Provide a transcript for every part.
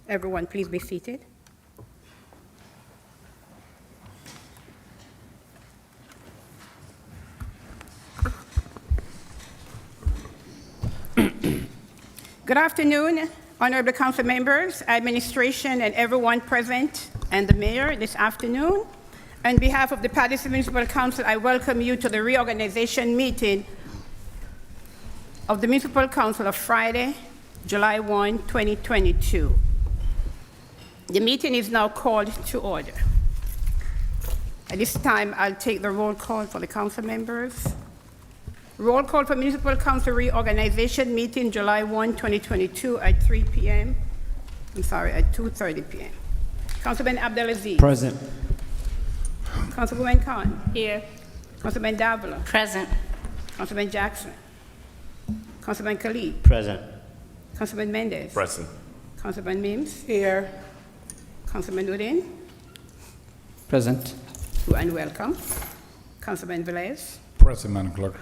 Everyone, please be seated. Good afternoon, honorable council members, administration, and everyone present, and the mayor this afternoon. On behalf of the Paterson Municipal Council, I welcome you to the reorganization meeting of the Municipal Council of Friday, July 1, 2022. The meeting is now called to order. At this time, I'll take the roll call for the council members. Roll call for Municipal Council Reorganization meeting July 1, 2022 at 3 p.m. At 2:30 p.m. Councilman Abdelaziz. Present. Councilwoman Khan. Here. Councilman Davila. Present. Councilman Jackson. Councilman Khalid. Present. Councilman Mendez. Present. Councilman Mims. Here. Councilman Udin. Present. And welcome. Councilman Velez. Present, Madam Clerk.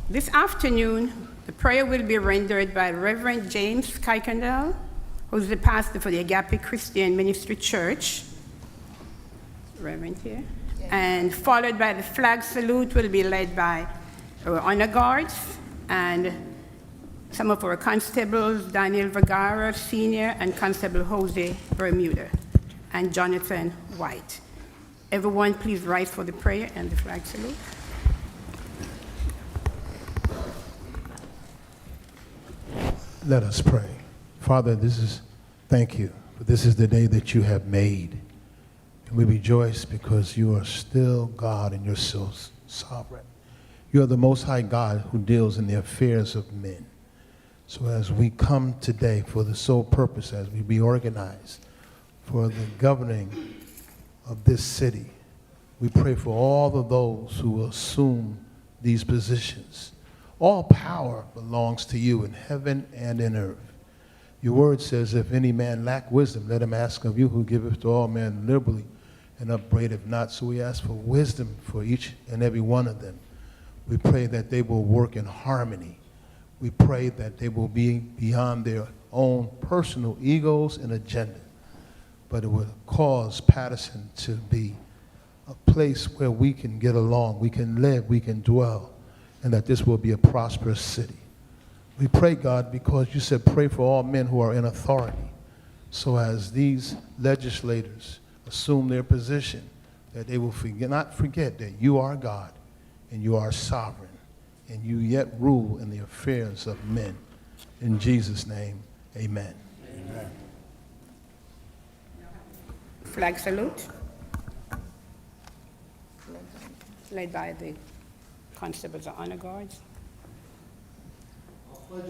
This afternoon, the prayer will be rendered by Reverend James Kuykendall, who is the pastor for the Agape Christian Ministry Church. Reverend here. Yes. And followed by the flag salute will be led by our honor guards and some of our constables, Daniel Vergara Sr. and Constable Jose Bermuda and Jonathan White. Everyone please rise for the prayer and the flag salute. Let us pray. Father, thank you. This is the day that you have made. And we rejoice because you are still God and you're so sovereign. You are the Most High God who deals in the affairs of men. So as we come today for the sole purpose, as we reorganize for the governing of this city, we pray for all of those who will assume these positions. All power belongs to you in heaven and in earth. Your word says, if any man lack wisdom, let him ask of you who giveth to all men liberally and upbraideth not. So we ask for wisdom for each and every one of them. We pray that they will work in harmony. We pray that they will be beyond their own personal egos and agenda, but it will cause Paterson to be a place where we can get along, we can live, we can dwell, and that this will be a prosperous city. We pray, God, because you said pray for all men who are in authority. So as these legislators assume their position, that they will not forget that you are God and you are sovereign and you yet rule in the affairs of men. In Jesus' name, amen. Amen. Flag salute. Led by the constables or honor guards. To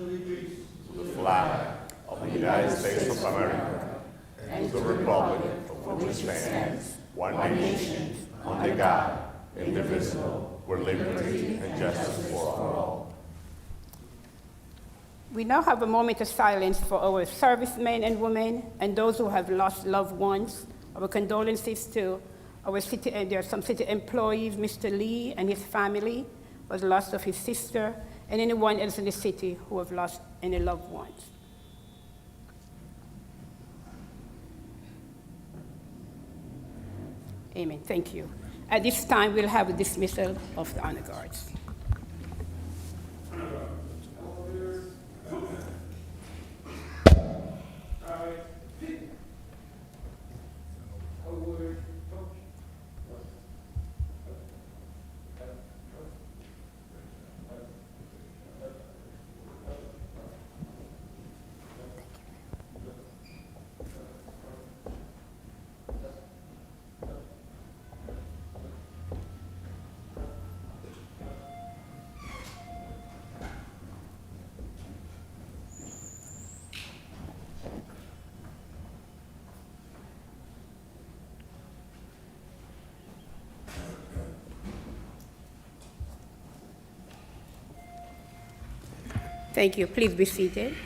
the flag of the United States of America and to the republic for which it stands, one nation, under God, indivisible, with liberty and justice for all. We now have a moment of silence for our servicemen and women and those who have lost loved ones. Our condolences to our city, and there are some city employees, Mr. Lee and his family was the loss of his sister, and anyone else in the city who have lost any loved ones. Amen. Thank you. At this time, we'll have a dismissal of the honor guards. Thank you. Please be seated.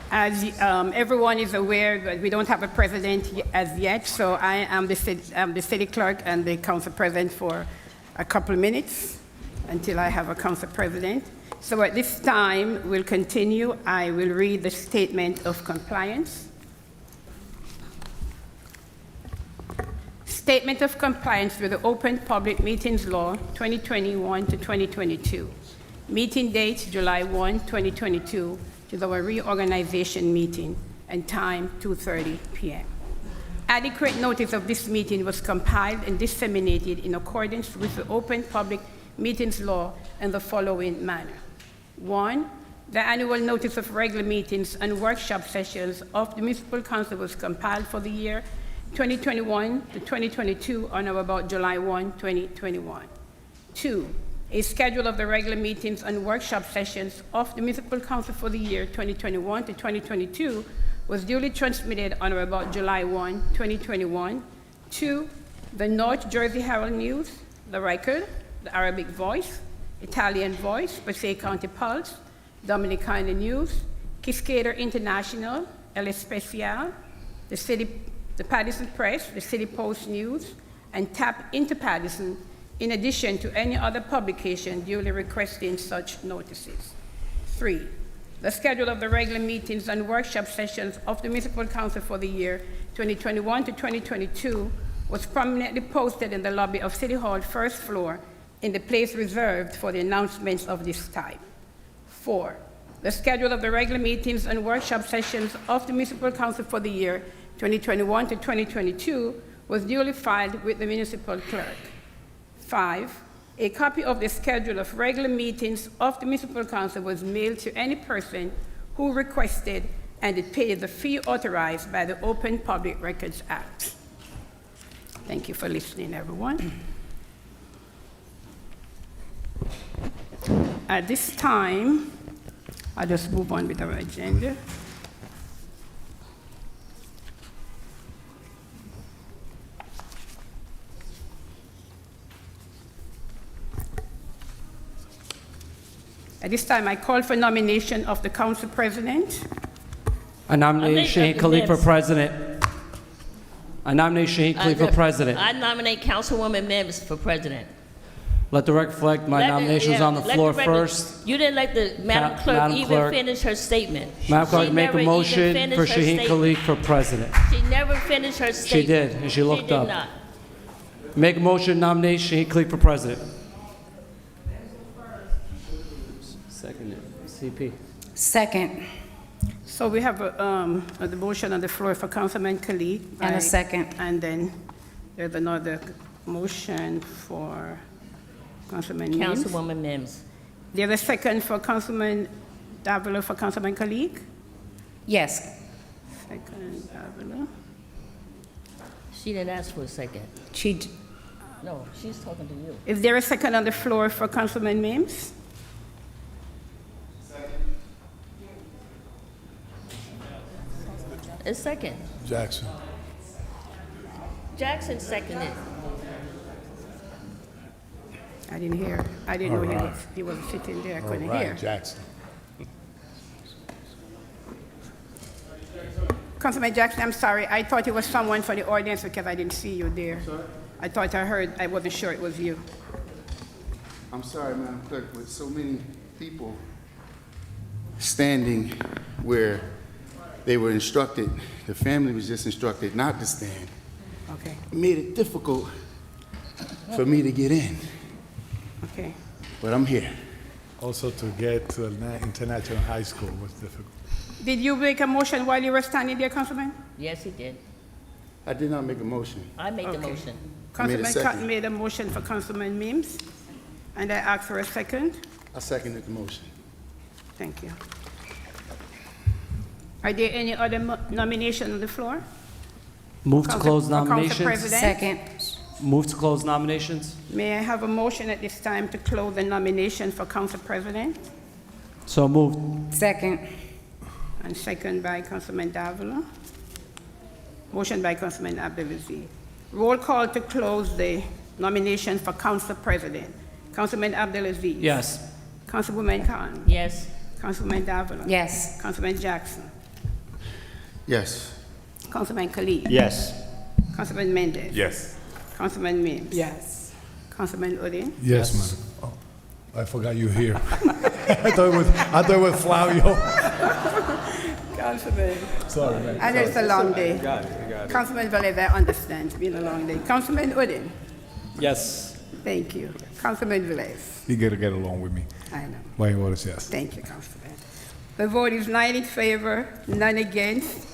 As everyone is aware, that we don't have a president as yet, so I am the city clerk and the council president for a couple of minutes until I have a council president. So at this time, we'll continue. I will read the statement of compliance. Statement of compliance with the Open Public Meetings Law 2021 to 2022. Meeting date, July 1, 2022, to our reorganization meeting, and time 2:30 p.m. Adequate notice of this meeting was compiled and disseminated in accordance with the Open Public Meetings Law in the following manner. 1. The annual notice of regular meetings and workshop sessions of the Municipal Council was compiled for the year 2021 to 2022 on or about July 1, 2021. 2. A schedule of the regular meetings and workshop sessions of the Municipal Council for the year 2021 to 2022 was duly transmitted on or about July 1, 2021. 2. The North Jersey Herald News, The Record, The Arabic Voice, Italian Voice, Passaic County Pulse, Dominicana News, Kiscader International, El Especial, the Paterson Press, the City Post News, and Tap into Paterson, in addition to any other publication duly requesting such notices. 3. The schedule of the regular meetings and workshop sessions of the Municipal Council for the year 2021 to 2022 was prominently posted in the lobby of City Hall, first floor, in the place reserved for the announcements of this type. 4. The schedule of the regular meetings and workshop sessions of the Municipal Council for the year 2021 to 2022 was duly filed with the municipal clerk. 5. A copy of the schedule of regular meetings of the Municipal Council was mailed to any person who requested, and it paid the fee authorized by the Open Public Records Act. Thank you for listening, everyone. At this time, I'll just move on with our agenda. At this time, I call for nomination of the council president. I nominate Shaheen Khalid for president. I nominate Shaheen Khalid for president. I nominate Councilwoman Mims for president. Let the record reflect my nomination was on the floor first. You didn't let the Madam Clerk Madam even Clerk. finish her statement. Madam Clerk, She make a never motion even finished for her Shaheen statement. Khalid for president. She never finished her statement. She did, and she looked up. She did not. Make a motion to nominate Shaheen Khalid for president. Second, CP. Second. So we have the motion on the floor for Councilman Khalid. And a second. And then there's another motion for Councilman Mims. Councilwoman Mims. There's a second for Councilman Davila for Councilman Khalid. Yes. Second, Davila. She didn't ask for a second. No, she's talking to you. Is there a second on the floor for Councilman Mims? A second. Jackson. Jackson seconded. I didn't hear. I didn't know he was sitting there. I couldn't hear. Jackson. Councilman Jackson, I'm sorry. I thought it was someone for the audience because I didn't see you there. Sorry? I thought I heard. I wasn't sure it was you. I'm sorry, Madam Clerk, with so many people standing where they were instructed, the family was just instructed not to stand. Okay. It made it difficult for me to get in, Okay. but I'm here. Also, to get to the international high school was difficult. Did you make a motion while you were standing there, Councilman? Yes, he did. I did not make a motion. I made the Okay. motion. I made a Councilman second. Cotton made a motion for Councilman Mims, and I asked for a second. I seconded the motion. Thank you. Are there any other nominations on the floor? Move to Council- close for Council nominations. President? Second. Move to close nominations. May I have a motion at this time to close the nomination for Council President? So moved. Second. And second by Councilman Davila. Motion by Councilman Abdelaziz. Roll call to close the nomination for Council President. Councilman Abdelaziz. Yes. Councilwoman Khan. Yes. Councilman Davila. Yes. Councilman Jackson. Yes. Councilman Khalid. Yes. Councilman Mendez. Yes. Councilman Mims. Yes. Councilman Udine. Yes, madam. Oh, I forgot you're here. I thought it was Flavio. Councilman. Sorry, man. I know it's a long day. Councilman Velez, I understand. It's been a long day. Councilman Udine. Yes. Thank you. Councilman Velez. You gotta get along with me. I know. My vote is yes. Thank you, Councilman. The vote is 9 in favor, none against.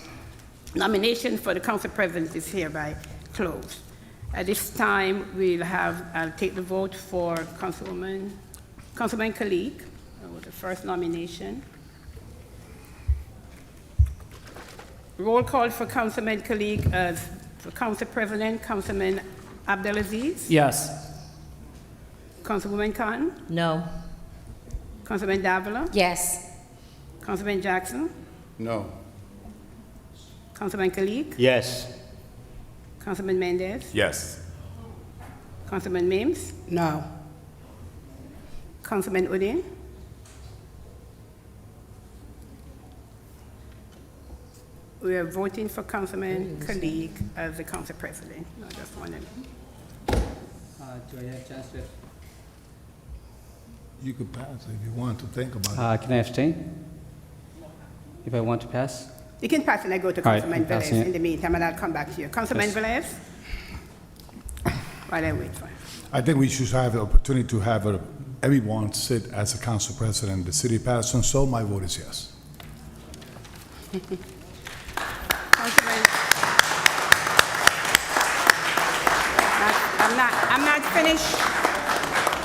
Nomination for the council president is hereby closed. At this time, I'll take the vote for Councilman Khalid, with the first nomination. Roll call for Councilman Khalid as for council president, Councilman Abdelaziz, Yes. Councilwoman Khan, No. Councilman Davila, Yes. Councilman Jackson, No. Councilman Khalid, Yes. Councilman Mendez, Yes. Councilman Mims, No. Councilman Udine, we are voting for Councilman Khalid as the council president. I just wanted. Do I have a chance to? You could pass if you want to think about it. Can I abstain? If I want to pass? You can pass and I go to All right, Councilman I'm Velez passing it. in the meantime, and I'll come back to you. Councilman Yes. Velez? While I wait for him. I think we should have the opportunity to have everyone sit as a council president in the city of Paterson, so my vote is yes. Councilman. I'm not finished.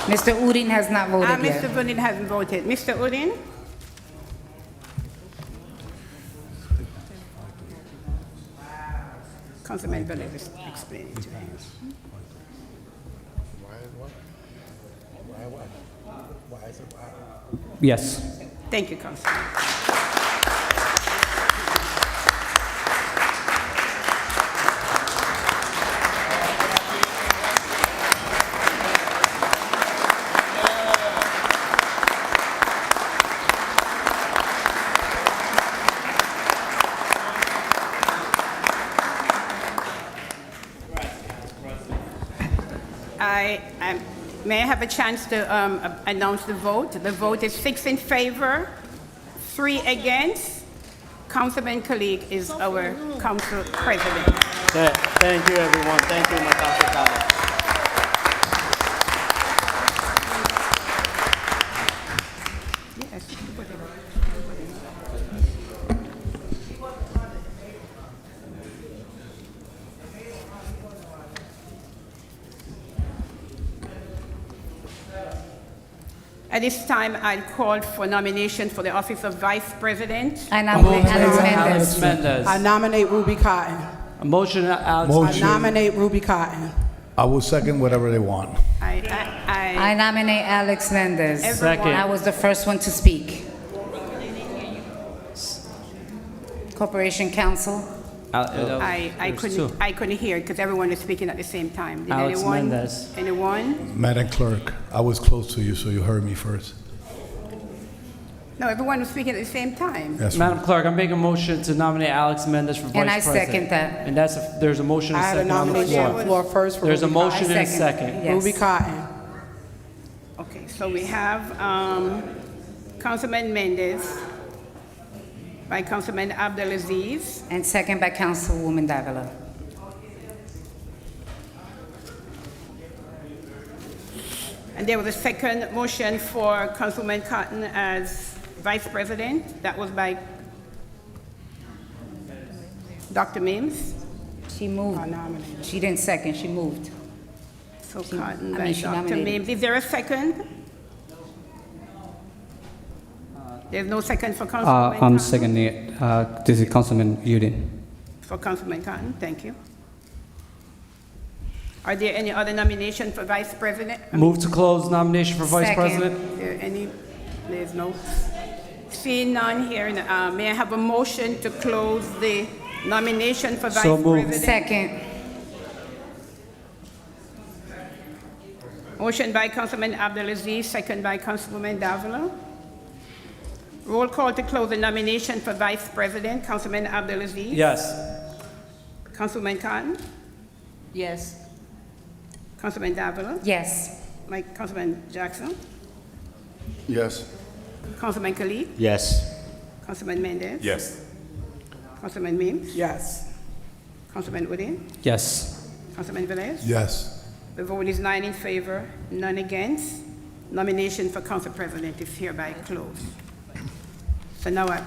Mr. Udine has not voted Mr. yet. Udine hasn't voted. Mr. Udine? Councilman Velez is explaining to him. Yes. Thank you, Councilman. May I have a chance to announce the vote? The vote is 6 in favor, 3 against. Councilman Khalid is our council president. Thank you, everyone. Thank you, my council colleagues. Yes. At this time, I'll call for nomination for the office of Vice President. I nominate Alex Alex Mendez. Mendez. I nominate Ruby Cotton. A motion, Alex. I Motion. nominate Ruby Cotton. I will second whatever they want. I nominate Alex Mendez. Second. I was the first one to speak. Corporation Counsel. I couldn't hear because everyone is speaking at the same time. Did Alex anyone? Mendez. Anyone? Madam Clerk, I was close to you, so you heard me first. No, everyone was speaking at the same time. Yes, Madam Clerk, I'm making a motion to nominate Alex Mendez for Vice And I President. second that. And there's a motion I and had a second on the nomination on the floor. floor first for There's a Ruby Cotton. motion and a second. second. Yes. Ruby Cotton. Okay, so we have Councilman Mendez by Councilman Abdelaziz. And second by Councilwoman Davila. And there was a second motion for Councilman Cotton as Vice President. That was by Dr. Mims. She moved. Nominated. She didn't second, she moved. So Cotton I by mean, she Dr. nominated. Mims. Is there a second? There's no second for Councilman I'm Cotton? seconding it. This is Councilman Udine. For Councilman Cotton, thank you. Are there any other nominations for Vice President? Move to close nomination for Vice Second. President. Is there any? There's no. Seeing none here, may I have a motion to close the nomination for Vice So moved. President? Second. Motion by Councilman Abdelaziz, second by Councilwoman Davila. Roll call to close the nomination for Vice President, Councilman Abdelaziz. Yes. Councilman Cotton, Yes. Councilman Davila, Yes. Councilman Jackson, Yes. Councilman Khalid, Yes. Councilman Mendez, Yes. Councilman Mims, Yes. Councilman Udine, Yes. Councilman Velez. Yes. The vote is 9 in favor, none against. Nomination for council president is hereby closed. So now I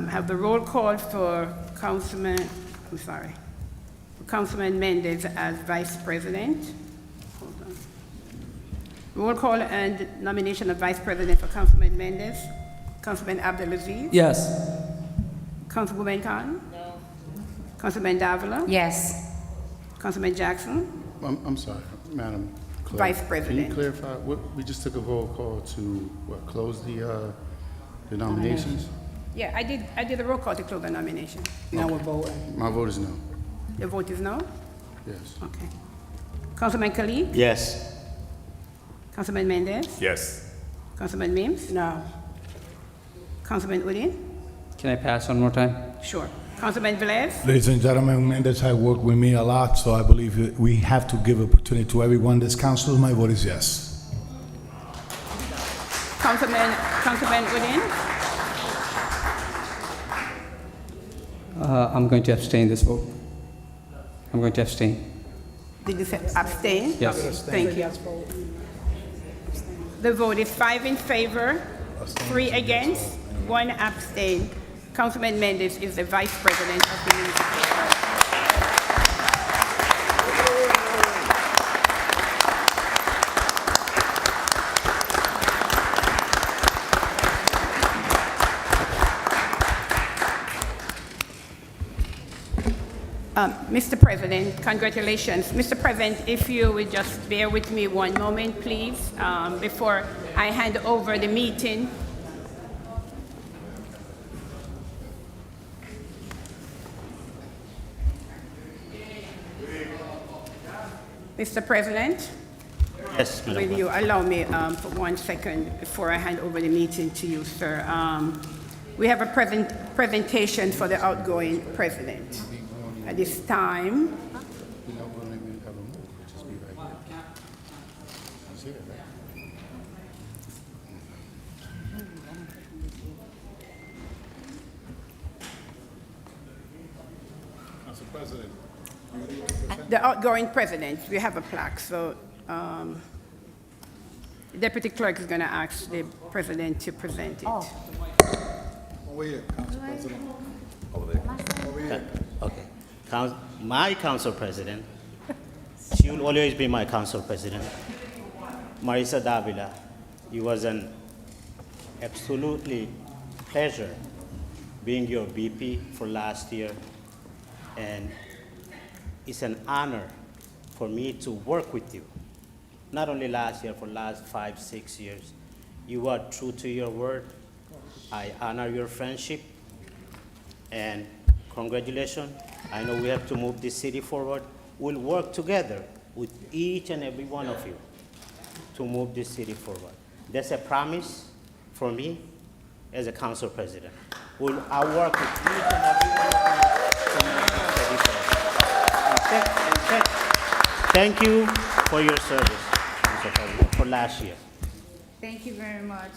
have the roll call for Councilman Mendez as vice president. Hold on. Roll call and nomination of vice president for Councilman Mendez. Councilman Abdelaziz. Yes. Councilwoman Khan. No. Councilman Davila. Yes. Councilman Jackson. I'm sorry, Madam Clerk. Vice Can President. you clarify, we just took a roll call to, close the nominations? Yeah, I did a roll call to close the nomination. Now we're voting. My vote is no. The vote is no? Yes. Okay. Councilman Khalid? Yes. Councilman Mendez? Yes. Councilman Mims? No. Councilman Udine? Can I pass one more time? Sure. Councilman Velez? Ladies and gentlemen, Mendez has worked with me a lot, so I believe that we have to give opportunity to everyone. This council, my vote is yes. Councilman Udine? I'm going to abstain this vote. I'm going to abstain. Did you say abstain? Yes. Thank you. The vote is 5 in favor, 3 against, 1 abstain. Councilman Mendez is the vice president of the municipality. Mr. President, congratulations. Mr. President, if you would just bear with me one moment, please, before I hand over the meeting. Mr. President, Yes, Madam will Clerk. you allow me for 1 second before I hand over the meeting to you, sir? We have a presentation for the outgoing president. At this time, We're not going to have a move, we'll just be right here. He's here, right? Council President. the outgoing president, we have a plaque, so the deputy clerk is going to ask the president to present it. Over here, Council President. Okay. My council president, she will always be my council president. Marisa Davila, it was an absolutely pleasure being your VP for last year, and it's an honor for me to work with you. Not only last year, for last 5, 6 years. You are true to your word. I honor your friendship, and congratulations. I know we have to move this city forward. We'll work together with each and every one of you to move this city forward. That's a promise for me as a council president. I'll work with each and every one of you to move this city forward. Thank you for your service, Council President, for last year. Thank you very much.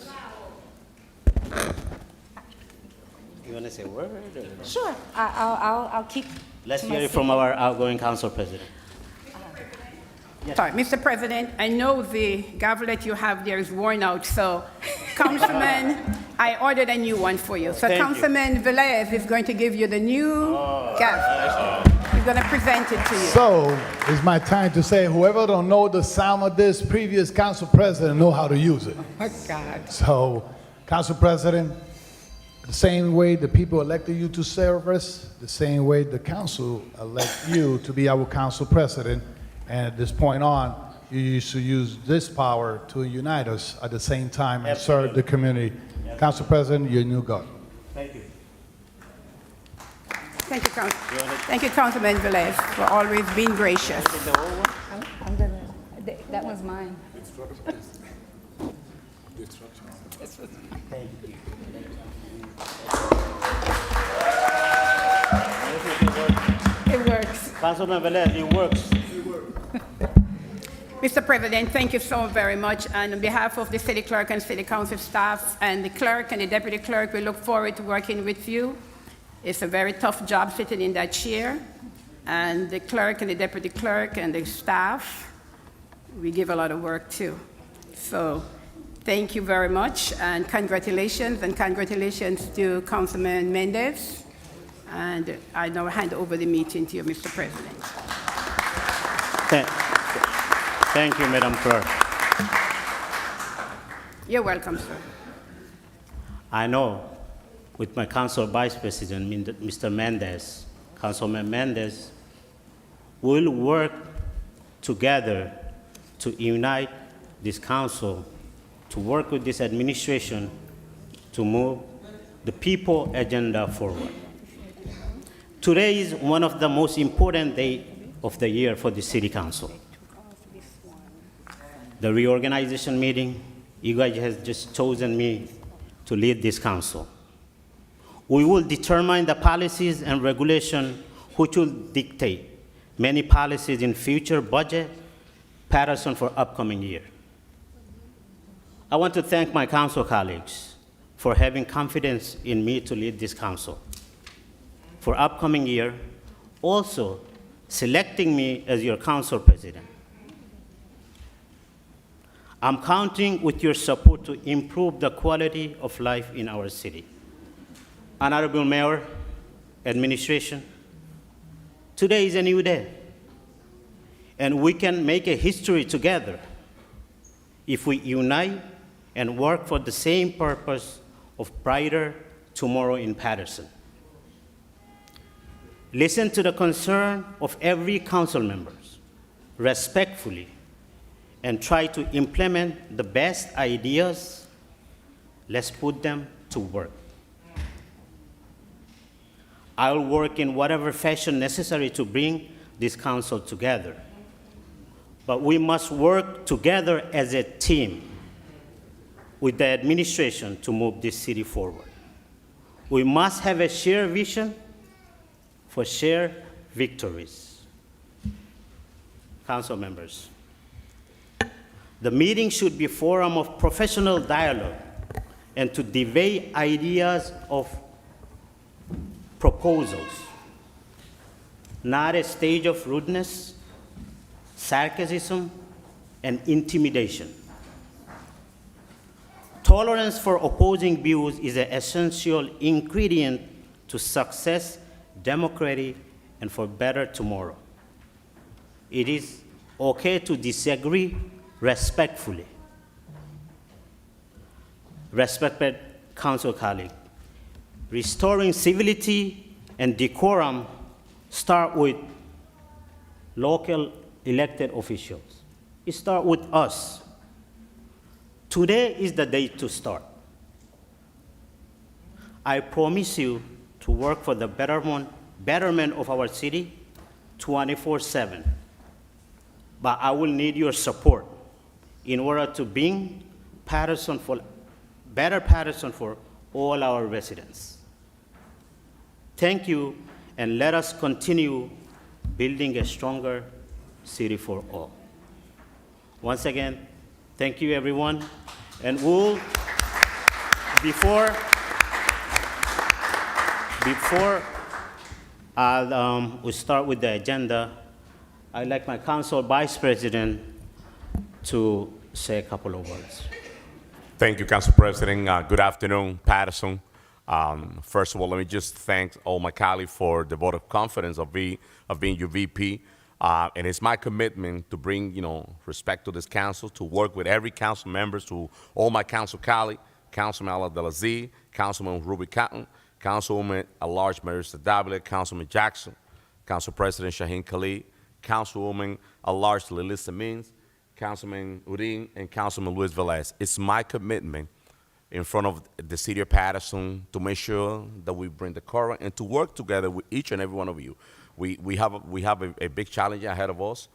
You want to say a word? Or? Sure, I'll keep. Let's to hear my it from seat. our outgoing council president. Sorry, Mr. President, I know the gavel that you have there is worn out, so Councilman, I ordered a new one for you. So Thank you. Councilman Velez is going to give you the new gavel. He's going to present it to you. So, it's my time to say, whoever don't know the sound of this, previous council president know how to use it. Oh, my God. So, Council President, the same way the people elected you to serve us, the same way the council elect you to be our council president. And at this point on, you used to use this power to unite us at the same time and serve the community. Council President, your new God. Thank you. Thank you, Thank you, Councilman Velez, for always being gracious. I'm gonna, that one's mine. It works. Councilman Velez, it works. Mr. President, thank you so very much. And on behalf of the city clerk and city council staff and the clerk and the deputy clerk, we look forward to working with you. It's a very tough job sitting in that chair. And the clerk and the deputy clerk and the staff, we give a lot of work too. So thank you very much and congratulations to Councilman Mendez. And I now hand over the meeting to you, Mr. President. Thank you, Madam Clerk. You're welcome, sir. I know with my council vice president, Mr. Mendez, Councilman Mendez, we'll work together to unite this council, to work with this administration to move the people agenda forward. Today is one of the most important days of the year for the City Council. The reorganization meeting, you guys have just chosen me to lead this council. We will determine the policies and regulations which will dictate many policies in future budget Paterson for upcoming year. I want to thank my council colleagues for having confidence in me to lead this council for upcoming year, also selecting me as your council president. I'm counting with your support to improve the quality of life in our city. Honorable Mayor, administration, today is a new day, and we can make a history together if we unite and work for the same purpose of brighter tomorrow in Paterson. Listen to the concern of every council member respectfully and try to implement the best ideas. Let's put them to work. I'll work in whatever fashion necessary to bring this council together. But we must work together as a team with the administration to move this city forward. We must have a shared vision for shared victories. Council members, the meeting should be a forum of professional dialogue and to debate ideas of proposals, not a stage of rudeness, sarcasm, and intimidation. Tolerance for opposing views is an essential ingredient to success, democracy, and for better tomorrow. It is okay to disagree respectfully. Respected council colleague, restoring civility and decorum start with local elected officials. It starts with us. Today is the day to start. I promise you to work for the betterment of our city 24/7. But I will need your support in order to bring better Paterson for all our residents. Thank you, and let us continue building a stronger city for all. Once again, thank you, everyone. And before we start with the agenda, I'd like my council vice president to say a couple of words. Thank you, Council President. Good afternoon, Paterson. First of all, let me just thank all my colleagues for the vote of confidence of being your VP. And it's my commitment to bring, respect to this council, to work with every council members, to all my council colleagues, Councilman Ala Delazie, Councilman Ruby Cotton, Councilwoman at-large Marisa Davila, Councilman Jackson, Council President Shaheen Khalid, Councilwoman at-large Lilissa Means, Councilman Udin, and Councilman Luis Velez. It's my commitment in front of the city of Paterson to make sure that we bring the current and to work together with each and every one of you. We have a big challenge ahead of us.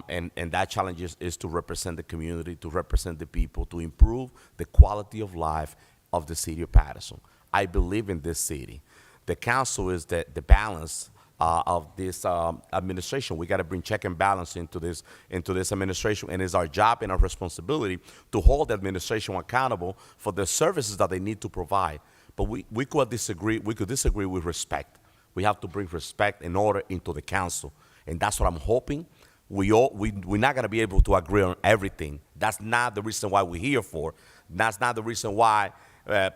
And that challenge is to represent the community, to represent the people, to improve the quality of life of the city of Paterson. I believe in this city. The council is the balance of this administration. We got to bring check and balance into this administration, and it's our job and our responsibility to hold the administration accountable for the services that they need to provide. But we could disagree. We could disagree with respect. We have to bring respect and order into the council, and that's what I'm hoping. We're not going to be able to agree on everything. That's not the reason why we're here for. That's not the reason why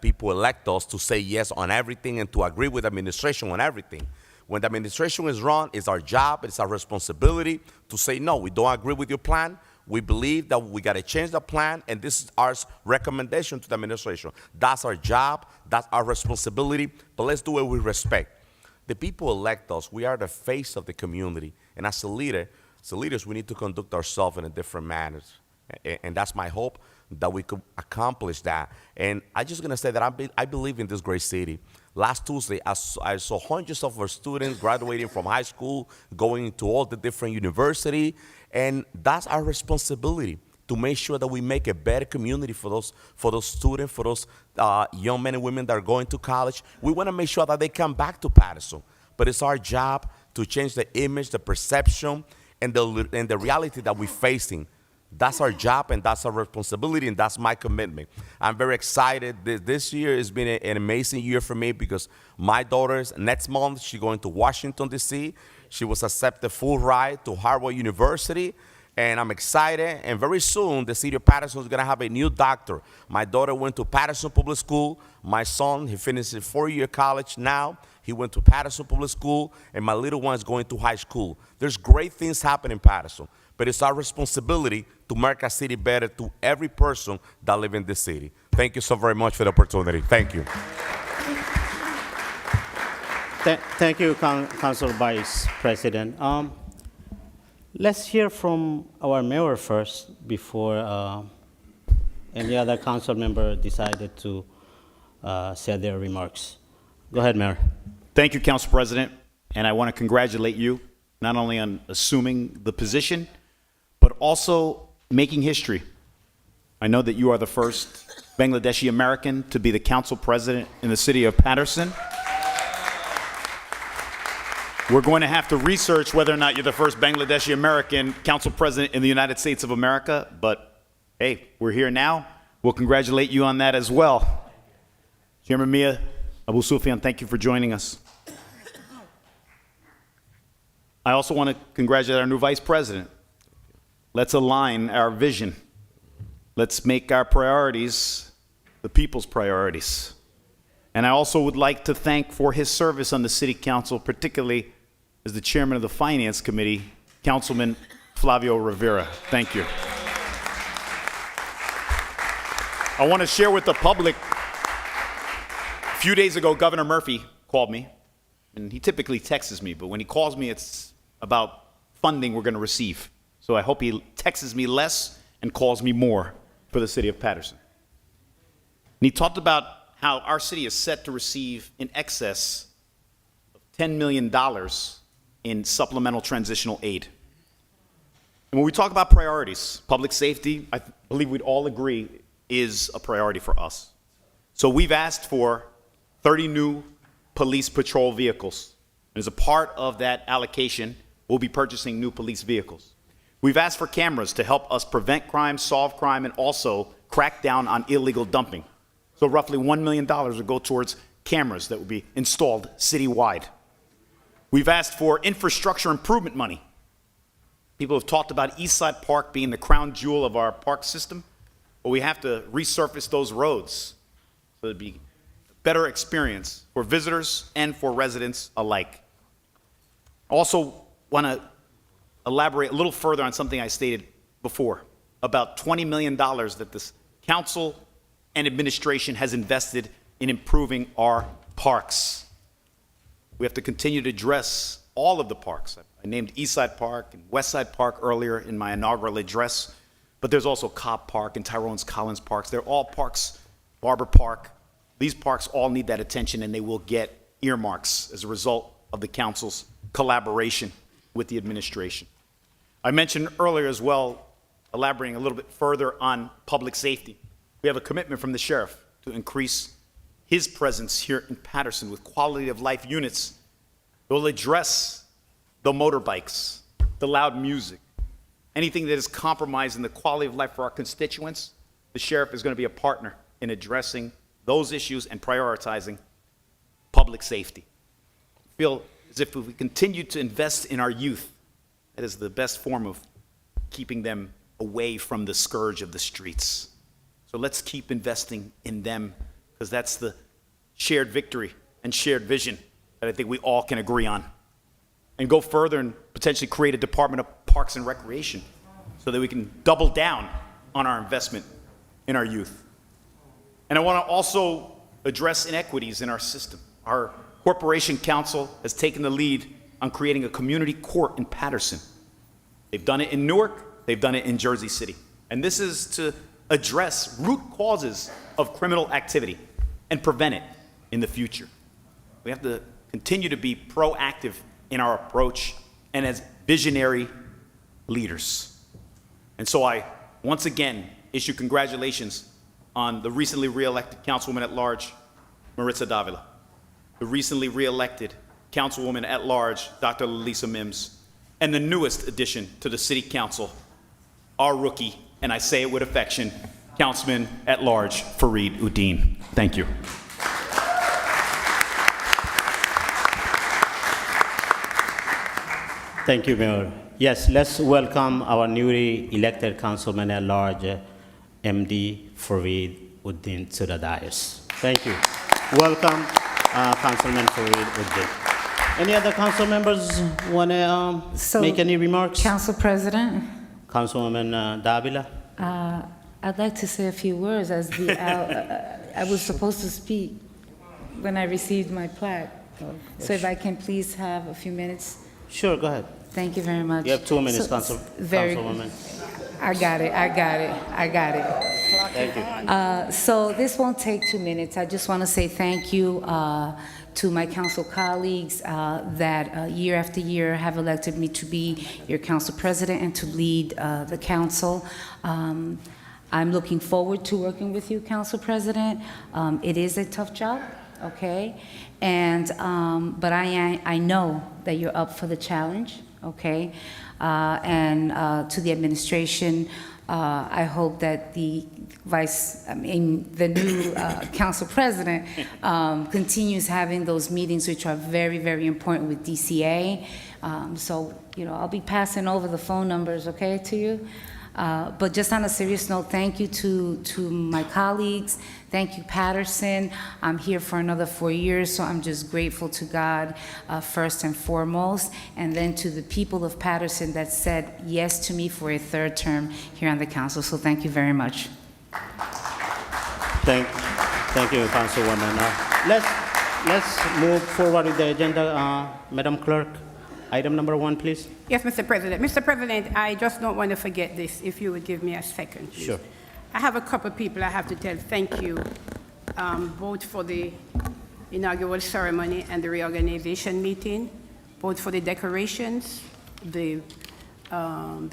people elect us to say yes on everything and to agree with the administration on everything. When the administration is wrong, it's our job, it's our responsibility to say, no, we don't agree with your plan. We believe that we got to change the plan, and this is our recommendation to the administration. That's our job, that's our responsibility, but let's do it with respect. The people elect us. We are the face of the community, and as leaders, we need to conduct ourselves in a different manner, and that's my hope that we could accomplish that. And I'm just going to say that I believe in this great city. Last Tuesday, I saw hundreds of our students graduating from high school, going to all the different universities, and that's our responsibility to make sure that we make a better community for those students, for those young men and women that are going to college. We want to make sure that they come back to Paterson, but it's our job to change the image, the perception, and the reality that we're facing. That's our job, and that's our responsibility, and that's my commitment. I'm very excited. This year has been an amazing year for me because my daughter's next month, she's going to Washington, D.C. She was accepted full ride to Harvard University, and I'm excited. And very soon, the city of Paterson is going to have a new doctor. My daughter went to Paterson Public School. My son, he finished his 4-year college now. He went to Paterson Public School, and my little one is going to high school. There's great things happening in Paterson, but it's our responsibility to make our city better to every person that lives in this city. Thank you so very much for the opportunity. Thank you. Thank you, Council Vice President. Let's hear from our mayor first before any other council member decided to say their remarks. Go ahead, Mayor. Thank you, Council President, and I want to congratulate you not only on assuming the position, but also making history. I know that you are the first Bangladeshi American to be the council president in the city of Paterson. We're going to have to research whether or not you're the first Bangladeshi American council president in the United States of America, but hey, we're here now. We'll congratulate you on that as well. Chairman Mia, Abu Sufyan, thank you for joining us. I also want to congratulate our new vice president. Let's align our vision. Let's make our priorities the people's priorities. And I also would like to thank for his service on the city council, particularly as the chairman of the finance committee, Councilman Flavio Rivera. Thank you. I want to share with the public, a few days ago, Governor Murphy called me, and he typically texts me, but when he calls me, it's about funding we're going to receive. So I hope he texts me less and calls me more for the city of Paterson. And he talked about how our city is set to receive in excess of $10 million in supplemental transitional aid. And when we talk about priorities, public safety, I believe we'd all agree, is a priority for us. So we've asked for 30 new police patrol vehicles. And as a part of that allocation, we'll be purchasing new police vehicles. We've asked for cameras to help us prevent crime, solve crime, and also crack down on illegal dumping. So roughly $1 million will go towards cameras that will be installed citywide. We've asked for infrastructure improvement money. People have talked about Eastside Park being the crown jewel of our park system, but we have to resurface those roads so it'd be a better experience for visitors and for residents alike. I also want to elaborate a little further on something I stated before about $20 million that this council and administration has invested in improving our parks. We have to continue to address all of the parks. I named Eastside Park and Westside Park earlier in my inaugural address, but there's also Cobb Park and Tyrone's Collins Parks. They're all parks, Barber Park. These parks all need that attention, and they will get earmarks as a result of the council's collaboration with the administration. I mentioned earlier as well, elaborating a little bit further on public safety. We have a commitment from the sheriff to increase his presence here in Paterson with quality of life units. It will address the motorbikes, the loud music, anything that is compromising the quality of life for our constituents. The sheriff is going to be a partner in addressing those issues and prioritizing public safety. I feel as if we continue to invest in our youth, that is the best form of keeping them away from the scourge of the streets. So let's keep investing in them, because that's the shared victory and shared vision that I think we all can agree on. And go further and potentially create a Department of Parks and Recreation so that we can double down on our investment in our youth. And I want to also address inequities in our system. Our Corporation Council has taken the lead on creating a community court in Paterson. They've done it in Newark, they've done it in Jersey City. And this is to address root causes of criminal activity and prevent it in the future. We have to continue to be proactive in our approach and as visionary leaders. And so I, once again, issue congratulations on the recently re-elected Councilwoman at Large, Maritza Davila, the recently re-elected Councilwoman at Large, Dr. Lisa Mims, and the newest addition to the City Council, our rookie, and I say it with affection, Councilman at Large, Fareed Uddin. Thank you. Thank you, Mayor. Yes, let's welcome our newly elected Councilman at Large, MD Fareed Uddin, to the dais. Thank you. Welcome, Councilman Fareed Uddin. Any other council members want to make any remarks? Council President, Councilwoman Davila? I'd like to say a few words as I was supposed to speak when I received my plaque. So if I can please have a few minutes. Sure, go ahead. Thank you very much. You have 2 minutes, Very, Councilwoman. I got it. Thank you. So this won't take 2 minutes. I just want to say thank you to my council colleagues that year after year have elected me to be your council president and to lead the council. I'm looking forward to working with you, Council President. It is a tough job, okay? And but I know that you're up for the challenge, okay? And to the administration, I hope that the the new council president continues having those meetings, which are very, very important with DCA. So, I'll be passing over the phone numbers, okay, to you. But just on a serious note, thank you to my colleagues. Thank you, Paterson. I'm here for another 4 years, so I'm just grateful to God first and foremost, and then to the people of Paterson that said yes to me for a third term here on the council. So thank you very much. Thank you, Councilwoman. Let's move forward with the agenda, Madam Clerk. Item number 1, please. Yes, Mr. President. Mr. President, I just don't want to forget this, if you would give me a second, please. Sure. I have a couple of people I have to tell thank you, both for the inaugural ceremony and the reorganization meeting, both for the decorations, the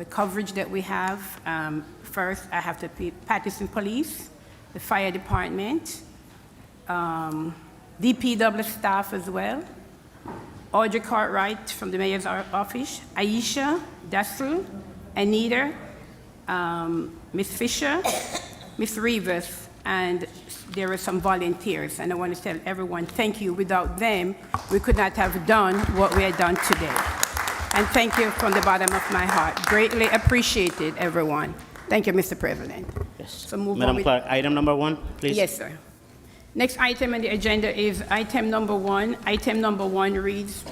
coverage that we have. First, I have the Paterson Police, the Fire Department, DPW staff as well, Audrey Cartwright from the Mayor's Office, Aisha Dassel, Anita, Ms. Fisher, Ms. Rivas, and there are some volunteers. And I want to tell everyone, thank you. Without them, we could not have done what we had done today. And thank you from the bottom of my heart. Greatly appreciated, everyone. Thank you, Mr. President. Yes. So move on Madam with- Clerk, item number 1, please. Yes, sir. Next item on the agenda is item number 1. Item number 1 reads,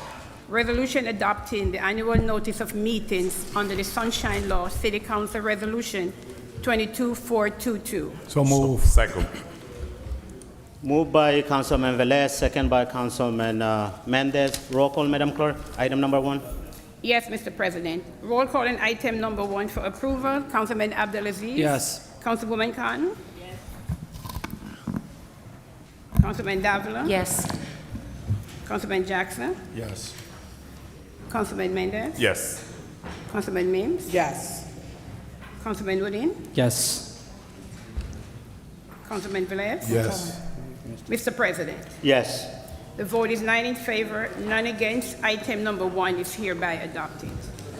Resolution adopting the annual notice of meetings under the Sunshine Law, City Council Resolution 22422. So move. Second. Moved by Councilman Velez, second by Councilman Mendez. Roll call, Madam Clerk. Item number 1. Yes, Mr. President. Roll call on item number 1 for approval. Councilman Abdelaziz? Yes. Councilwoman Khan? Yes. Councilman Davila? Yes. Councilman Jackson? Yes. Councilman Mendez? Yes. Councilman Mims, Yes. Councilman Udine, Yes. Councilman Velez. Yes. Mr. President, Yes. the vote is 9 in favor, none against. Item number 1 is hereby adopted.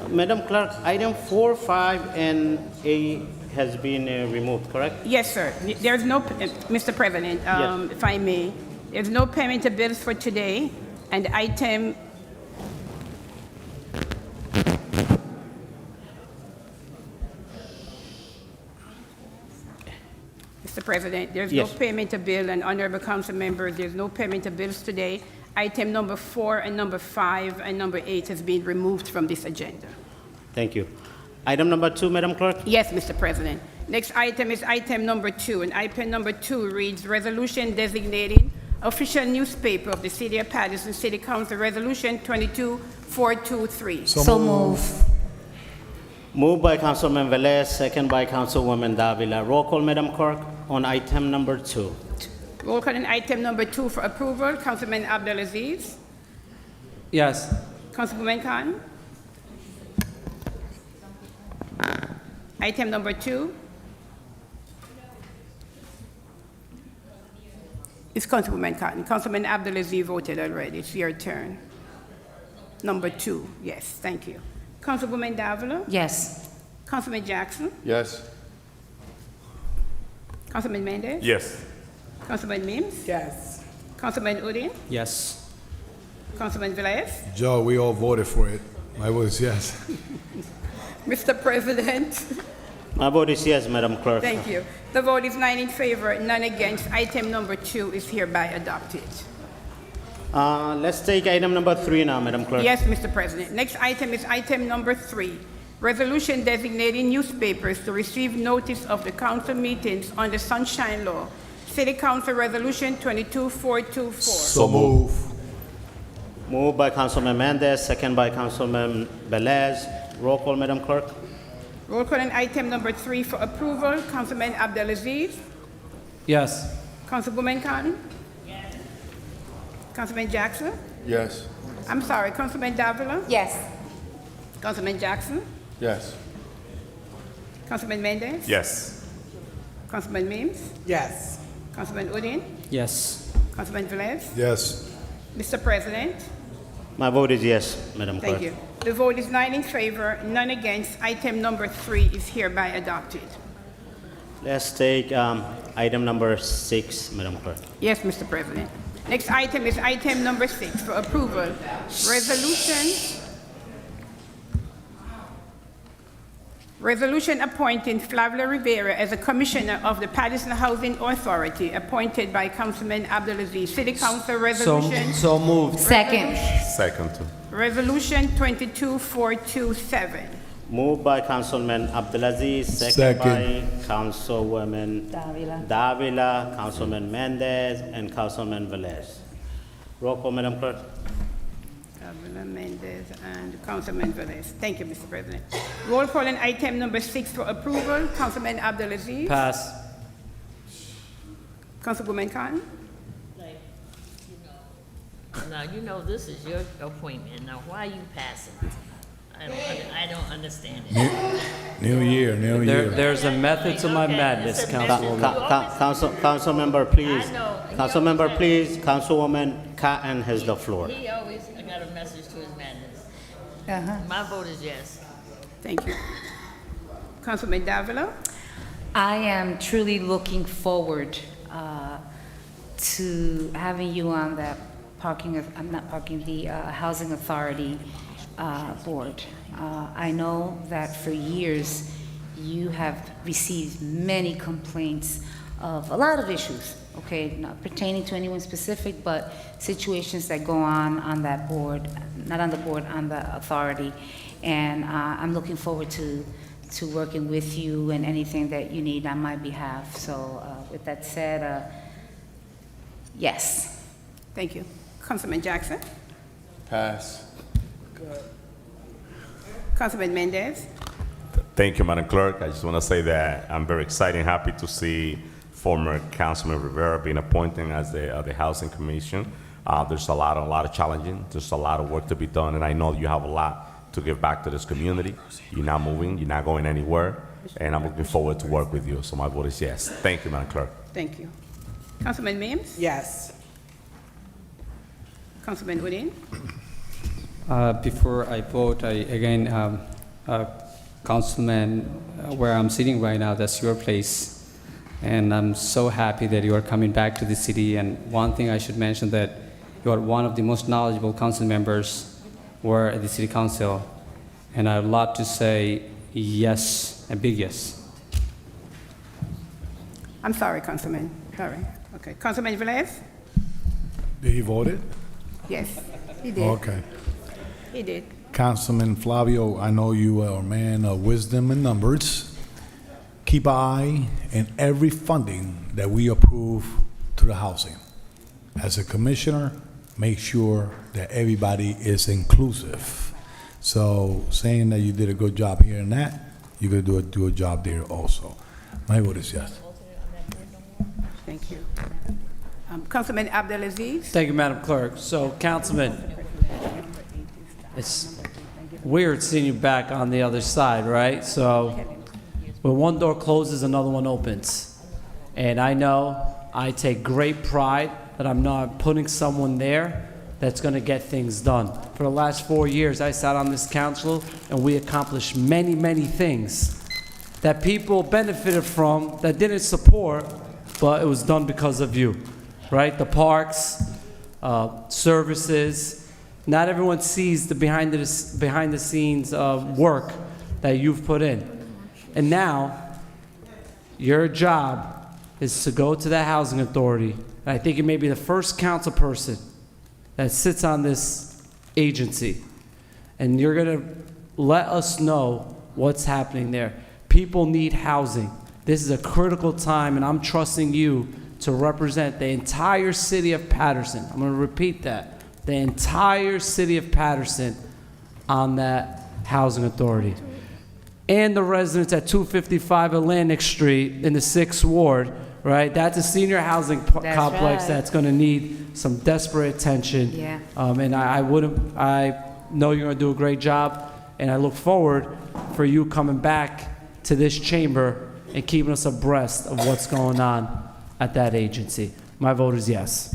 Madam Clerk, item 4, 5, and A has been removed, correct? Yes, sir. There's no, Mr. President, Yes. if I may, there's no payment of bills for today, and item, Mr. President, there's no Yes. payment of bill, and honorable council members, there's no payment of bills today. Item number 4 and number 5 and number 8 has been removed from this agenda. Thank you. Item number 2, Madam Clerk? Yes, Mr. President. Next item is item number 2, and item number 2 reads Resolution Designating Official Newspaper of the City of Paterson City Council Resolution 22423. So move. Moved by Councilman Velez, second by Councilwoman Davila. Roll call, Madam Clerk, on item number 2. Roll call on item number 2 for approval. Councilman Abdelaziz. Yes. Councilwoman Khan. Item number 2. It's Councilwoman Cotton. Councilman Abdelaziz voted already. It's your turn. Number 2. Yes, thank you. Councilwoman Davila. Yes. Councilman Jackson. Yes. Councilman Mendez. Yes. Councilman Mims. Yes. Councilman Udine. Yes. Councilman Velez. Joe, we all voted for it. My vote is yes. Mr. President. My vote is yes, Madam Clerk. Thank you. The vote is 9 in favor, none against. Item number 2 is hereby adopted. Let's take item number 3 now, Madam Clerk. Yes, Mr. President. Next item is item number 3. Resolution designating newspapers to receive notice of the council meetings on the Sunshine Law. City Council Resolution 22424. So move. Moved by Councilman Mendez, second by Councilman Velez. Roll call, Madam Clerk. Roll call on item number 3 for approval. Councilman Abdelaziz. Yes. Councilwoman Khan. Yes. Councilman Jackson. Yes. I'm sorry, Councilman Davila. Yes. Councilman Jackson. Yes. Councilman Mendez. Yes. Councilman Mims. Yes. Councilman Udine. Yes. Councilman Velez. Yes. Mr. President. My vote is yes, Madam Clerk. Thank you. The vote is 9 in favor, none against. Item number 3 is hereby adopted. Let's take item number 6, Madam Clerk. Yes, Mr. President. Next item is item number 6 for approval. Resolution appointing Flavia Rivera as a commissioner of the Paterson Housing Authority, appointed by Councilman Abdelaziz. City Council Resolution. So moved. Second. Second. Resolution 22427. Moved by Councilman Abdelaziz, second Second. by Councilwoman Davila. Davila, Councilman Mendez, and Councilman Velez. Roll call, Madam Clerk. Davila, Mendez, and Councilman Velez. Thank you, Mr. President. Roll call on item number 6 for approval. Councilman Abdelaziz. Pass. Councilwoman Khan. Now, you know this is your appointment. Now, why are you passing? I don't understand it. New year, new year. There's a method to my Okay, madness, it's a method. Councilwoman. Councilmember, please. I know. Councilmember, please. Councilwoman Cotton has the floor. He always got a message to his madness. Uh-huh. My vote is yes. Thank you. Councilman Davila. I am truly looking forward to having you on the Housing Authority board. I know that for years you have received many complaints of a lot of issues, okay, not pertaining to anyone specific, but situations that go on that board, not on the board, on the authority. And I'm looking forward to working with you and anything that you need on my behalf. So with that said, yes. Thank you. Councilman Jackson. Pass. Councilman Mendez. Thank you, Madam Clerk. I just want to say that I'm very excited and happy to see former Councilman Rivera being appointed as the Housing Commission. There's a lot of challenging. There's a lot of work to be done, and I know you have a lot to give back to this community. You're not moving, you're not going anywhere, and I'm looking forward to work with you. So my vote is yes. Thank you, Madam Clerk. Thank you. Councilman Mims? Yes. Councilman Udine? Before I vote, Councilman, where I'm sitting right now, that's your place. And I'm so happy that you are coming back to the city. And one thing I should mention that you are one of the most knowledgeable council members were at the city council. And I'd love to say yes, a big yes. I'm sorry, Councilman. Sorry. Okay. Councilman Velez? Did he vote it? Yes, he did. Okay. He did. Councilman Flavio, I know you are a man of wisdom and numbers. Keep an eye on every funding that we approve to the housing. As a commissioner, make sure that everybody is inclusive. So saying that you did a good job here and that, you're going to do a job there also. My vote is yes. Thank you. Councilman Abdelaziz? Thank you, Madam Clerk. So, Councilman, it's weird seeing you back on the other side, right? So, when one door closes, another one opens. And I know I take great pride that I'm not putting someone there that's going to get things done. For the last 4 years, I sat on this council, and we accomplished many, many things that people benefited from that didn't support, but it was done because of you, right? The parks, services. Not everyone sees the behind the scenes work that you've put in. And now, your job is to go to that housing authority. And I think you may be the first council person that sits on this agency. And you're going to let us know what's happening there. People need housing. This is a critical time, and I'm trusting you to represent the entire city of Paterson. I'm going to repeat that. The entire city of Paterson on that housing authority. And the residents at 255 Atlantic Street in the 6th Ward, right? That's a senior housing complex right. that's going to need some desperate attention. Yeah. And I know you're going to do a great job, and I look forward for you coming back to this chamber and keeping us abreast of what's going on at that agency. My vote is yes.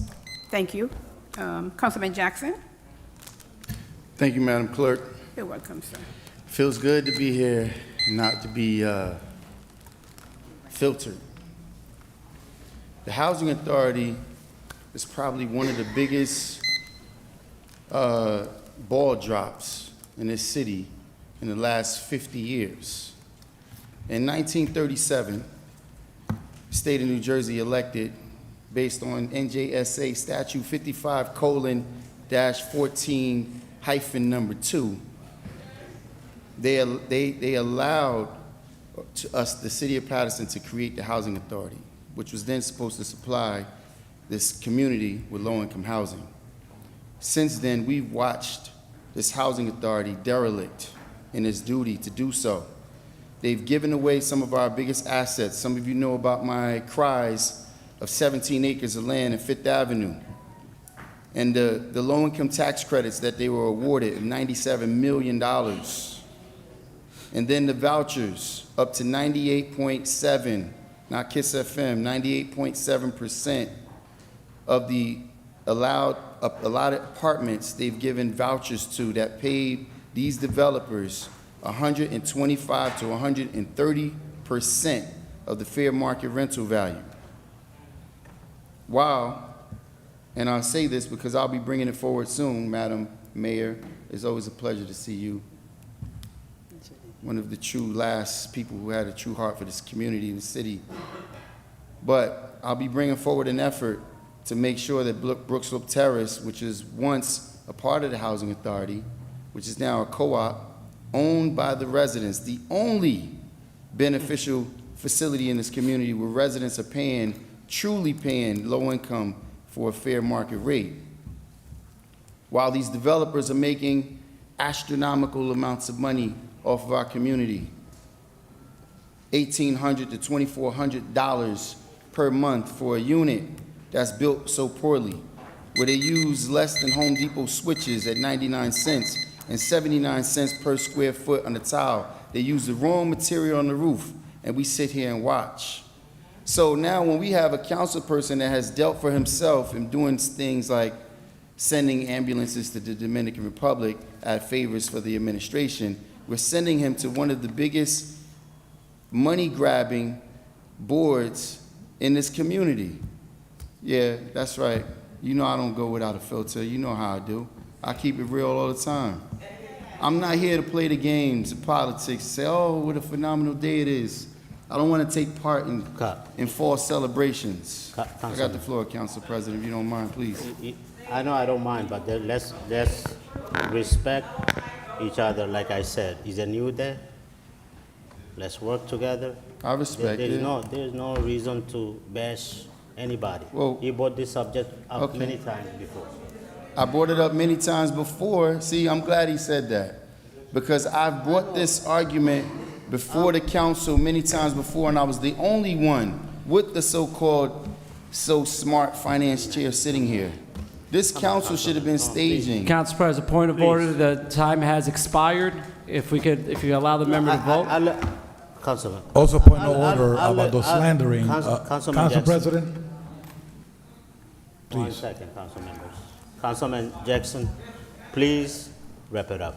Thank you. Councilman Jackson? Thank you, Madam Clerk. You're welcome, sir. Feels good to be here and not to be filtered. The Housing Authority is probably one of the biggest ball drops in this city in the last 50 years. In 1937, the state of New Jersey elected, based on NJSA statute 55:14-2, they allowed us, the city of Paterson, to create the Housing Authority, which was then supposed to supply this community with low-income housing. Since then, we've watched this Housing Authority derelict in its duty to do so. They've given away some of our biggest assets. Some of you know about my cries of 17 acres of land in Fifth Avenue and the low-income tax credits that they were awarded of $97 million. And then the vouchers up to 98.7, not KISS FM, 98.7% of the allotted apartments they've given vouchers to that paid these developers 125 to 130% of the fair market rental value. Wow, and I'll say this because I'll be bringing it forward soon, Madam Mayor. It's always a pleasure to see you. One of the true last people who had a true heart for this community and the city. But I'll be bringing forward an effort to make sure that Brookslope Terrace, which is once a part of the Housing Authority, which is now a co-op owned by the residents, the only beneficial facility in this community where residents are paying, truly paying low income for a fair market rate. While these developers are making astronomical amounts of money off of our community, $1,800 to $2,400 per month for a unit that's built so poorly, where they use less than Home Depot switches at 99 cents and 79 cents per square foot on the tile. They use the wrong material on the roof, and we sit here and watch. So now when we have a council person that has dealt for himself and doing things like sending ambulances to the Dominican Republic at favors for the administration, we're sending him to one of the biggest money-grabbing boards in this community. Yeah, that's right. You know I don't go without a filter. You know how I do. I keep it real all the time. I'm not here to play the games of politics, say, oh, what a phenomenal day it is. I don't want to take part in false celebrations. I got the floor, Council President, if you don't mind, please. I know I don't mind, but let's respect each other. Like I said, it's a new day. Let's work together. I respect it. There's no reason to bash anybody. Well, he brought this subject up okay. many times before. I brought it up many times before. See, I'm glad he said that, because I've brought this argument before the council many times before, and I was the only one with the so-called so smart finance chair sitting here. This council should have been staging. Council President, point of order, the time has expired. If you allow the member to vote. Councilman. Also point of order about the slandering. Council Jackson. President, One please. second, council members. Councilman Jackson, please wrap it up.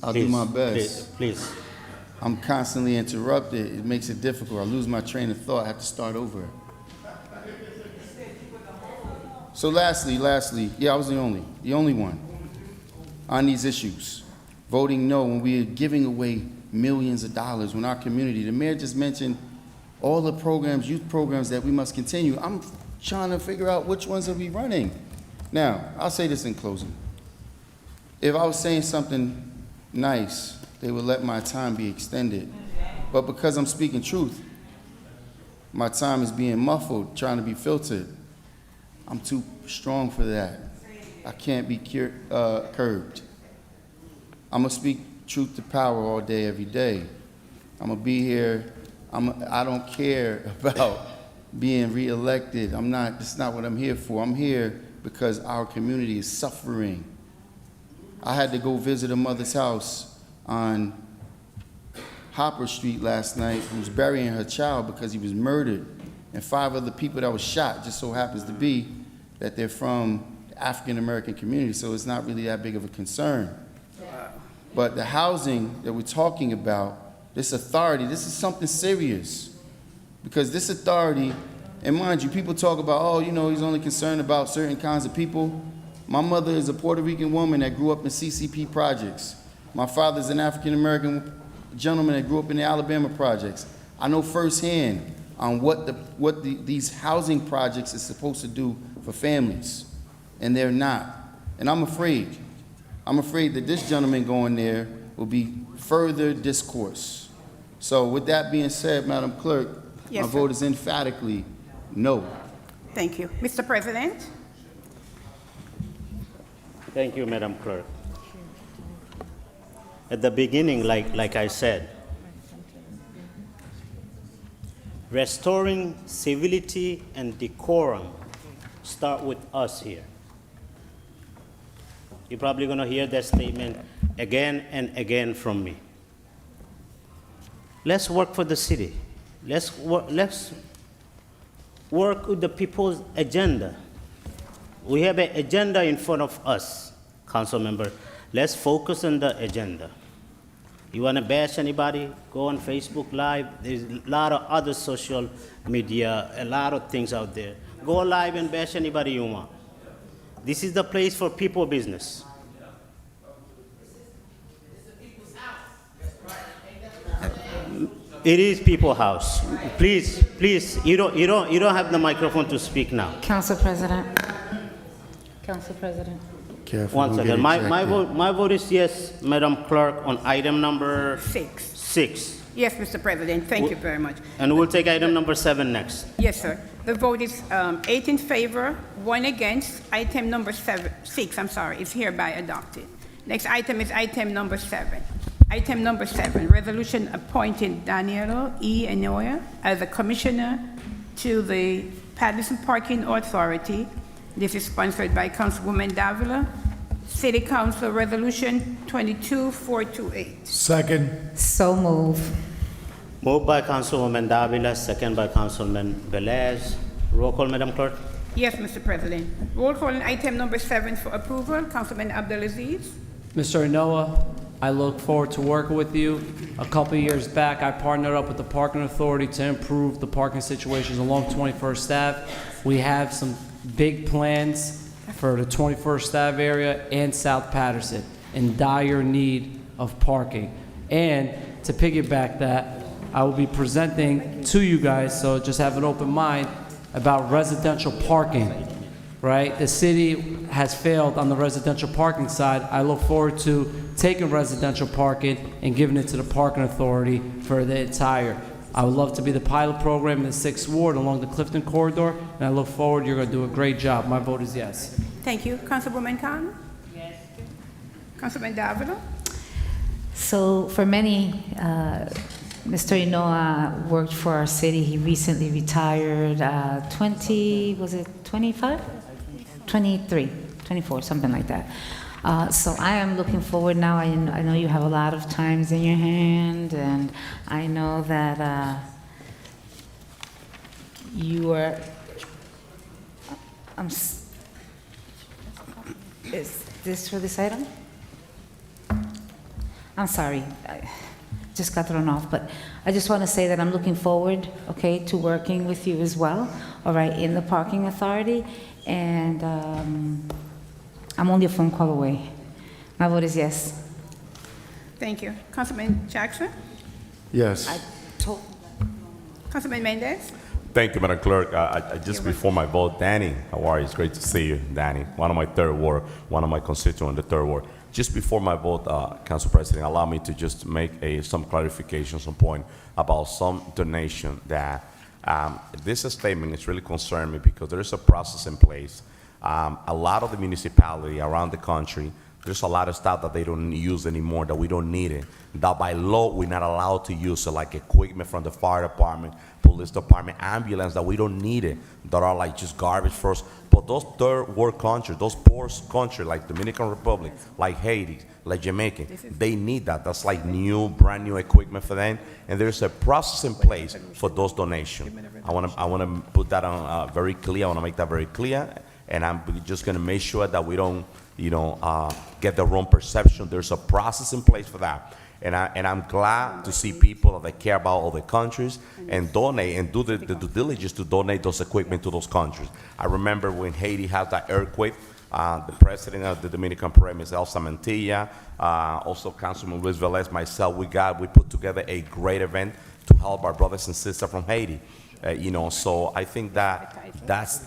I'll do my best. Please. I'm constantly interrupted. It makes it difficult. I lose my train of thought. I have to start over. So lastly, yeah, I was the only one on these issues. Voting no when we are giving away millions of dollars when our community, the mayor just mentioned all the programs, youth programs that we must continue. I'm trying to figure out which ones are we running. Now, I'll say this in closing. If I was saying something nice, they would let my time be extended. But because I'm speaking truth, my time is being muffled, trying to be filtered. I'm too strong for that. I can't be curbed. I'm gonna speak truth to power all day, every day. I'm gonna be here. I don't care about being reelected. That's not what I'm here for. I'm here because our community is suffering. I had to go visit a mother's house on Hopper Street last night who was burying her child because he was murdered. And 5 other people that were shot just so happens to be that they're from the African American community, so it's not really that big of a concern. But the housing that we're talking about, this authority, this is something serious. Because this authority, and mind you, people talk about, oh, you know, he's only concerned about certain kinds of people. My mother is a Puerto Rican woman that grew up in CCP projects. My father's an African American gentleman that grew up in the Alabama projects. I know firsthand on what these housing projects is supposed to do for families, and they're not. And I'm afraid that this gentleman going there will be further discourse. So with that being said, Madam Clerk, Yes, my sir. vote is emphatically no. Thank you. Mr. President? Thank you, Madam Clerk. At the beginning, like I said, restoring civility and decorum start with us here. You're probably going to hear that statement again and again from me. Let's work for the city. Let's work with the people's agenda. We have an agenda in front of us, council member. Let's focus on the agenda. You want to bash anybody? Go on Facebook Live. There's a lot of other social media, a lot of things out there. Go live and bash anybody you want. This is the place for people business. It is people's house. Please, you don't have the microphone to speak now. Council President. Council President. Careful, One don't get second. My ejected. vote is yes, Madam Clerk, on item number 6. 6. Yes, Mr. President, thank you very much. And we'll take item number 7 next. Yes, sir. The vote is 8 in favor, 1 against. Item number 6, is hereby adopted. Next item is item number 7. Item number 7, resolution appointing Danielo E. Enoya as a commissioner to the Paterson Parking Authority. This is sponsored by Councilwoman Davila, City Council Resolution 22428. Second. So move. Moved by Councilwoman Davila, second by Councilman Velez. Roll call, Madam Clerk. Yes, Mr. President. Roll call on item number 7 for approval. Councilman Abdelaziz. Mr. Inoa, I look forward to working with you. A couple of years back, I partnered up with the Parking Authority to improve the parking situations along 21st Ave. We have some big plans for the 21st Ave area and South Paterson in dire need of parking. And to piggyback that, I will be presenting to you guys, so just have an open mind, about residential parking, right? The city has failed on the residential parking side. I look forward to taking residential parking and giving it to the Parking Authority for the entire. I would love to be the pilot program in the 6th Ward along the Clifton Corridor, and I look forward, you're gonna do a great job. My vote is yes. Thank you. Councilwoman Khan? Yes. Councilman Davila? So for many, Mr. Inoa worked for our city. He recently retired, 25? 23, 24, something like that. So I am looking forward now. I know you have a lot of times in your hand, and I know that you are, is this for this item? I'm sorry, I just got thrown off, but I just want to say that I'm looking forward, okay, to working with you as well, all right, in the Parking Authority, and I'm only a phone call away. My vote is yes. Thank you. Councilman Jackson? Yes. Councilman Mendez? Thank you, Madam Clerk. Just before my vote, Danny, how are you? It's great to see you, Danny. One of my 3rd Ward, one of my constituents in the 3rd Ward. Just before my vote, Council President, allow me to just make some clarification, some point about some donation that this statement is really concerning me because there is a process in place. A lot of the municipality around the country, there's a lot of stuff that they don't use anymore, that we don't need it. That by law, we're not allowed to use it, like equipment from the fire department, police department, ambulance, that we don't need it, that are like just garbage for us. But those 3rd world countries, those poor countries like Dominican Republic, like Haiti, like Jamaica, they need that. That's like brand new equipment for them. And there's a process in place for those donations. I want to put that on very clear. I want to make that very clear. And I'm just going to make sure that we don't, get the wrong perception. There's a process in place for that. And I'm glad to see people that care about all the countries and donate and do the due diligence to donate those equipment to those countries. I remember when Haiti had that earthquake, the president of the Dominican Republic, Ms. Elsa Mantilla, also Councilman Luis Velez, myself, we put together a great event to help our brothers and sisters from Haiti. So I think that's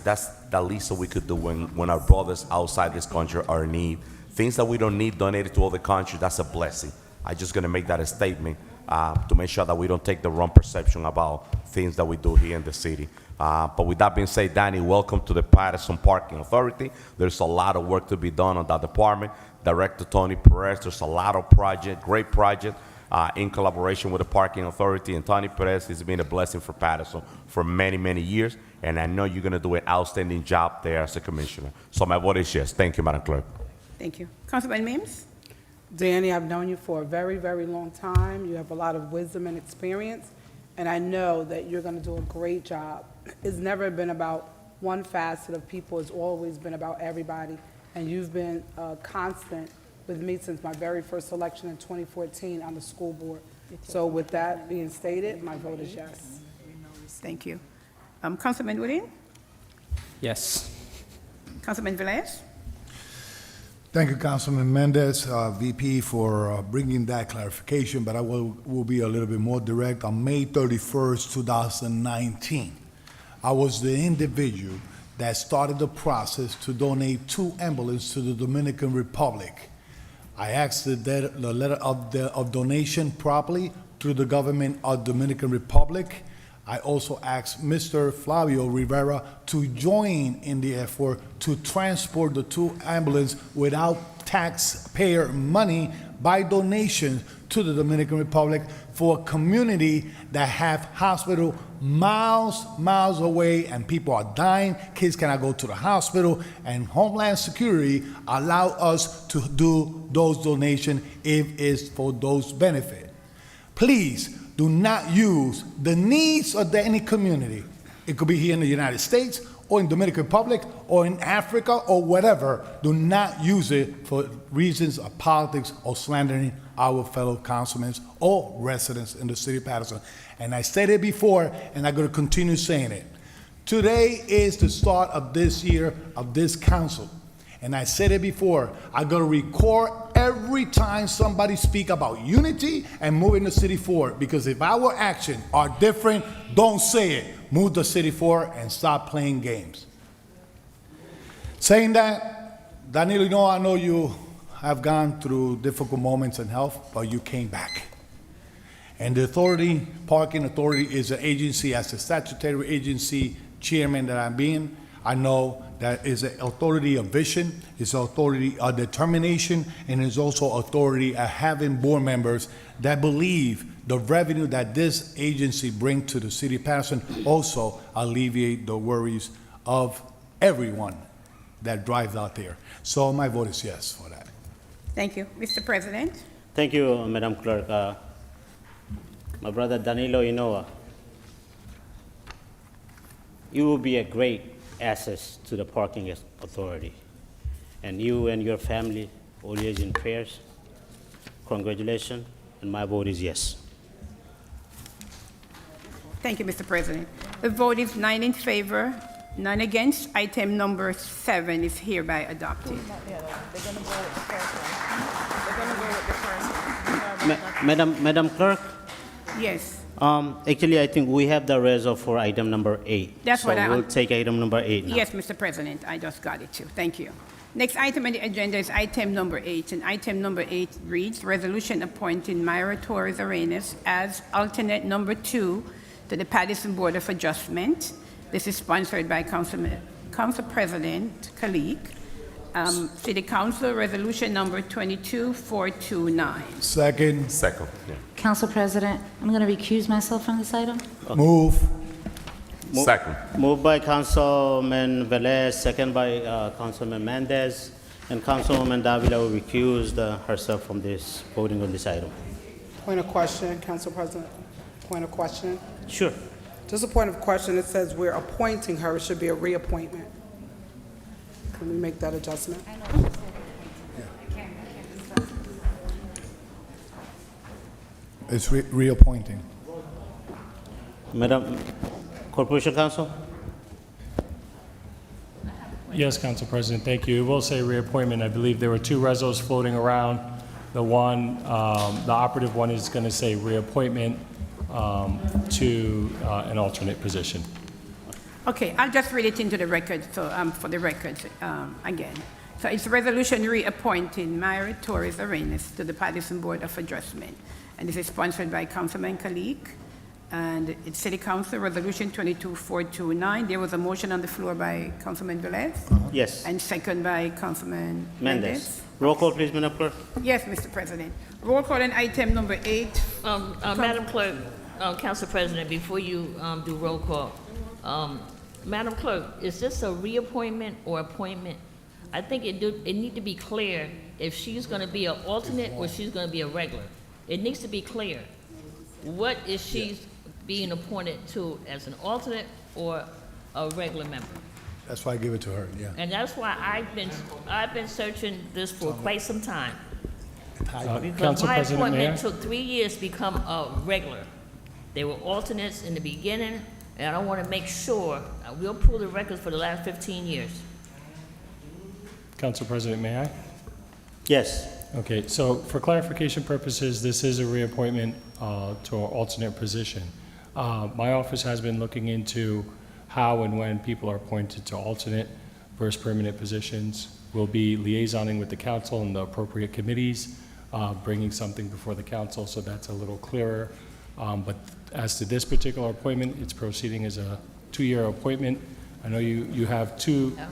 the least that we could do when our brothers outside this country are in need. Things that we don't need donated to other countries, that's a blessing. I'm just going to make that a statement to make sure that we don't take the wrong perception about things that we do here in the city. But with that being said, Danny, welcome to the Paterson Parking Authority. There's a lot of work to be done on that department. Director Tony Perez, there's a lot of great project in collaboration with the Parking Authority. And Tony Perez has been a blessing for Paterson for many, many years. And I know you're going to do an outstanding job there as a commissioner. So my vote is yes. Thank you, Madam Clerk. Thank you. Councilman Mims? Danny, I've known you for a very, very long time. You have a lot of wisdom and experience, and I know that you're going to do a great job. It's never been about one facet of people. It's always been about everybody, and you've been constant with me since my very first election in 2014 on the school board. So with that being stated, my vote is yes. Thank you. Councilman Woodin? Yes. Councilman Velez? Thank you, Councilman Mendez, VP, for bringing that clarification, but I will be a little bit more direct. On May 31st, 2019, I was the individual that started the process to donate 2 ambulances to the Dominican Republic. I asked the letter of donation properly through the government of Dominican Republic. I also asked Mr. Flavio Rivera to join in the effort to transport the 2 ambulances without taxpayer money by donation to the Dominican Republic for a community that have hospital miles away, and people are dying, kids cannot go to the hospital, and Homeland Security allow us to do those donations if it's for those benefits. Please do not use the needs of any community. It could be here in the United States or in Dominican Republic or in Africa or whatever. Do not use it for reasons of politics or slandering our fellow councilmen or residents in the city of Paterson. And I said it before, and I'm going to continue saying it. Today is the start of this year of this council. And I said it before, I'm going to record every time somebody speak about unity and moving the city forward. Because if our actions are different, don't say it. Move the city forward and stop playing games. Saying that, Danilo, you know, I know you have gone through difficult moments in health, but you came back. And the authority, parking authority, is an agency, as a statutory agency chairman that I'm being. I know that is an authority of vision, it's an authority of determination, and it's also authority of having board members that believe the revenue that this agency brings to the city of Paterson also alleviate the worries of everyone that drives out there. So my vote is yes for that. Thank you. Mr. President? Thank you, Madam Clerk. My brother Danilo, you know, you will be a great asset to the parking authority. And you and your family, always in prayers. Congratulations, and my vote is yes. Thank you, Mr. President. The vote is 9 in favor, none against. Item number 7 is hereby adopted. Madam Clerk, Yes, actually, I think we have the reserve for item number 8. That's what I- So we'll take item number 8 now. yes, Mr. President, I just got it too. Thank you. Next item on the agenda is item number 8, and item number 8 reads, Resolution appointing Myra Torres Arenas as alternate number 2 to the Paterson Board of Adjustment. This is sponsored by Council President Kalik. City Council Resolution number 22429. Second. Second. Yeah. Council President, I'm going to recuse myself from this item. Move. Second. Moved by Councilman Velez, second by Councilman Mendez, and Councilwoman Davila will recuse herself from this voting on this item. Point of question, Council President. Point of question. Sure. Just a point of question. It says we're appointing her. It should be a reappointment. Can we make that adjustment? It's reappointing. Madam Corporation Counsel? Yes, Council President, thank you. It will say reappointment. I believe there were 2 resos floating around. The one, the operative one is going to say reappointment to an alternate position. Okay, I'll just read it into the record, so for the record again. So it's a resolution reappointing Myra Torres Arenas to the Paterson Board of Adjustment. And this is sponsored by Councilman Kalik, and it's City Council Resolution 22429. There was a motion on the floor by Councilman Velez, Yes. and second by Councilman Mendez. Mendez. Roll call, please, Madam Clerk. Yes, Mr. President. Roll call on item number 8. Madam Clerk, Council President, before you do roll call, Madam Clerk, is this a reappointment or appointment? I think it need to be clear if she's going to be an alternate or she's going to be a regular. It needs to be clear. What is she being appointed to, as an alternate or a regular member? That's why I give it to her, yeah. And that's why I've been searching this for quite some time. Because Council my President, may I? appointment took 3 years to become a regular. They were alternates in the beginning, and I want to make sure, we'll pull the records for the last 15 years. Council President, may I? Yes. Okay, so for clarification purposes, this is a reappointment to an alternate position. My office has been looking into how and when people are appointed to alternate versus permanent positions. We'll be liaisoning with the council and the appropriate committees, bringing something before the council, so that's a little clearer. But as to this particular appointment, it's proceeding as a 2-year appointment I know you have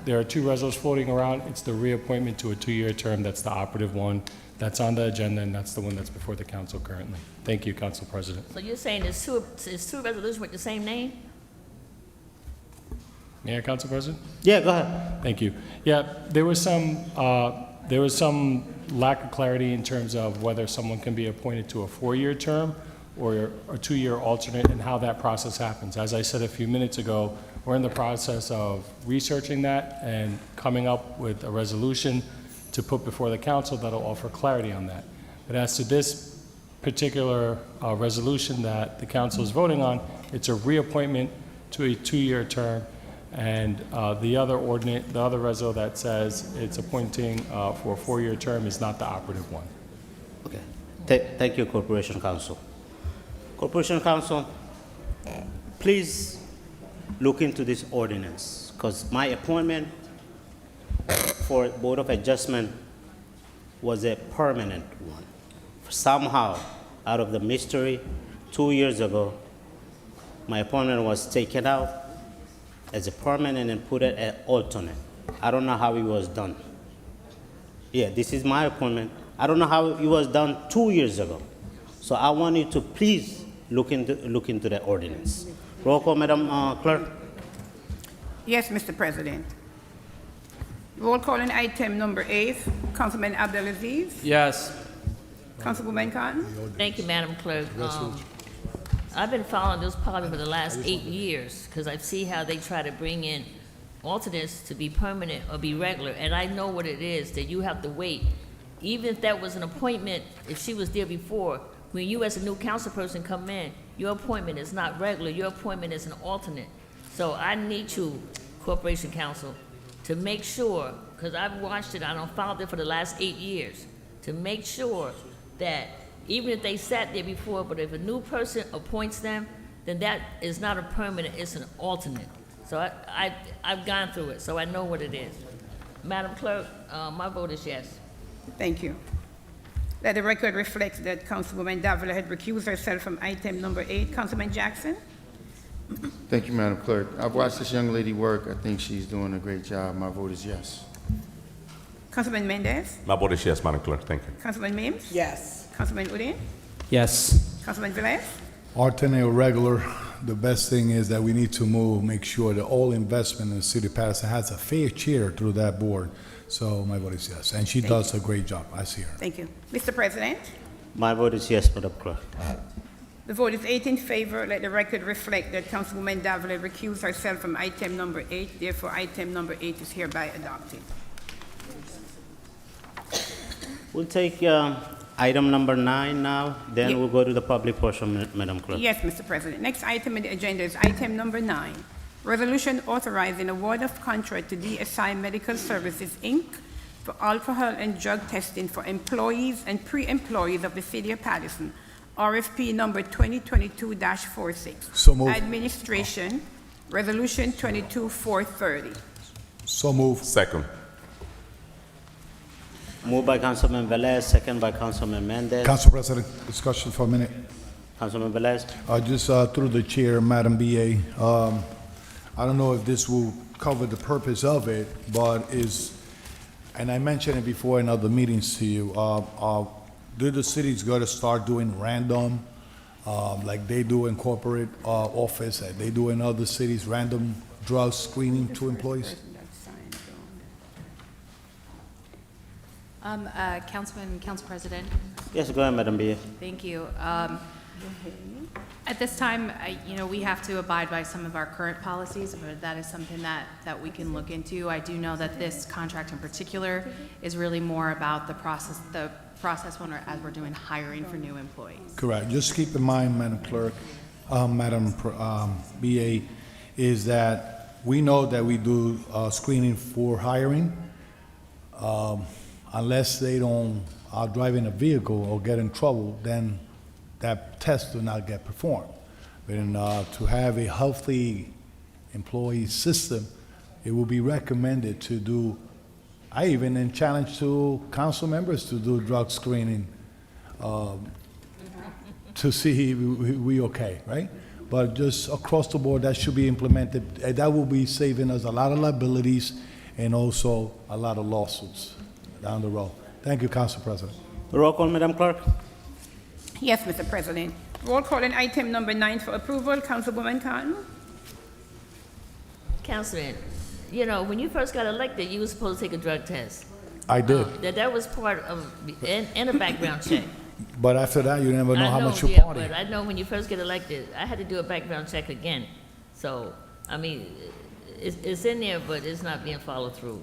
there are two resolutions floating around. It's the reappointment to a 2-year term. That's the operative one. That's on the agenda, and that's the one that's before the council currently. Thank you, Council President. So you're saying there's two resolutions with the same name? Mayor, Council President? Yeah, go ahead. Thank you. Yeah, there was some lack of clarity in terms of whether someone can be appointed to a 4-year term or a 2-year alternate and how that process happens. As I said a few minutes ago, we're in the process of researching that and coming up with a resolution to put before the council that'll offer clarity on that. But as to this particular resolution that the council is voting on, it's a reappointment to a 2-year term. And the other resolution that says it's appointing for a 4-year term is not the operative one. Okay. Thank you, Corporation Council. Corporation Council, please look into this ordinance, because my appointment for Board of Adjustment was a permanent one. Somehow, out of the mystery, 2 years ago, my appointment was taken out as a permanent and put it as alternate. I don't know how it was done. Yeah, this is my appointment. I don't know how it was done 2 years ago. So I want you to please look into the ordinance. Roll call, Madam Clerk. Yes, Mr. President. Roll call on item number 8, Councilman Abdelaziz. Yes. Councilwoman Cotton. Thank you, Madam Clerk. I've been following this probably for the last 8 years, because I see how they try to bring in alternates to be permanent or be regular, and I know what it is, that you have to wait. Even if that was an appointment, if she was there before, when you as a new council person come in, your appointment is not regular, your appointment is an alternate. So I need you, Corporation Council, to make sure, because I've watched it, I don't followed it for the last 8 years, to make sure that even if they sat there before, but if a new person appoints them, then that is not a permanent, it's an alternate. So I've gone through it, so I know what it is. Madam Clerk, my vote is yes. Thank you. Let the record reflect that Councilwoman Davila had recused herself from item number 8. Councilman Jackson? Thank you, Madam Clerk. I've watched this young lady work. I think she's doing a great job. My vote is yes. Councilman Mendez? My vote is yes, Madam Clerk. Thank you. Councilman Mims? Yes. Councilman Udine? Yes. Councilman Velez? Alternate or regular, the best thing is that we need to make sure that all investment in the city of Paterson has a fair share through that board. So my vote is yes, and she does a great job. I see her. Thank you. Mr. President? My vote is yes, Madam Clerk. The vote is 8 in favor. Let the record reflect that Councilwoman Davila recused herself from item number 8. Therefore, item number 8 is hereby adopted. We'll take item number 9 now, then Yeah. we'll go to the public portion, Madam Clerk. Yes, Mr. President. Next item on the agenda is item number 9, resolution authorizing award of contract to DSI Medical Services, Inc. for alcohol and drug testing for employees and pre-employees of the City of Paterson, RFP number 2022-46. So moved. Administration, Resolution 22-430. So move. Second. Moved by Councilman Velez, second by Councilman Mendez. Council President, discussion for a minute. Councilman Velez. Just through the chair, Madam BA, I don't know if this will cover the purpose of it, but and I mentioned it before in other meetings to you, do the cities got to start doing random, like they do in corporate office, like they do in other cities, random drug screening to employees? Council President, Yes, go ahead, Madam BA. thank you. At this time, we have to abide by some of our current policies, but that is something that we can look into. I do know that this contract in particular is really more about the process when as we're doing hiring for new employees. Correct. Just keep in mind, Madam Clerk, Madam BA, is that we know that we do screening for hiring, unless they don't are driving a vehicle or get in trouble, then that test will not get performed. But to have a healthy employee system, it will be recommended to do, I even challenge to council members to do drug screening to see we okay, right? but just across the board, that should be implemented. And that will be saving us a lot of liabilities and also a lot of lawsuits down the road. Thank you, Council President. Roll call, Madam Clerk. Yes, Mr. President. Roll call on item number 9 for approval. Councilwoman Cotton. Councilman, you know, when you first got elected, you were supposed to take a drug test. I did. That was part of, and a background check. But after that, you never know how much you yeah, party. but I know when you first get elected, I had to do a background check again. So, I mean, it's in there, but it's not being followed through.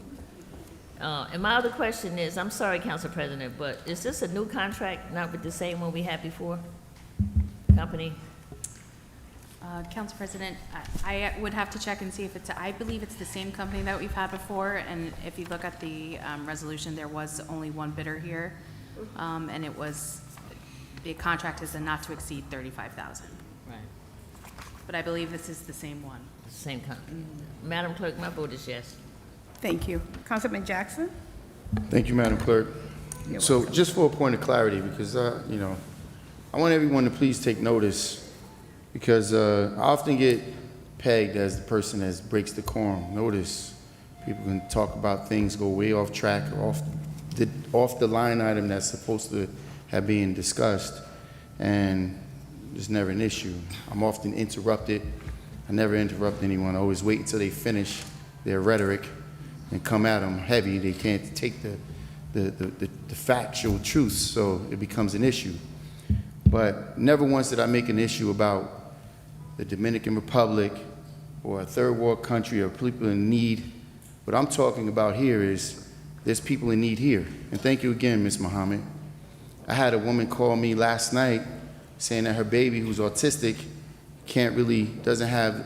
And my other question is, I'm sorry, Council President, but is this a new contract, not with the same one we had before? Company? Council President, I would have to check and see if I believe it's the same company that we've had before, and if you look at the resolution, there was only one bidder here, and it was, the contract is a not to exceed 35,000. Right. But I believe this is the same one. Same company. Madam Clerk, my vote is yes. Thank you. Councilman Jackson. Thank you, Madam Clerk. You're So welcome. just for a point of clarity, because, you know, I want everyone to please take notice, because I often get pegged as the person that breaks the quorum. Notice people can talk about things, go way off track, or off the line item that's supposed to have been discussed, and there's never an issue. I'm often interrupted. I never interrupt anyone. I always wait until they finish their rhetoric and come at them heavy. They can't take the factual truth, so it becomes an issue. But never once did I make an issue about the Dominican Republic or a third world country or people in need. What I'm talking about here is there's people in need here. And thank you again, Ms. Muhammad. I had a woman call me last night saying that her baby, who's autistic, doesn't have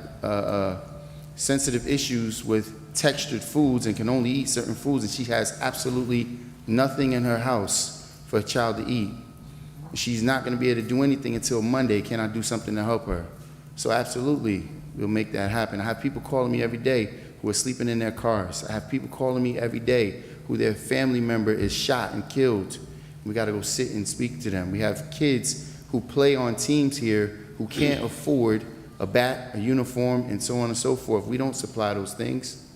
sensitive issues with textured foods and can only eat certain foods, and she has absolutely nothing in her house for a child to eat. She's not going to be able to do anything until Monday. Can I do something to help her? So absolutely, we'll make that happen. I have people calling me every day who are sleeping in their cars. I have people calling me every day who their family member is shot and killed. We got to go sit and speak to them. We have kids who play on teams here who can't afford a bat, a uniform, and so on and so forth. We don't supply those things.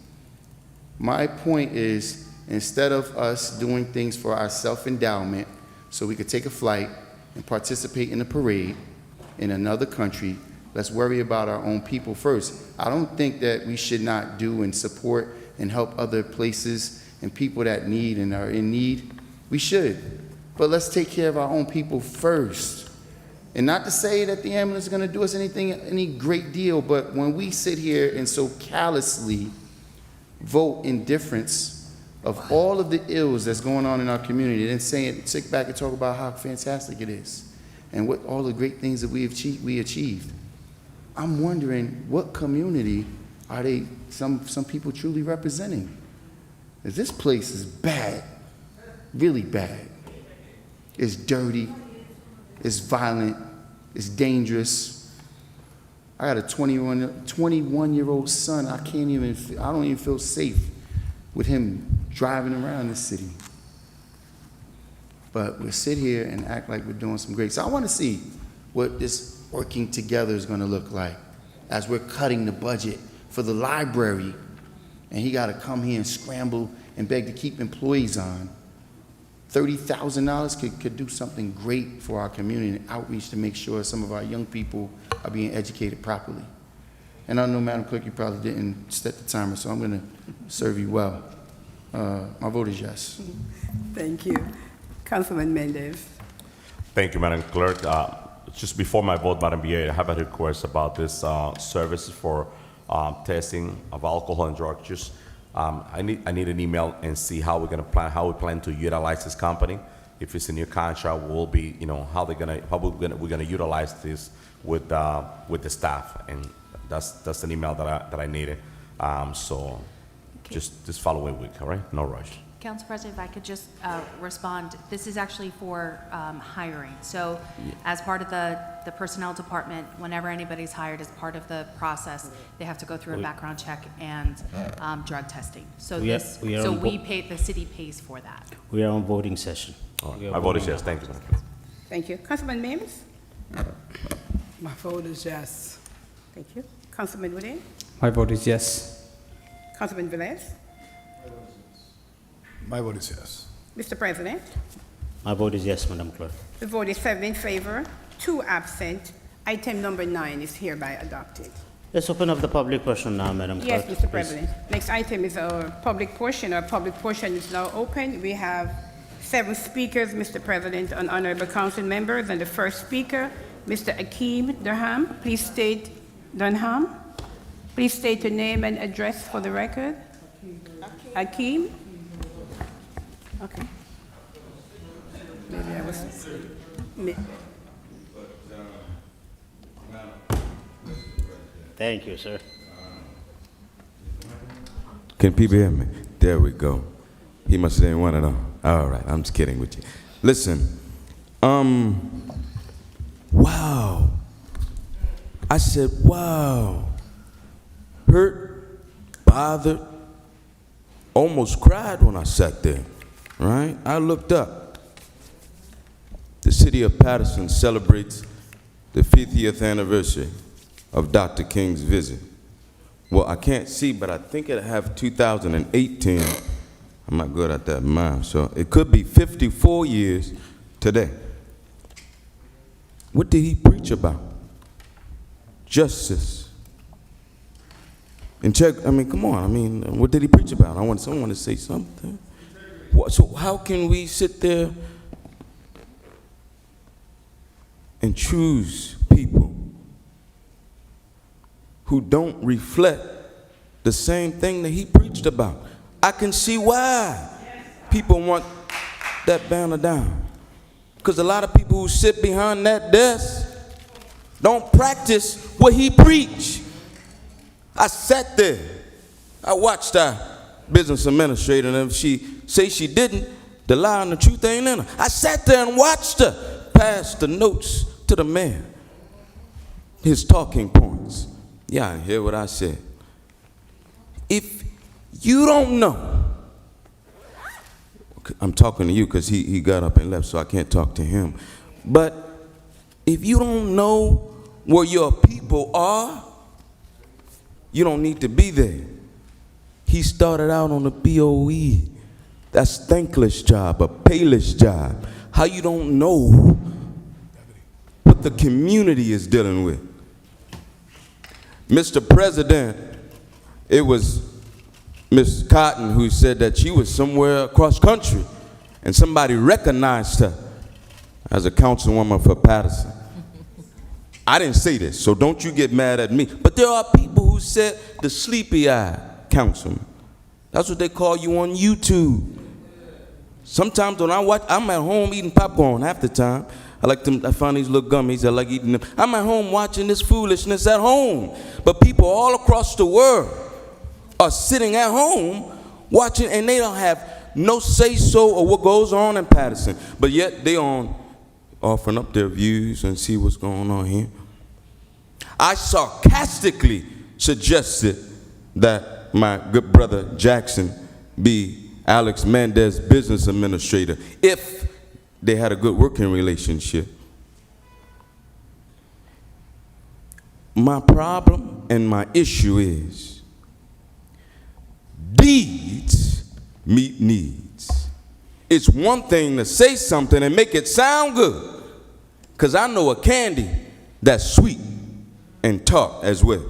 My point is, instead of us doing things for our self-endowment so we could take a flight and participate in a parade in another country, let's worry about our own people first. I don't think that we should not do and support and help other places and people that need and are in need. We should. But let's take care of our own people first. And not to say that the ambulance is going to do us any great deal, but when we sit here and so callously vote indifference of all of the ills that's going on in our community, and sit back and talk about how fantastic it is and what all the great things that we achieved. I'm wondering what community are some people truly representing? Because this place is bad, really bad. It's dirty, it's violent, it's dangerous. I got a 21-year-old son. I don't even feel safe with him driving around this city. But we'll sit here and act like we're doing some great. So I want to see what this working together is going to look like as we're cutting the budget for the library. And he got to come here and scramble and beg to keep employees on. $30,000 could do something great for our community and outreach to make sure some of our young people are being educated properly. And I know, Madam Clerk, you probably didn't set the timer, so I'm going to serve you well. My vote is yes. Thank you. Councilman Mendez. Thank you, Madam Clerk. Just before my vote, Madam BA, I have a request about this services for testing of alcohol and drug use. I need an email and see how we plan to utilize this company. If it's a new contract, we'll be, how we're gonna utilize this with the staff, and that's an email that I needed. So Okay. just this following week, all right? No rush. Council President, if I could just respond, this is actually for hiring. So as part of the personnel department, whenever anybody's hired as part of the process, they have to go through a background check and drug testing. So the city pays for that. We are on voting session. All right. We are My vote is voting yes. now. Thank you, Madam Clerk. Thank you. Councilman Mims? My vote is yes. Thank you. Councilman Woodin? My vote is yes. Councilman Velez? My vote is yes. Mr. President? My vote is yes, Madam Clerk. The vote is 7 in favor, 2 absent. Item number 9 is hereby adopted. Let's open up the public portion now, Madam Clerk. Yes, Mr. please. President. Next item is our public portion. Our public portion is now open. We have 7 speakers, Mr. President, and honorable council members. And the first speaker, Mr. Akeem Durham. Please state your name and address for the record. Akeem? Okay. Maybe I was... Thank you, sir. Can people hear me? There we go. He must have didn't want it on. All right, I'm just kidding with you. Listen, wow. I said, wow. Hurt, bothered, almost cried when I sat there, right? I looked up. The city of Paterson celebrates the 50th anniversary of Dr. King's visit. Well, I can't see, but I think it'll have 2018. I'm not good at that math, so it could be 54 years today. What did he preach about? Justice. I mean, come on. I mean, what did he preach about? I want someone to say something. So how can we sit there and choose people who don't reflect the same thing that he preached about? I can see why people want that banner down. Because a lot of people who sit behind that desk don't practice what he preached. I sat there. I watched our business administrator, and if she say she didn't, the lie and the truth ain't in her. I sat there and watched her pass the notes to the mayor, his talking points. Yeah, I hear what I said. If you don't know, I'm talking to you because he got up and left, so I can't talk to him. But if you don't know where your people are, you don't need to be there. He started out on the BOE. That's thankless job, a payless job. How you don't know what the community is dealing with. Mr. President, it was Ms. Cotton who said that she was somewhere across country and somebody recognized her as a councilwoman for Paterson. I didn't say this, so don't you get mad at me. But there are people who said the sleepy-eyed councilman. That's what they call you on YouTube. Sometimes when I'm at home eating popcorn half the time. I find these little gummies, I like eating them. I'm at home watching this foolishness at home. But people all across the world are sitting at home watching, and they don't have no say-so of what goes on in Paterson. But yet they on offering up their views and see what's going on here. I sarcastically suggested that my good brother Jackson be Alex Mendez's business administrator if they had a good working relationship. My problem and my issue is deeds meet needs. It's one thing to say something and make it sound good, because I know a candy that's sweet and tart as well.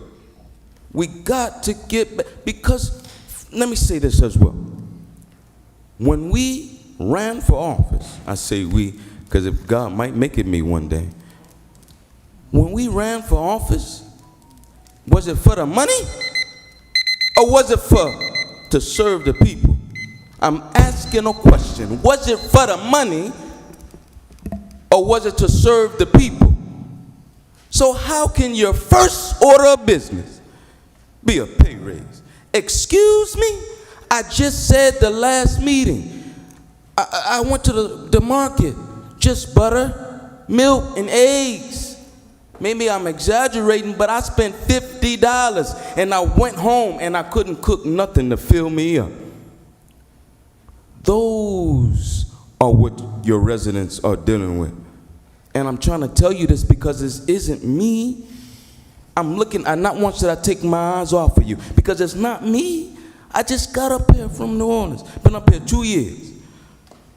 We got to get back, because let me say this as well. When we ran for office, I say we, because if God might make it me one day. When we ran for office, was it for the money or was it to serve the people? I'm asking a question. Was it for the money or was it to serve the people? So how can your first order of business be a pay raise? Excuse me? I just said the last meeting. I went to the market, just butter, milk, and eggs. Maybe I'm exaggerating, but I spent $50 and I went home and I couldn't cook nothing to fill me up. Those are what your residents are dealing with. And I'm trying to tell you this because this isn't me. I'm looking, and not once did I take my eyes off of you, because it's not me. I just got up here from New Orleans. Been up here 2 years.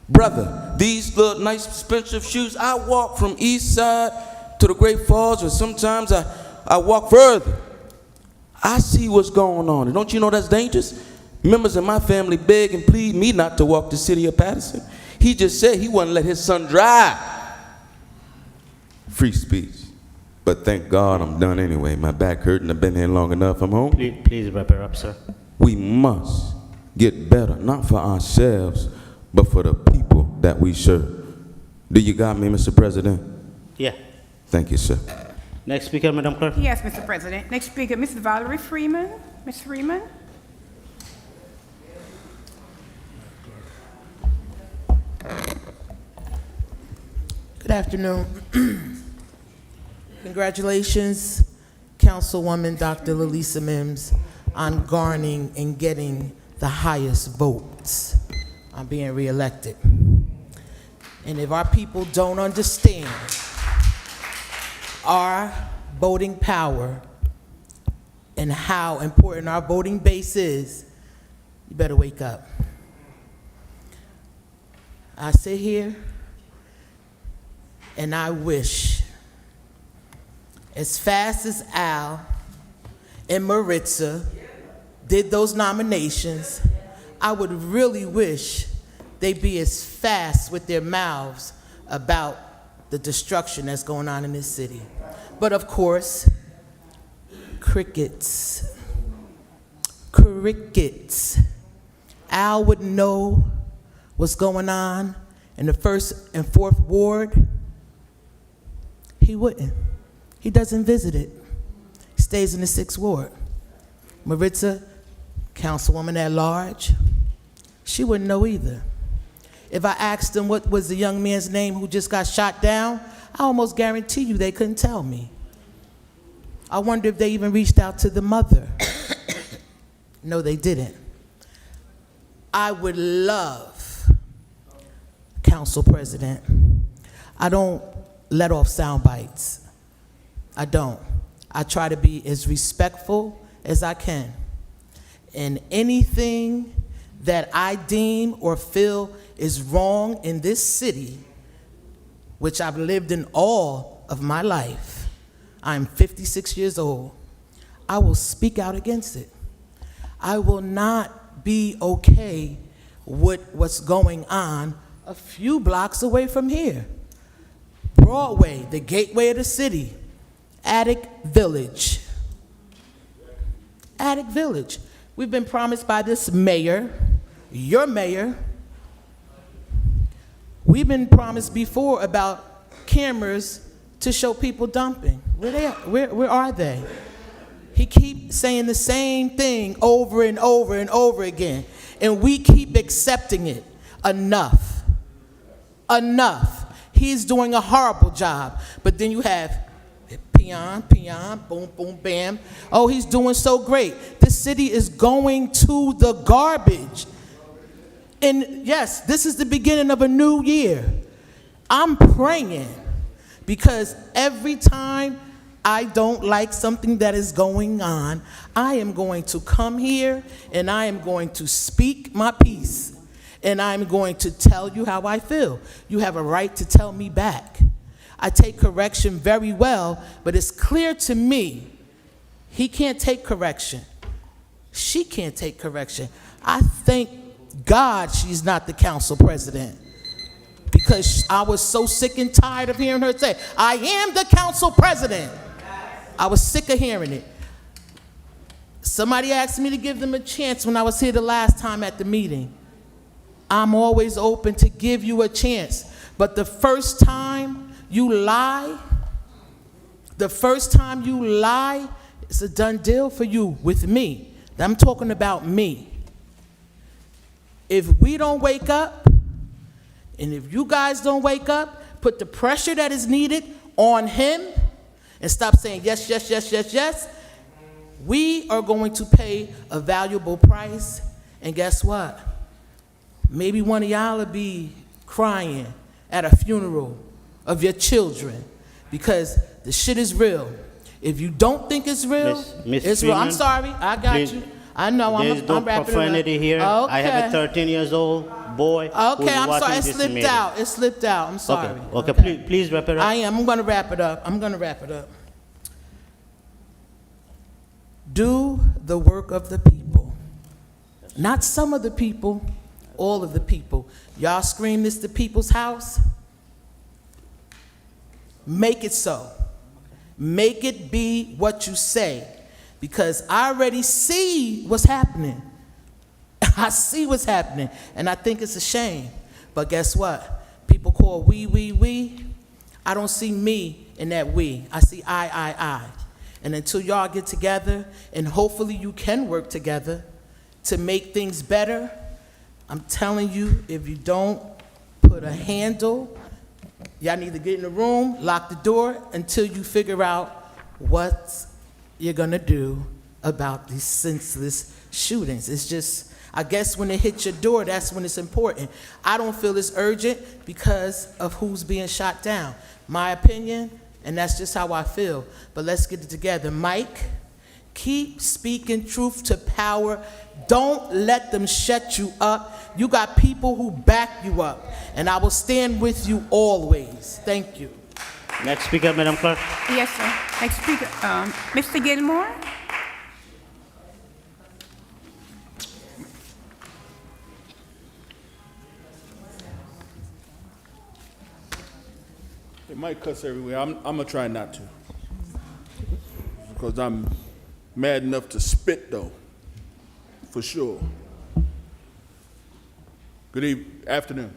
Brother, these little nice expensive shoes, I walk from East Side to the Great Falls, and sometimes I walk further. I see what's going on. And don't you know that's dangerous? Members of my family beg and plead me not to walk the city of Paterson. He just said he wouldn't let his son drive. Free speech. But thank God I'm done anyway. My back hurting. I've been here long enough. I'm home. Please wrap it up, sir. We must get better, not for ourselves, but for the people that we serve. Do you got me, Mr. President? Yeah. Thank you, sir. Next speaker, Madam Clerk. Yes, Mr. President. Next speaker, Ms. Valerie Freeman. Ms. Freeman. Good afternoon. Congratulations, Councilwoman Dr. Lalisa Mims, on garnering and getting the highest votes on being reelected. And if our people don't understand our voting power and how important our voting base is, you better wake up. I sit here and I wish, as fast as Al and Maritza did those nominations, I would really wish they'd be as fast with their mouths about the destruction that's going on in this city. But of course, crickets. Al wouldn't know what's going on in the 1st and 4th Ward. He wouldn't. He doesn't visit it. He stays in the 6th Ward. Maritza, Councilwoman at large, she wouldn't know either. If I asked them what was the young man's name who just got shot down, I almost guarantee you they couldn't tell me. I wonder if they even reached out to the mother. No, they didn't. I would love, Council President, I don't let off sound bites. I don't. I try to be as respectful as I can. And anything that I deem or feel is wrong in this city, which I've lived in all of my life, I'm 56 years old, I will speak out against it. I will not be okay with what's going on a few blocks away from here. Broadway, the gateway of the city, Attic Village. Attic Village. We've been promised by this mayor, your mayor. We've been promised before about cameras to show people dumping. Where are they? He keeps saying the same thing over and over and over again, and we keep accepting it. Enough. Enough. He's doing a horrible job, but then you have peon, boom, boom, bam. Oh, he's doing so great. This city is going to the garbage. And yes, this is the beginning of a new year. I'm praying because every time I don't like something that is going on, I am going to come here and I am going to speak my piece. And I'm going to tell you how I feel. You have a right to tell me back. I take correction very well, but it's clear to me he can't take correction. She can't take correction. I thank God she's not the council president, because I was so sick and tired of hearing her say, I am the council president. I was sick of hearing it. Somebody asked me to give them a chance when I was here the last time at the meeting. I'm always open to give you a chance. But the first time you lie, it's a done deal for you with me. I'm talking about me. If we don't wake up, and if you guys don't wake up, put the pressure that is needed on him, and stop saying yes, yes, yes, yes, yes, we are going to pay a valuable price. And guess what? Maybe one of y'all will be crying at a funeral of your children, because the shit is real. If you don't think it's real, Miss it's real. I'm Freeman, sorry. I got please, you. I know. There's no I'm wrapping it up. profanity here. Okay. I have a 13 years old boy who's Okay, I'm watching sorry. It this slipped meeting. out. It slipped out. I'm sorry. Okay. Please wrap it up. I am. I'm going to wrap it up. I'm going to wrap it up. Do the work of the people. Not some of the people, all of the people. Y'all scream this the people's house? Make it so. Make it be what you say. Because I already see what's happening. I see what's happening. And I think it's a shame. But guess what? People call we. I don't see me in that we. I see I. And until y'all get together, and hopefully you can work together to make things better, I'm telling you, if you don't put a handle, y'all need to get in the room, lock the door, until you figure out what you're gonna do about these senseless shootings. It's just, I guess when it hits your door, that's when it's important. I don't feel it's urgent because of who's being shot down. My opinion, and that's just how I feel. But let's get it together. Mike, keep speaking truth to power. Don't let them shut you up. You got people who back you up, and I will stand with you always. Thank you. Next speaker, Madam Clerk. Yes, sir. Next speaker, Mr. Gilmore. It might cuss everywhere. I'm gonna try not to, because I'm mad enough to spit though, for sure. Good afternoon.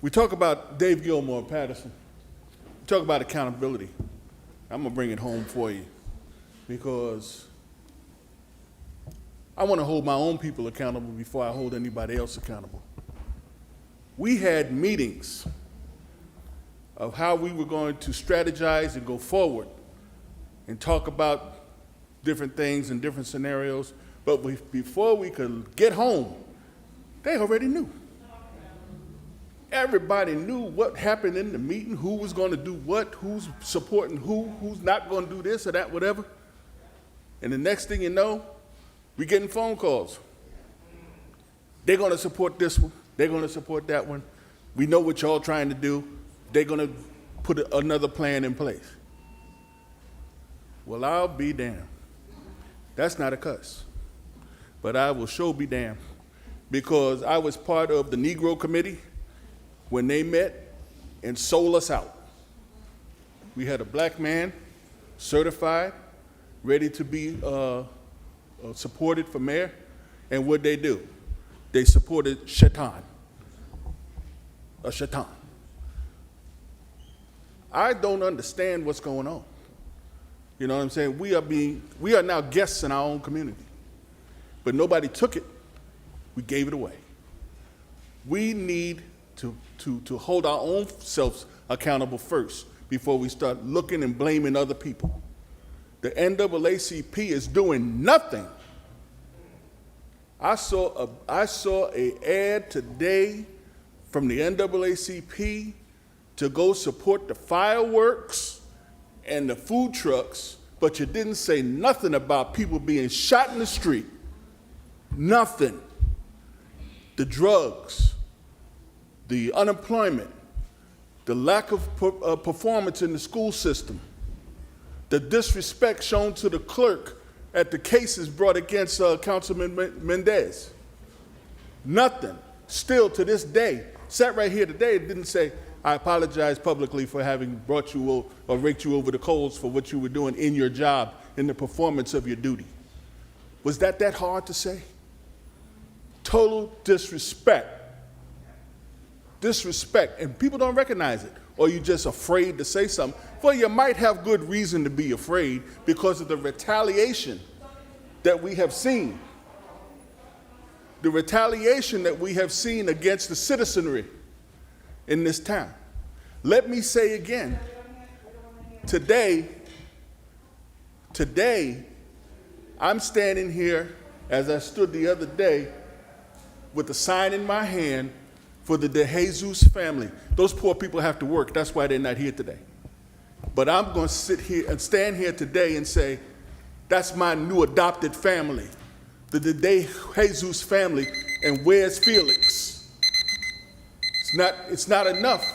We talk about Dave Gilmore, Paterson. We talk about accountability. I'm gonna bring it home for you, because I want to hold my own people accountable before I hold anybody else accountable. We had meetings of how we were going to strategize and go forward and talk about different things and different scenarios, but before we could get home, they already knew. Everybody knew what happened in the meeting, who was going to do what, who's supporting who's not going to do this or that, whatever. And the next thing you know, we're getting phone calls. They're going to support this one. They're going to support that one. We know what y'all trying to do. They're going to put another plan in place. Well, I'll be damned. That's not a cuss. But I will sure be damned, because I was part of the Negro Committee when they met and sold us out. We had a black man, certified, ready to be supported for mayor, and what'd they do? They supported Shaitan, a Shaitan. I don't understand what's going on. You know what I'm saying? We are now guests in our own community, but nobody took it. We gave it away. We need to hold our own selves accountable first before we start looking and blaming other people. The NAACP is doing nothing. I saw an ad today from the NAACP to go support the fireworks and the food trucks, but you didn't say nothing about people being shot in the street. Nothing. The drugs, the unemployment, the lack of performance in the school system, the disrespect shown to the clerk at the cases brought against Councilman Mendez. Nothing. Still to this day, sat right here today, it didn't say, I apologize publicly for having brought you or raked you over the coals for what you were doing in your job, in the performance of your duty. Was that hard to say? Total disrespect. Disrespect, and people don't recognize it, or you're just afraid to say something. Well, you might have good reason to be afraid because of the retaliation that we have seen. The retaliation that we have seen against the citizenry in this town. Let me say again, today, I'm standing here as I stood the other day with a sign in my hand for the De Jesus family. Those poor people have to work. That's why they're not here today. But I'm going to sit here and stand here today and say, that's my new adopted family, the De Jesus family, and where's Felix? It's not enough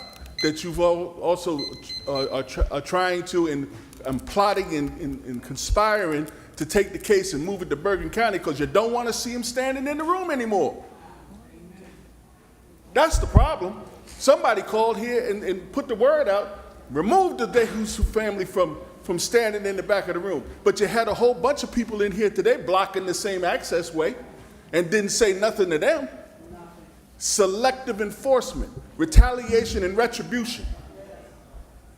that you've also are trying to and plotting and conspiring to take the case and move it to Bergen County because you don't want to see him standing in the room anymore. That's the problem. Somebody called here and put the word out, remove the De Jesus family from standing in the back of the room. But you had a whole bunch of people in here today blocking the same access way and didn't say nothing to them. Selective enforcement, retaliation and retribution.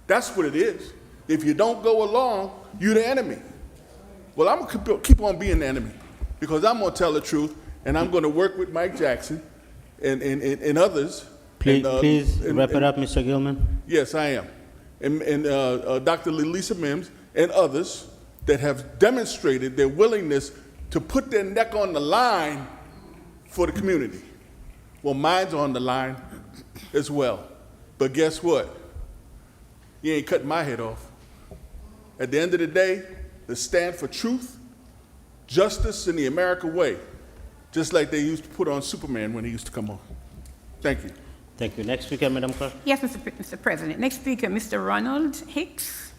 That's what it is. If you don't go along, you're the enemy. Well, I'm going to keep on being the enemy because I'm going to tell the truth and I'm going to work with Mike Jackson and others. Please wrap it up, Mr. Gilman. Yes, I am. And Dr. Lisa Mims and others that have demonstrated their willingness to put their neck on the line for the community. Well, mine's on the line as well. But guess what? You ain't cutting my head off. At the end of the day, they stand for truth, justice, and the American way, just like they used to put on Superman when he used to come on. Thank you. Thank you. Next speaker, Madam Clerk. Yes, Mr. President. Next speaker, Mr. Ronald Hicks.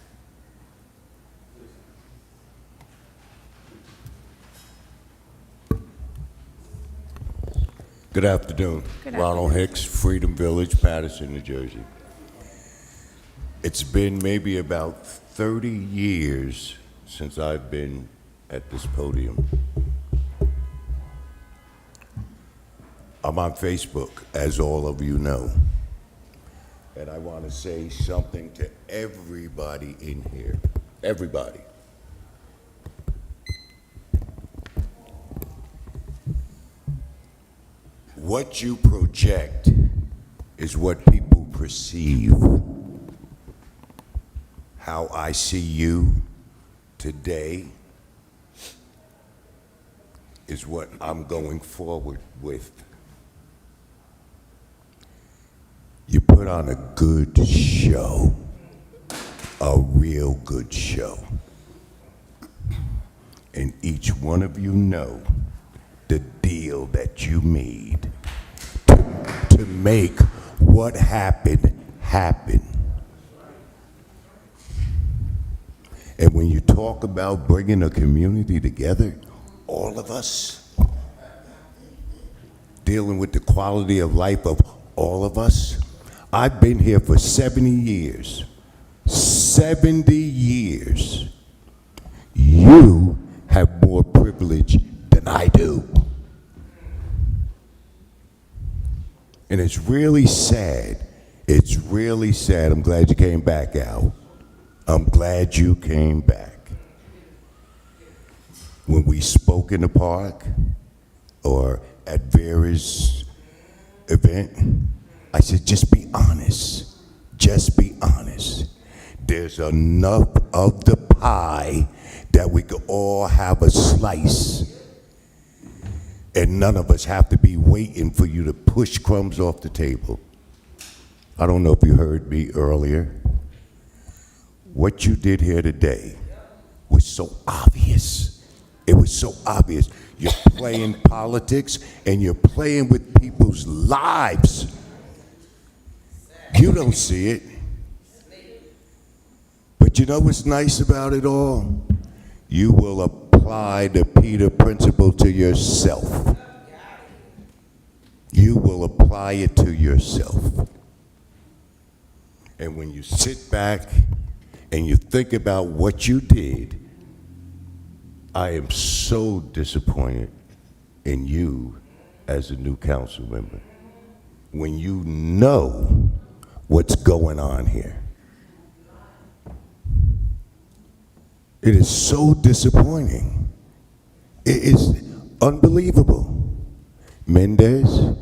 Good afternoon. Ronald Hicks, Freedom Village, Paterson, New Jersey. It's been maybe about 30 years since I've been at this podium. I'm on Facebook, as all of you know. And I want to say something to everybody in here. Everybody. What you project is what people perceive. How I see you today is what I'm going forward with. You put on a good show, a real good show. And each one of you know the deal that you made to make what happened happen. And when you talk about bringing a community together, all of us, dealing with the quality of life of all of us, I've been here for 70 years. 70 years. You have more privilege than I do. And it's really sad. It's really sad. I'm glad you came back, Al. I'm glad you came back. When we spoke in the park or at various events, I said, just be honest. Just be honest. There's enough of the pie that we could all have a slice. And none of us have to be waiting for you to push crumbs off the table. I don't know if you heard me earlier. What you did here today was so obvious. It was so obvious. You're playing politics and you're playing with people's lives. You don't see it. But you know what's nice about it all? You will apply the Peter principle to yourself. You will apply it to yourself. And when you sit back and you think about what you did, I am so disappointed in you as a new council member. When you know what's going on here. It is so disappointing. It is unbelievable. Mendez,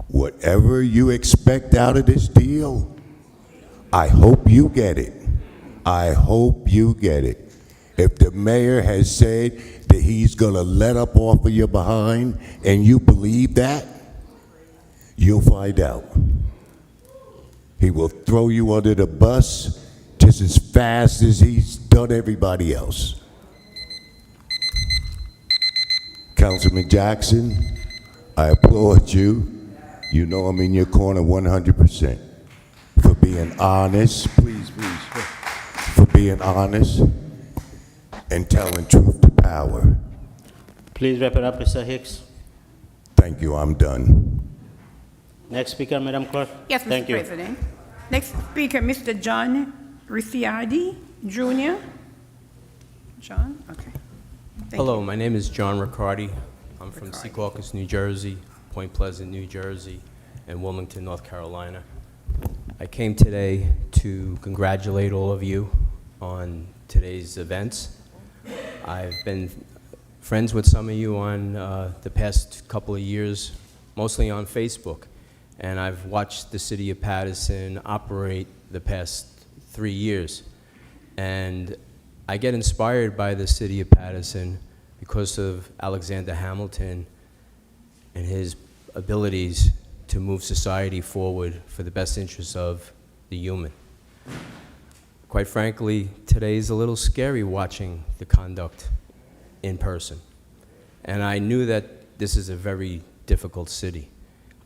whatever you expect out of this deal, I hope you get it. I hope you get it. If the mayor has said that he's gonna let up off of your behind and you believe that, you'll find out. He will throw you under the bus just as fast as he's done everybody else. Councilman Jackson, I applaud you. You know I'm in your corner 100% for being honest, please, for being honest and telling truth to power. Please wrap it up, Mr. Hicks. Thank you, I'm done. Next speaker, Madam Clerk. Yes, Mr. Thank you. President. Next speaker, Mr. John Ricciardi, Jr. John, okay. Thank Hello, you. my name is John Riccardi. I'm from Secaucus, New Jersey, Point Pleasant, New Jersey, and Wilmington, North Carolina. I came today to congratulate all of you on today's events. I've been friends with some of you on the past couple of years, mostly on Facebook, and I've watched the city of Paterson operate the past 3 years. And I get inspired by the city of Paterson because of Alexander Hamilton and his abilities to move society forward for the best interests of the human. Quite frankly, today is a little scary watching the conduct in person. And I knew that this is a very difficult city.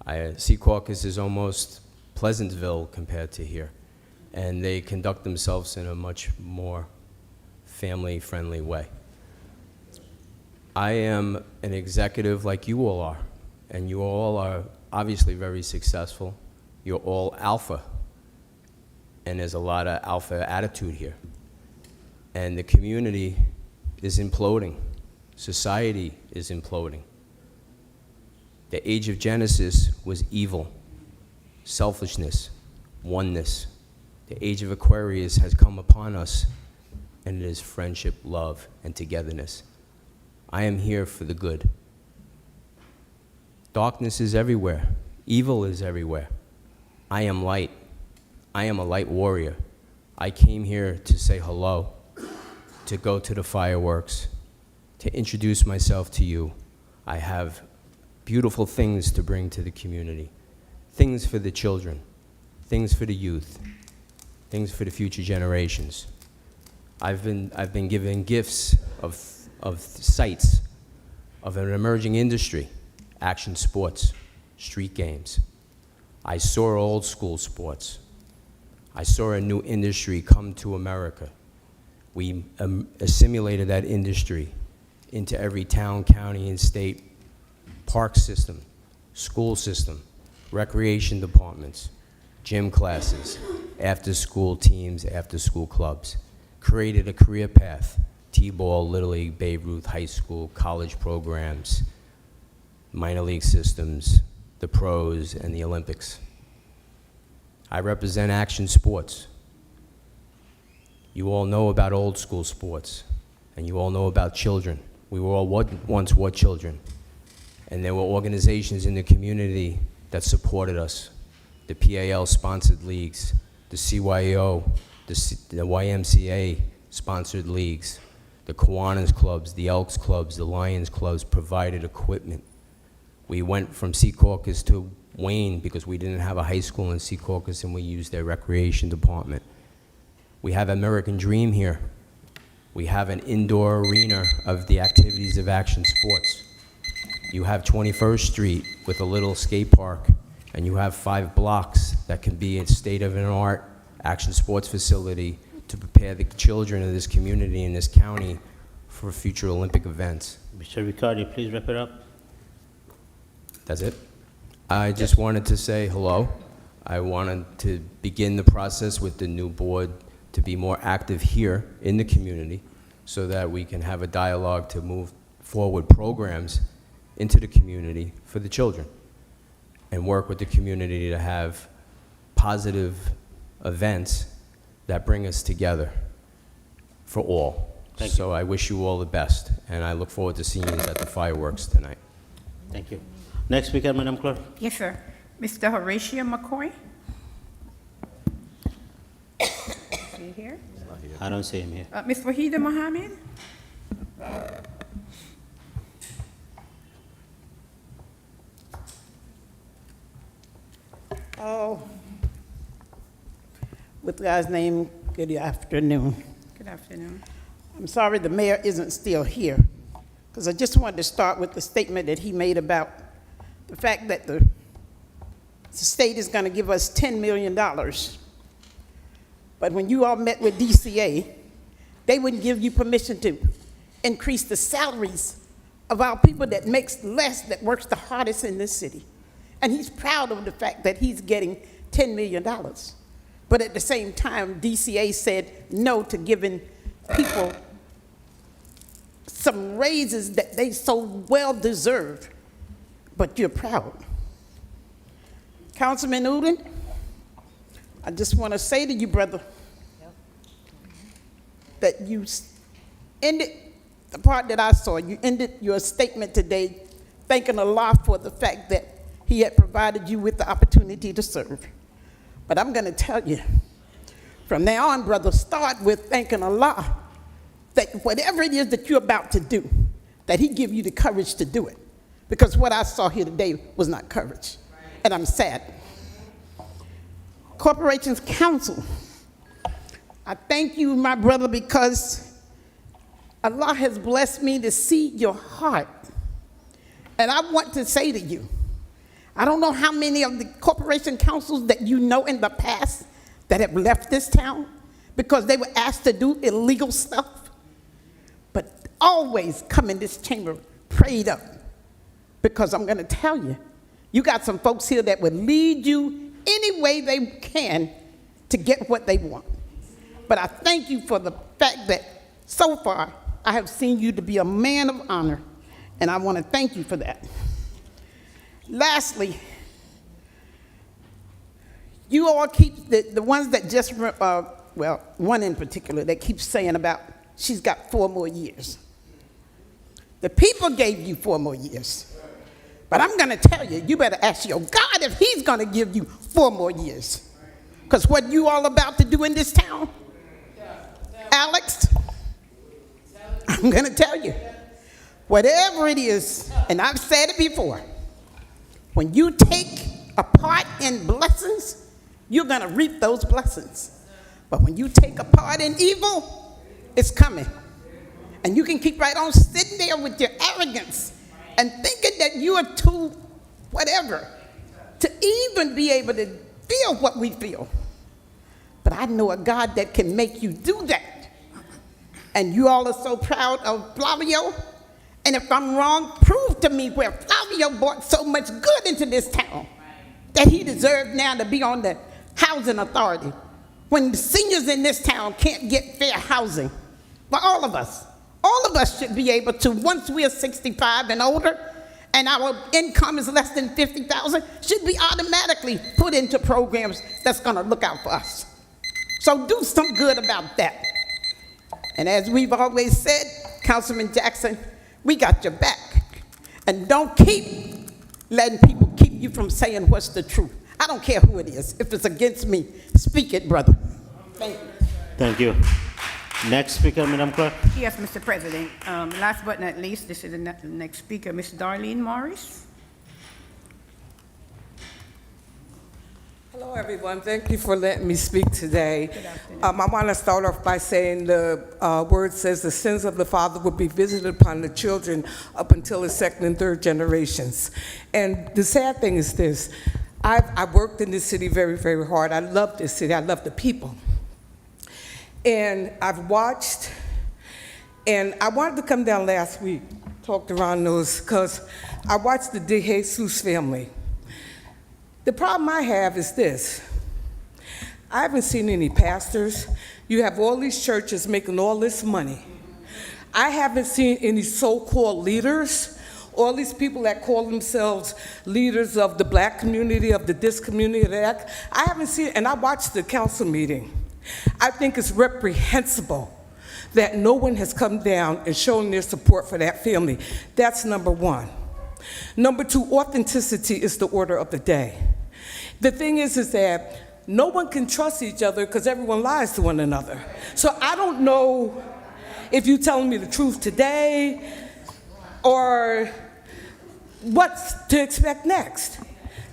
Secaucus is almost Pleasantville compared to here. And they conduct themselves in a much more family-friendly way. I am an executive like you all are, and you all are obviously very successful. You're all alpha, and there's a lot of alpha attitude here. And the community is imploding. Society is imploding. The age of Genesis was evil, selfishness, oneness. The age of Aquarius has come upon us, and it is friendship, love, and togetherness. I am here for the good. Darkness is everywhere. Evil is everywhere. I am light. I am a light warrior. I came here to say hello, to go to the fireworks, to introduce myself to you. I have beautiful things to bring to the community, things for the children, things for the youth, things for the future generations. I've been given gifts of sites of an emerging industry, action sports, street games. I saw old school sports. I saw a new industry come to America. We assimilated that industry into every town, county, and state park system, school system, recreation departments, gym classes, after-school teams, after-school clubs. Created a career path, T-ball, Little League, Babe Ruth, high school, college programs, minor league systems, the pros, and the Olympics. I represent action sports. You all know about old school sports, and you all know about children. We were all once were children, and there were organizations in the community that supported us. The PAL-sponsored leagues, the CYO, the YMCA-sponsored leagues, the Kiwanis clubs, the Elks clubs, the Lions clubs provided equipment. We went from Secaucus to Wayne because we didn't have a high school in Secaucus, and we used their recreation department. We have American Dream here. We have an indoor arena of the activities of action sports. You have 21st Street with a little skate park, and you have 5 blocks that can be a state-of-the-art action sports facility to prepare the children of this community and this county for future Olympic events. Mr. Riccardi, please wrap it up. That's it. I just wanted to say hello. I wanted to begin the process with the new board to be more active here in the community so that we can have a dialogue to move forward programs into the community for the children and work with the community to have positive events that bring us together for all. Thank So I wish you all the best, and I look forward to seeing you at the fireworks tonight. Thank you. Next speaker, Madam Clerk. Yes, sir. Mr. Horatio McCoy. Is he here? I don't see him here. Ms. Wahida Mohammed? Oh, with God's name, Good afternoon. Good afternoon. I'm sorry the mayor isn't still here, because I just wanted to start with the statement that he made about the fact that the state is going to give us $10 million. But when you all met with DCA, they wouldn't give you permission to increase the salaries of our people that makes less, that works the hardest in this city. And he's proud of the fact that he's getting $10 million. But at the same time, DCA said no to giving people some raises that they so well deserve. But you're proud. Councilman Uden, I just want to say to you, brother, that you ended the part that I saw. You ended your statement today thanking Allah for the fact that He had provided you with the opportunity to serve. But I'm going to tell you, from now on, brother, start with thanking Allah that whatever it is that you're about to do, that He give you the courage to do it. Because what I saw here today was not courage, and I'm sad. Corporations Council, I thank you, my brother, because Allah has blessed me to see your heart. And I want to say to you, I don't know how many of the corporation councils that you know in the past that have left this town because they were asked to do illegal stuff, but always come in this chamber prayed up. Because I'm going to tell you, you got some folks here that would lead you any way they can to get what they want. But I thank you for the fact that so far I have seen you to be a man of honor, and I want to thank you for that. Lastly, you all keep, the ones that just, well, one in particular that keeps saying about she's got 4 more years. The people gave you 4 more years. But I'm going to tell you, you better ask your God if He's going to give you 4 more years. Because what you all about to do in this town, Alex, I'm going to tell you, whatever it is, and I've said it before, when you take a part in blessings, you're going to reap those blessings. But when you take a part in evil, it's coming. And you can keep right on sitting there with your arrogance and thinking that you are too whatever to even be able to feel what we feel. But I know a God that can make you do that. And you all are so proud of Flavio. And if I'm wrong, prove to me where Flavio brought so much good into this town that he deserves now to be on the housing authority. When the seniors in this town can't get fair housing, for all of us should be able to, once we are 65 and older, and our income is less than $50,000, should be automatically put into programs that's going to look out for us. So do some good about that. And as we've always said, Councilman Jackson, we got your back. And don't keep letting people keep you from saying what's the truth. I don't care who it is. If it's against me, speak it, brother. Thank you. Thank you. Next speaker, Madam Clerk. Yes, Mr. President. Last but not least, this is the next speaker, Ms. Darlene Morris. Hello, everyone. Thank you for letting me speak today. I want to start off by saying the word says the sins of the father will be visited upon the children up until the 2nd and 3rd generations. And the sad thing is this. I've worked in this city very, very hard. I love this city. I love the people. And I've watched, and I wanted to come down last week, talked around those, because I watched the De Jesus family. The problem I have is this. I haven't seen any pastors. You have all these churches making all this money. I haven't seen any so-called leaders, all these people that call themselves leaders of the black community, of the this community, that. I haven't seen, and I watched the council meeting. I think it's reprehensible that no one has come down and shown their support for that family. That's number one. Number two, authenticity is the order of the day. The thing is that no one can trust each other because everyone lies to one another. So I don't know if you're telling me the truth today or what's to expect next.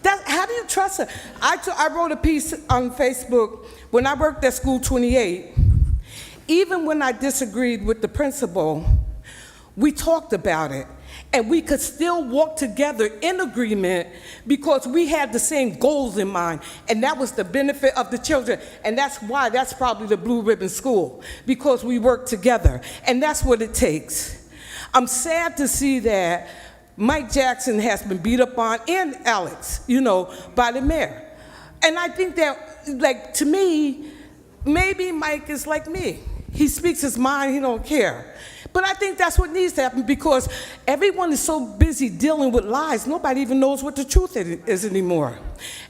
How do you trust her? I wrote a piece on Facebook when I worked at School 28. Even when I disagreed with the principal, we talked about it, and we could still walk together in agreement because we had the same goals in mind, and that was the benefit of the children, and that's why that's probably the Blue Ribbon School, because we work together, and that's what it takes. I'm sad to see that Mike Jackson has been beat up on, and Alex, by the mayor. And I think that, like, to me, maybe Mike is like me. He speaks his mind, he don't care. But I think that's what needs to happen because everyone is so busy dealing with lies, nobody even knows what the truth is anymore.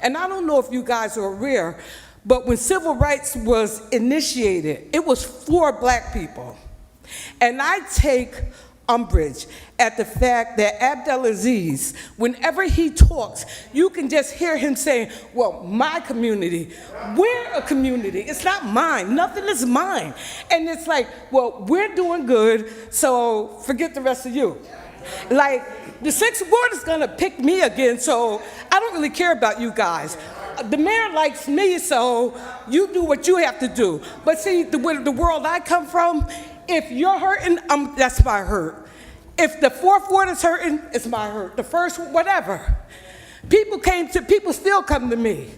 And I don't know if you guys are aware, but when civil rights was initiated, it was for black people. And I take umbrage at the fact that Abdelaziz, whenever he talks, you can just hear him saying, well, my community, we're a community, it's not mine, nothing is mine. And it's like, well, we're doing good, so forget the rest of you. Like, the Sixth Ward is gonna pick me again, so I don't really care about you guys. The mayor likes me, so you do what you have to do. But see, the world I come from, if you're hurting, that's my hurt. If the Fourth Ward is hurting, it's my hurt. The First, whatever. People still come to me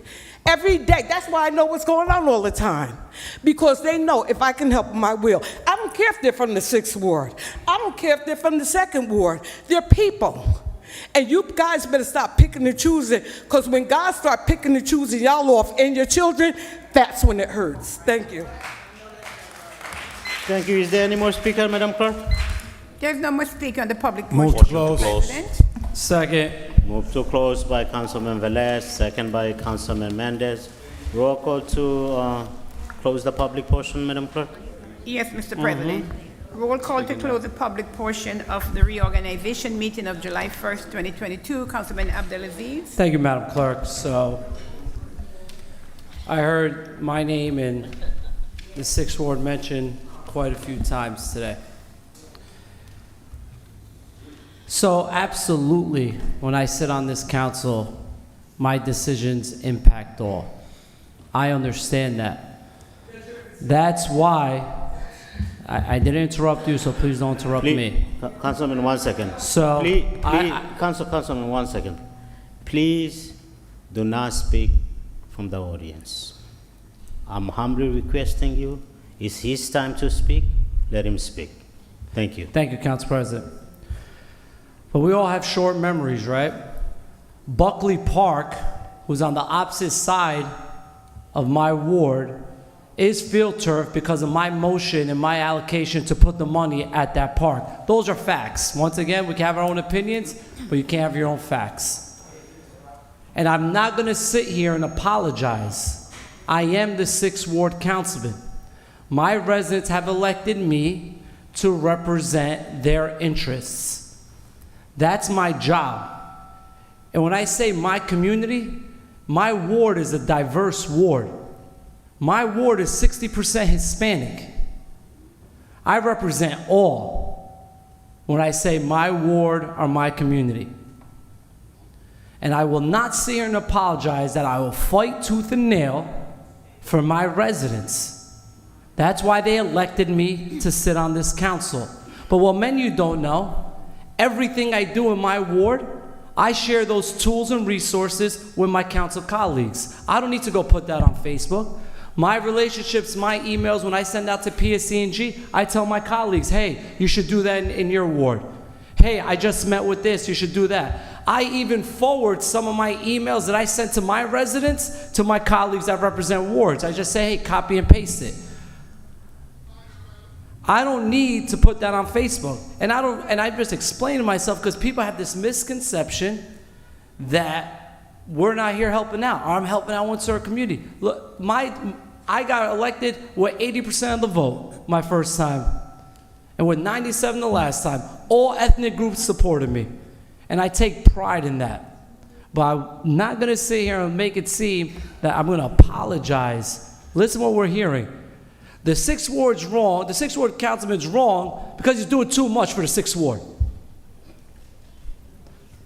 every day. That's why I know what's going on all the time. Because they know if I can help them, I will. I don't care if they're from the Sixth Ward. I don't care if they're from the Second Ward. They're people. And you guys better stop picking and choosing, because when God starts picking and choosing y'all off and your children, that's when it hurts. Thank you. Thank you. Is there any more speaker, Madam Clerk? There's no more speaker on the public Move portion. to close. President. Second. Move to close by Councilman Velez, second by Councilman Mendez. Roll call to close the public portion, Madam Clerk? Yes, Mr. President. Roll call to close the public portion of the reorganization meeting of July 1st, 2022. Councilman Abdelaziz. Thank you, Madam Clerk. So I heard my name and the Sixth Ward mentioned quite a few times today. So absolutely, when I sit on this council, my decisions impact all. I understand that. That's why I didn't interrupt you, so please don't interrupt me. Councilman, 1 second. So, Councilman, 1 second. Please do not speak from the audience. I'm humbly requesting you. It's his time to speak. Let him speak. Thank you. Thank you, Council President. But we all have short memories, right? Buckley Park, who's on the opposite side of my ward, is field turf because of my motion and my allocation to put the money at that park. Those are facts. Once again, we can have our own opinions, but you can't have your own facts. And I'm not going to sit here and apologize. I am the 6th Ward councilman. My residents have elected me to represent their interests. That's my job. And when I say my community, my ward is a diverse ward. My ward is 60% Hispanic. I represent all when I say my ward or my community. And I will not sit here and apologize that I will fight tooth and nail for my residents. That's why they elected me to sit on this council. But what many of you don't know, everything I do in my ward, I share those tools and resources with my council colleagues. I don't need to go put that on Facebook. My relationships, my emails, when I send out to PSC&G, I tell my colleagues, hey, you should do that in your ward. Hey, I just met with this, you should do that. I even forward some of my emails that I sent to my residents to my colleagues that represent wards. I just say, hey, copy and paste it. I don't need to put that on Facebook. And I just explain to myself, because people have this misconception that we're not here helping out, or I'm helping out one certain community. Look, I got elected with 80% of the vote my first time, and with 97 the last time. All ethnic groups supported me, and I take pride in that. But I'm not going to sit here and make it seem that I'm going to apologize. Listen to what we're hearing. The 6th Ward's wrong. The 6th Ward councilman's wrong because he's doing too much for the 6th Ward.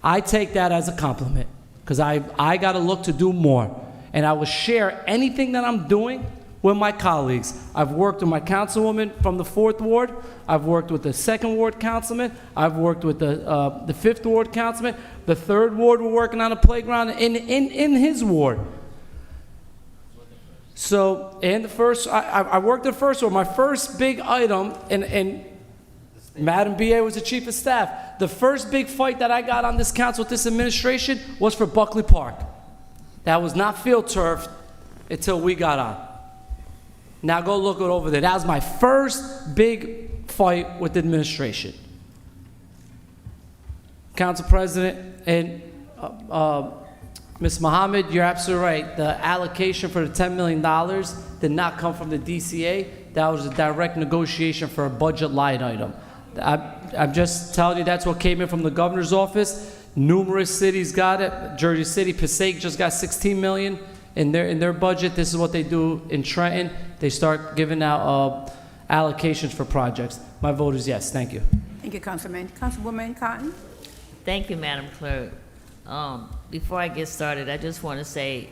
I take that as a compliment, because I got to look to do more. And I will share anything that I'm doing with my colleagues. I've worked with my councilwoman from the 4th Ward. I've worked with the 2nd Ward councilman. I've worked with the 5th Ward councilman. The 3rd Ward, we're working on a playground in his ward. So, and the first, I worked the first ward. My first big item, and Madam BA was the chief of staff. The first big fight that I got on this council with this administration was for Buckley Park. That was not field turf until we got on. Now go look it over there. That was my first big fight with the administration. Council President and Ms. Mohammed, you're absolutely right. The allocation for the $10 million did not come from the DCA. That was a direct negotiation for a budget line item. I'm just telling you that's what came in from the governor's office. Numerous cities got it. Jersey City, Passaic just got $16 million in their budget. This is what they do in Trenton. They start giving out allocations for projects. My vote is yes. Thank you. Thank you, Councilman. Councilwoman Cotton? Thank you, Madam Clerk. Before I get started, I just want to say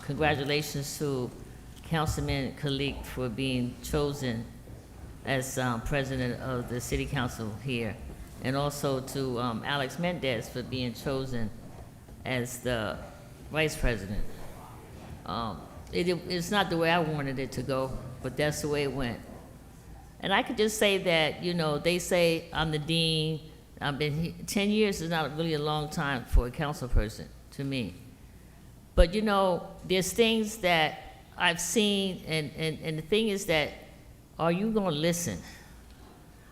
congratulations to Councilman Kalik for being chosen as president of the City Council here, and also to Alex Mendez for being chosen as the vice president. It's not the way I wanted it to go, but that's the way it went. And I could just say that, you know, they say I'm the dean. I've been here, 10 years is not really a long time for a council person to me. But you know, there's things that I've seen, and the thing is that, are you gonna listen?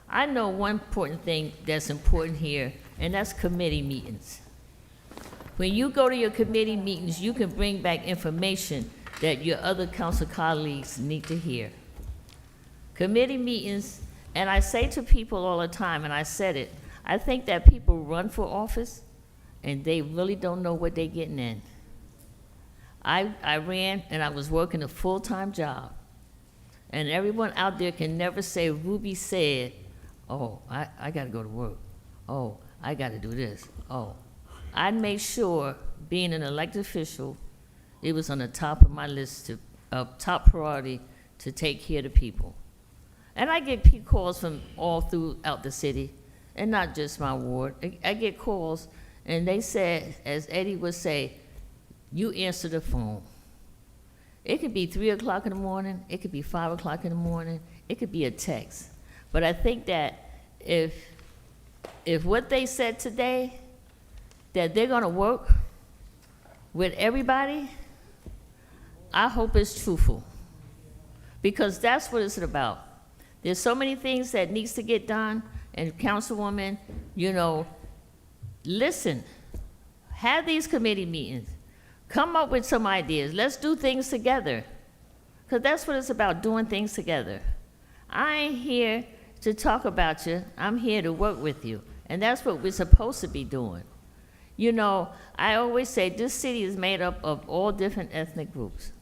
I know one important thing that's important here, and that's committee meetings. When you go to your committee meetings, you can bring back information that your other council colleagues need to hear. Committee meetings, and I say to people all the time, and I said it, I think that people run for office and they really don't know what they're getting in. I ran and I was working a full-time job. And everyone out there can never say, Ruby said, oh, I gotta go to work. Oh, I gotta do this. Oh, I made sure, being an elected official, it was on the top of my list of top priority to take care of the people. And I get calls from all throughout the city, and not just my ward. I get calls, and they said, as Eddie would say, you answer the phone. It could be 3 o'clock in the morning, it could be 5 o'clock in the morning, it could be a text. But I think that if what they said today, that they're gonna work with everybody, I hope it's truthful. Because that's what it's about. There's so many things that needs to get done, and Councilwoman, you know, listen, have these committee meetings. Come up with some ideas. Let's do things together. Because that's what it's about, doing things together. I ain't here to talk about you. I'm here to work with you. And that's what we're supposed to be doing. You know, I always say this city is made up of all different ethnic groups.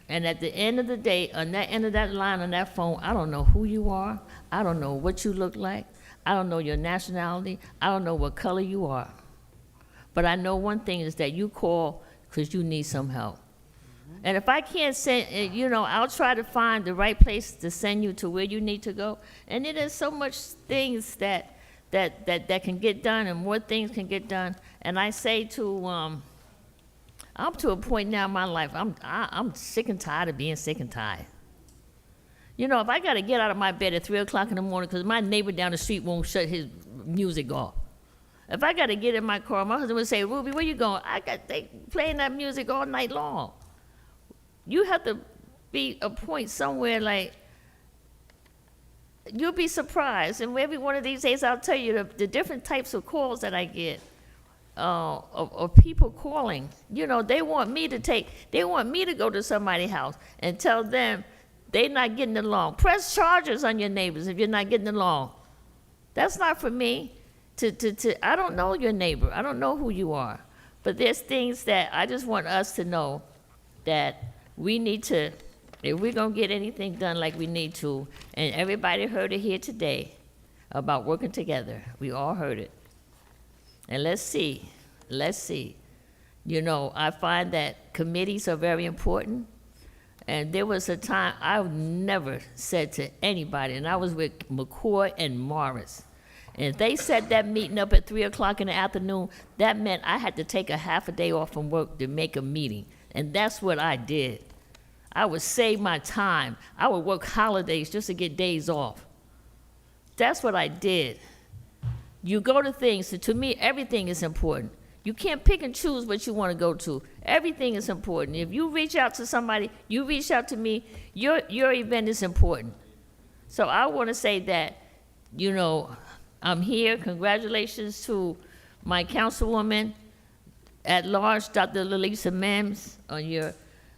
And at the end of the day, on that end of that line on that phone, I don't know who you are. I don't know what you look like. I don't know your nationality. I don't know what color you are. But I know one thing is that you call because you need some help. And if I can't send, you know, I'll try to find the right place to send you to where you need to go. And it is so much things that can get done, and more things can get done. And I say to, I'm to a point now in my life, I'm sick and tired of being sick and tired. You know, if I got to get out of my bed at 3 o'clock in the morning because my neighbor down the street won't shut his music off. If I got to get in my car, my husband would say, Ruby, where you going? They playing that music all night long. You have to be a point somewhere like, you'll be surprised. And every one of these days, I'll tell you the different types of calls that I get. Of people calling, you know, they want me to go to somebody's house and tell them they're not getting along. Press charges on your neighbors if you're not getting along. That's not for me. I don't know your neighbor. I don't know who you are. But there's things that I just want us to know that we need to, if we're going to get anything done like we need to, and everybody heard it here today about working together. We all heard it. And let's see. You know, I find that committees are very important. And there was a time I never said to anybody, and I was with McCoy and Morris. And if they set that meeting up at 3 o'clock in the afternoon, that meant I had to take a half a day off from work to make a meeting. And that's what I did. I would save my time. I would work holidays just to get days off. That's what I did. You go to things, so to me, everything is important. You can't pick and choose what you want to go to. Everything is important. If you reach out to somebody, you reach out to me, your event is important. So I want to say that, you know, I'm here. Congratulations to my councilwoman at large, Dr. Lalisa Mims, on your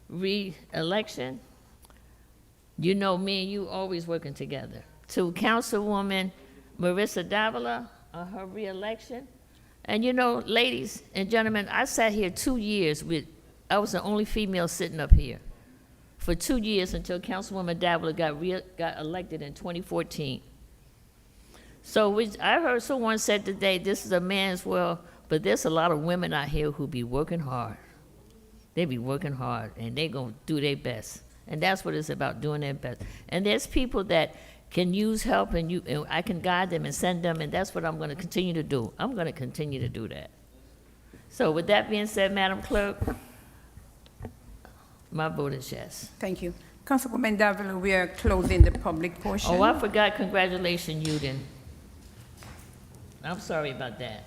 re-election. You know, me and you always working together. To Councilwoman Marissa Davila on her re-election. And you know, ladies and gentlemen, I sat here 2 years I was the only female sitting up here for 2 years until Councilwoman Davila got elected in 2014. So I heard someone said today, this is a man's world, but there's a lot of women out here who be working hard. They be working hard, and they gonna do their best. And that's what it's about, doing their best. And there's people that can use help, and I can guide them and send them, and that's what I'm gonna continue to do. I'm gonna continue to do that. So with that being said, Madam Clerk, my vote is yes. Thank you. Councilwoman Davila, we are closing the public portion. Oh, I forgot, congratulations, Uden. I'm sorry about that,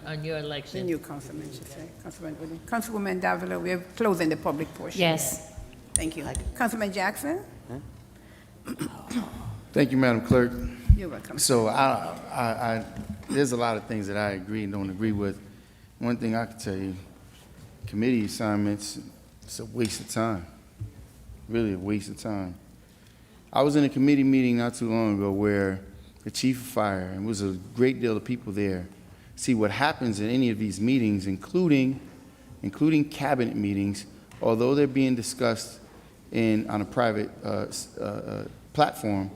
on your election. The new councilman, should say. Councilwoman Davila, we are closing the public portion. Yes. Thank you. Councilman Jackson? Thank you, Madam Clerk. You're welcome. So there's a lot of things that I agree and don't agree with. One thing I can tell you, committee assignments, it's a waste of time. Really a waste of time. I was in a committee meeting not too long ago where the chief of fire, and there was a great deal of people there. See, what happens in any of these meetings, including cabinet meetings, although they're being discussed on a private platform,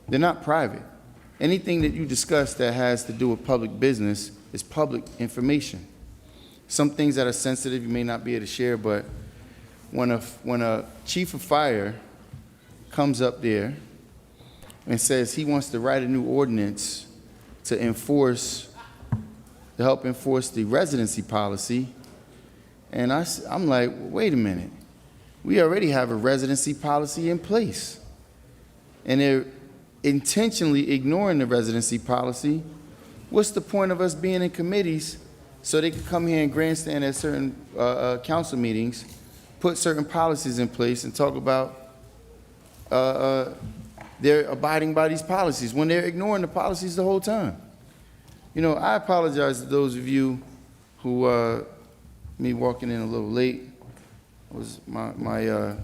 they're not private. Anything that you discuss that has to do with public business is public information. Some things that are sensitive you may not be able to share, but when a chief of fire comes up there and says he wants to write a new ordinance to help enforce the residency policy, and I'm like, wait a minute. We already have a residency policy in place. And they're intentionally ignoring the residency policy. What's the point of us being in committees so they can come here and grandstand at certain council meetings, put certain policies in place, and talk about they're abiding by these policies when they're ignoring the policies the whole time? You know, I apologize to those of you who, me walking in a little late, was my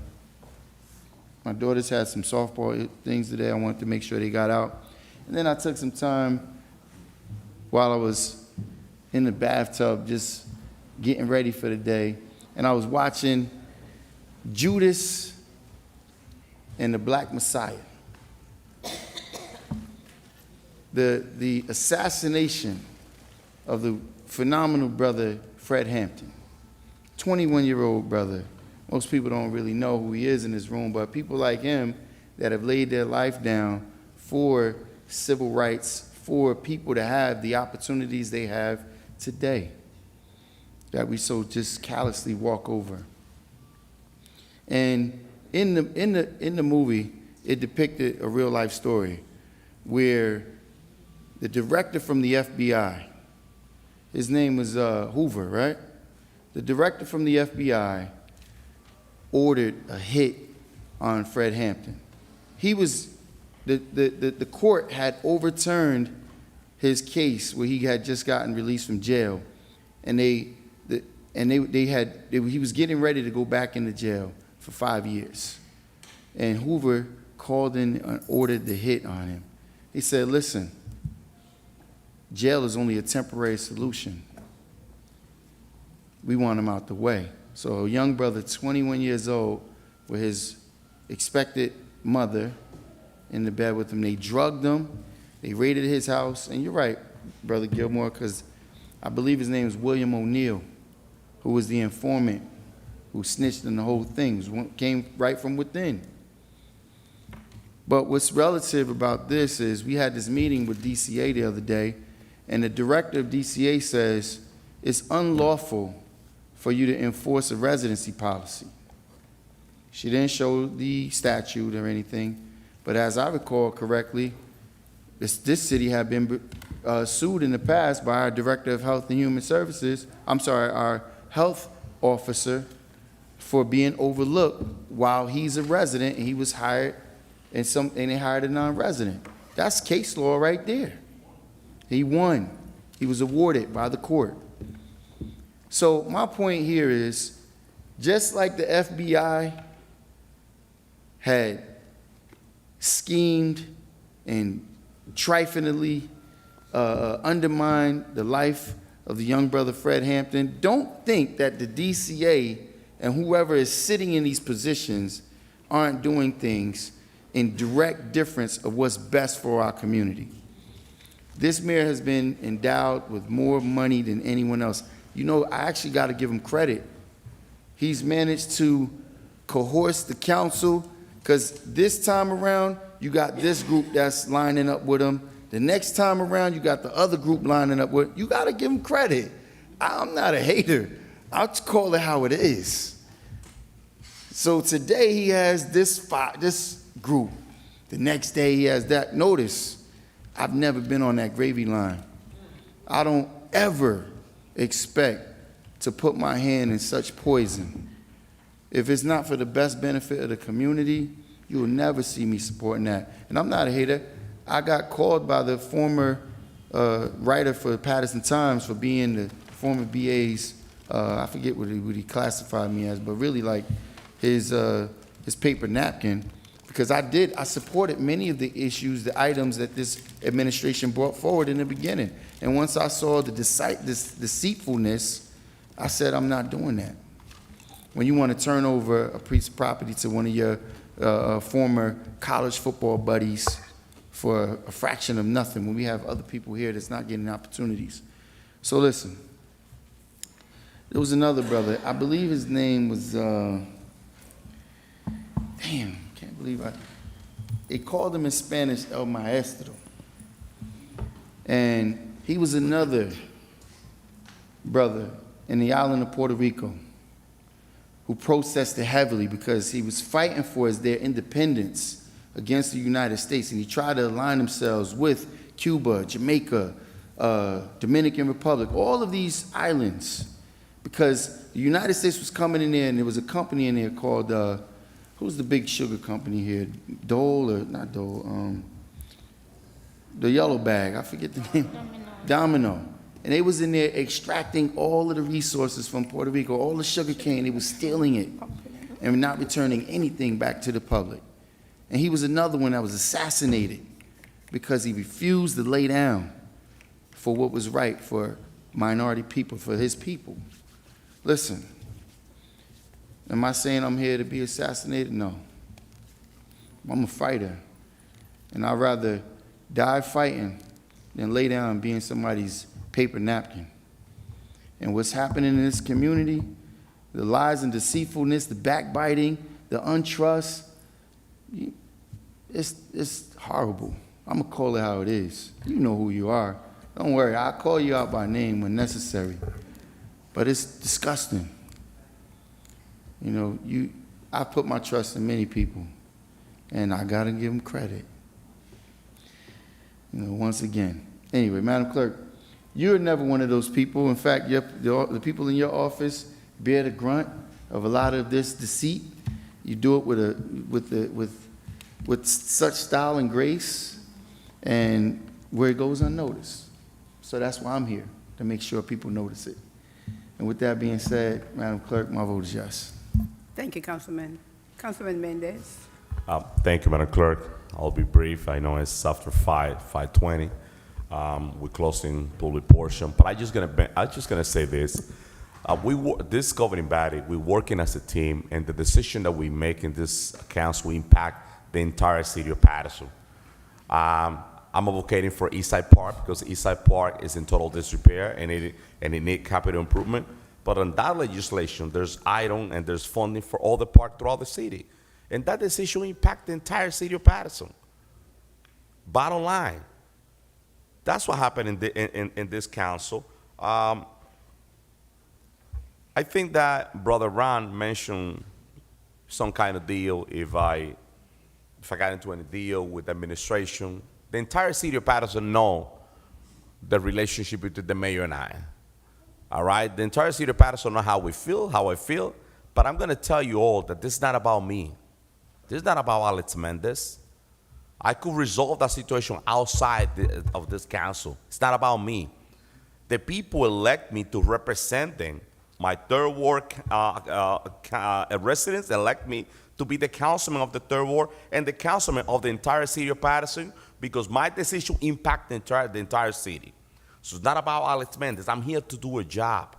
daughters had some softball things today. I wanted to make sure they got out. And then I took some time while I was in the bathtub just getting ready for the day, and I was watching Judas and the Black Messiah. The assassination of the phenomenal brother Fred Hampton, 21-year-old brother. Most people don't really know who he is in this room, but people like him that have laid their life down for civil rights, for people to have the opportunities they have today, that we so just callously walk over. And in the movie, it depicted a real life story where the director from the FBI, his name was Hoover, right? The director from the FBI ordered a hit on Fred Hampton. He was, the court had overturned his case where he had just gotten released from jail, and he was getting ready to go back into jail for 5 years. And Hoover called in and ordered the hit on him. He said, listen, jail is only a temporary solution. We want him out the way. So a young brother, 21 years old, with his expected mother in the bed with him, they drugged him, they raided his house, and you're right, Brother Gilmore, because I believe his name is William O'Neill, who was the informant who snitched on the whole thing. Came right from within. But what's relative about this is we had this meeting with DCA the other day, and the director of DCA says it's unlawful for you to enforce a residency policy. She didn't show the statute or anything, but as I recall correctly, this city had been sued in the past by our Director of Health and Human Services, our health officer, for being overlooked while he's a resident and he was hired, and they hired a non-resident. That's case law right there. He won. He was awarded by the court. So my point here is, just like the FBI had schemed and triflingly undermined the life of the young brother Fred Hampton, don't think that the DCA and whoever is sitting in these positions aren't doing things in direct difference of what's best for our community. This mayor has been endowed with more money than anyone else. You know, I actually got to give him credit. He's managed to coerce the council, because this time around, you got this group that's lining up with him. The next time around, you got the other group lining up with him. You got to give him credit. I'm not a hater. I'll just call it how it is. So today he has this group. The next day he has that. Notice, I've never been on that gravy line. I don't ever expect to put my hand in such poison. If it's not for the best benefit of the community, you will never see me supporting that. And I'm not a hater. I got called by the former writer for the Paterson Times for being the former BA's, I forget what he classified me as, but really like his paper napkin, because I supported many of the issues, the items that this administration brought forward in the beginning. And once I saw this deceitfulness, I said, I'm not doing that. When you want to turn over a piece of property to one of your former college football buddies for a fraction of nothing, when we have other people here that's not getting opportunities. So listen, there was another brother, I believe his name was, can't believe they called him in Spanish El Maestro. And he was another brother in the island of Puerto Rico who protested heavily because he was fighting for their independence against the United States, and he tried to align themselves with Cuba, Jamaica, Dominican Republic, all of these islands, because the United States was coming in there, and there was a company in there called, who's the big sugar company here? Dole, or not Dole, the yellow bag, I forget the name. Domino. And they was in there extracting all of the resources from Puerto Rico, all the sugar cane, they was stealing it and not returning anything back to the public. And he was another one that was assassinated because he refused to lay down for what was right for minority people, for his people. Listen, am I saying I'm here to be assassinated? No. I'm a fighter, and I'd rather die fighting than lay down being somebody's paper napkin. And what's happening in this community, the lies and deceitfulness, the backbiting, the untrust, it's horrible. I'm gonna call it how it is. You know who you are. Don't worry, I'll call you out by name when necessary. But it's disgusting. You know, I put my trust in many people, and I gotta give them credit. You know, once again. Anyway, Madam Clerk, you're never one of those people. In fact, the people in your office bear the grunt of a lot of this deceit. You do it with such style and grace, and where it goes unnoticed. So that's why I'm here, to make sure people notice it. And with that being said, Madam Clerk, my vote is yes. Thank you, Councilman. Councilman Mendez. Thank you, Madam Clerk. I'll be brief. I know it's after 5:20. We're closing public portion, but I'm just gonna say this. This governing body, we're working as a team, and the decision that we make in this council will impact the entire city of Paterson. I'm advocating for Eastside Park because Eastside Park is in total disrepair and it needs capital improvement. But in that legislation, there's item and there's funding for all the park throughout the city. And that decision impacts the entire city of Paterson. Bottom line. That's what happened in this council. I think that Brother Ron mentioned some kind of deal if I got into any deal with the administration. The entire city of Paterson know the relationship between the mayor and I. All right? The entire city of Paterson know how I feel, but I'm going to tell you all that this is not about me. This is not about Alex Mendez. I could resolve that situation outside of this council. It's not about me. The people elect me to represent them. My third ward residents elect me to be the councilman of the third ward and the councilman of the entire city of Paterson because my decision impacts the entire city. So it's not about Alex Mendez. I'm here to do a job.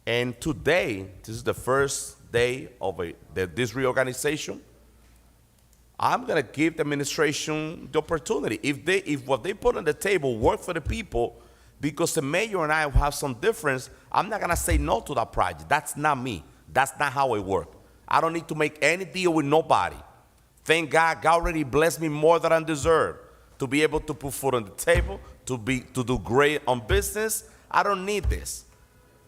And today, this is the first day of this reorganization. I'm going to give the administration the opportunity. If what they put on the table work for the people, because the mayor and I have some difference, I'm not going to say no to that project. That's not me. That's not how I work. I don't need to make any deal with nobody. Thank God, God already blessed me more than I deserve to be able to put food on the table, to do great on business. I don't need this.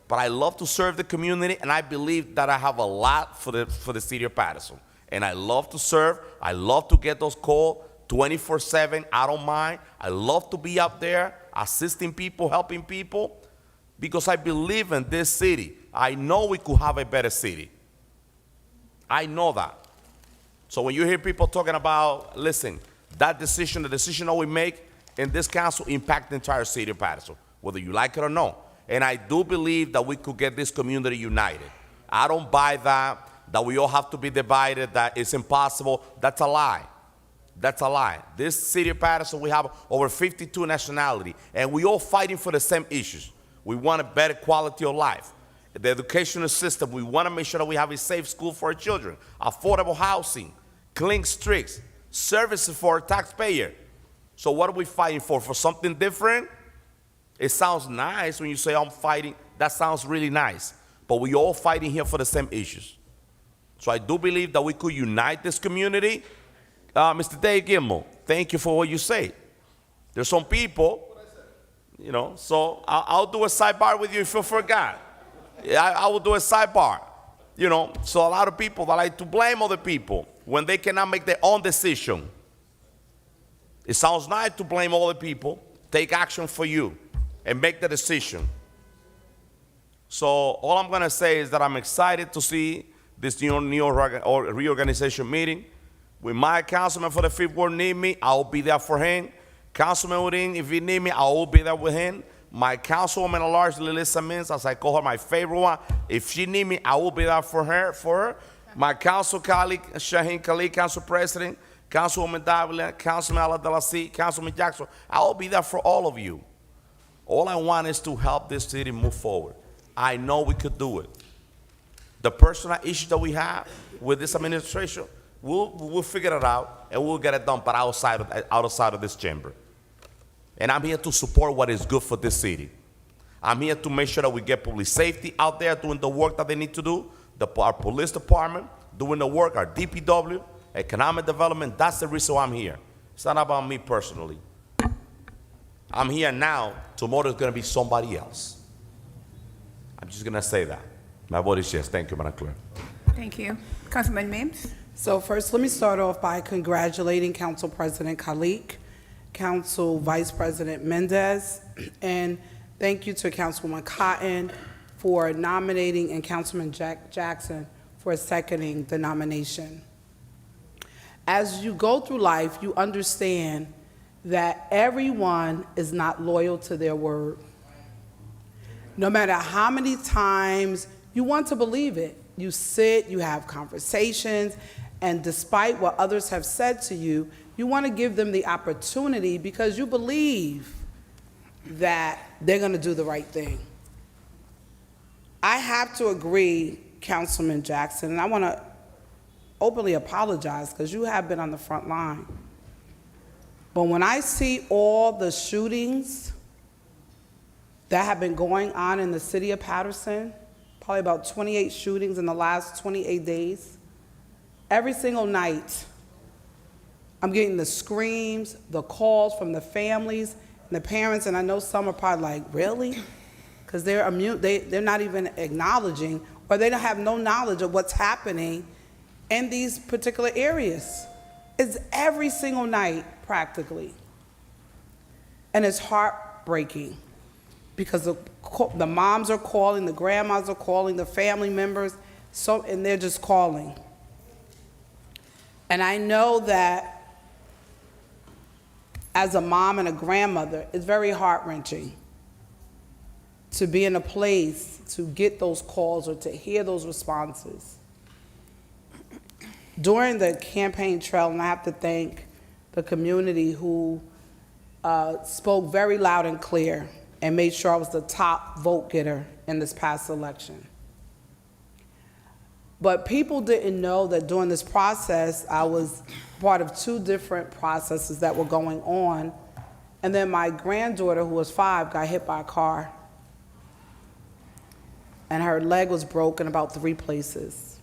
But I love to serve the community, and I believe that I have a lot for the city of Paterson. And I love to serve. I love to get those calls 24/7. I don't mind. I love to be up there assisting people, helping people, because I believe in this city. I know we could have a better city. I know that. So when you hear people talking about, listen, that decision, the decision that we make in this council impact the entire city of Paterson, whether you like it or no. And I do believe that we could get this community united. I don't buy that we all have to be divided, that it's impossible. That's a lie. That's a lie. This city of Paterson, we have over 52 nationalities, and we all fighting for the same issues. We want a better quality of life. The educational system, we want to make sure that we have a safe school for our children, affordable housing, clean streets, services for our taxpayer. So what are we fighting for? For something different? It sounds nice when you say I'm fighting. That sounds really nice. But we all fighting here for the same issues. So I do believe that we could unite this community. Mr. Dave Gilmore, thank you for what you say. There's some people, so I'll do a sidebar with you if you forgot. I will do a sidebar. So a lot of people that like to blame other people when they cannot make their own decision. It sounds nice to blame other people, take action for you, and make the decision. So all I'm going to say is that I'm excited to see this new reorganization meeting. When my councilman for the 5th Ward need me, I will be there for him. Councilman Udin, if he need me, I will be there with him. My councilwoman at large, Lilissa Mins, as I call her, my favorite one. If she need me, I will be there for her. My council colleague, Shaheen Khalid, council president, Councilwoman Davila, Councilman Ala de la C, Councilman Jackson, I will be there for all of you. All I want is to help this city move forward. I know we could do it. The personal issues that we have with this administration, we'll figure it out and we'll get it done, but outside of this chamber. And I'm here to support what is good for this city. I'm here to make sure that we get public safety out there doing the work that they need to do, our police department doing the work, our DPW, economic development. That's the reason why I'm here. It's not about me personally. I'm here now. Tomorrow is going to be somebody else. I'm just going to say that. My vote is yes. Thank you, Madam Clerk. Thank you. Councilman Mims? So first, let me start off by congratulating Council President Khalik, Council Vice President Mendez, and thank you to Councilwoman Cotton for nominating and Councilman Jackson for seconding the nomination. As you go through life, you understand that everyone is not loyal to their word. No matter how many times you want to believe it, you sit, you have conversations, and despite what others have said to you, you want to give them the opportunity because you believe that they're going to do the right thing. I have to agree, Councilman Jackson, and I want to openly apologize because you have been on the front line. But when I see all the shootings that have been going on in the city of Paterson, probably about 28 shootings in the last 28 days. Every single night, I'm getting the screams, the calls from the families and the parents, and I know some are probably like, really? Because they're they're not even acknowledging, or they don't have no knowledge of what's happening in these particular areas. It's every single night, practically. And it's heartbreaking because the moms are calling, the grandmas are calling, the family members, and they're just calling. And I know that as a mom and a grandmother, it's very heart-wrenching to be in a place to get those calls or to hear those responses. During the campaign trail, and I have to thank the community who spoke very loud and clear and made sure I was the top vote getter in this past election. But people didn't know that during this process, I was part of 2 different processes that were going on. And then my granddaughter, who was 5, got hit by a car. And her leg was broken about 3 places.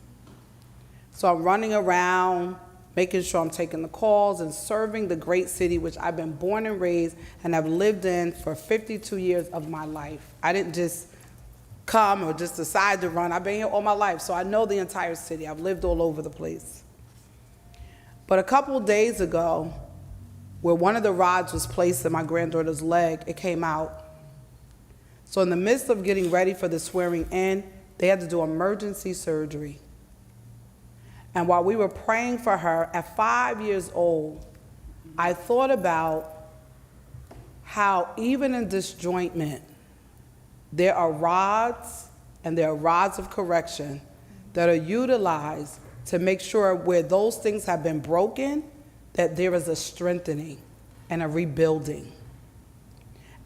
So I'm running around, making sure I'm taking the calls and serving the great city, which I've been born and raised and have lived in for 52 years of my life. I didn't just come or just decide to run. I've been here all my life, so I know the entire city. I've lived all over the place. But a couple of days ago, where one of the rods was placed in my granddaughter's leg, it came out. So in the midst of getting ready for the swearing in, they had to do emergency surgery. And while we were praying for her, at 5 years old, I thought about how even in disjointment, there are rods, and there are rods of correction that are utilized to make sure where those things have been broken, that there is a strengthening and a rebuilding.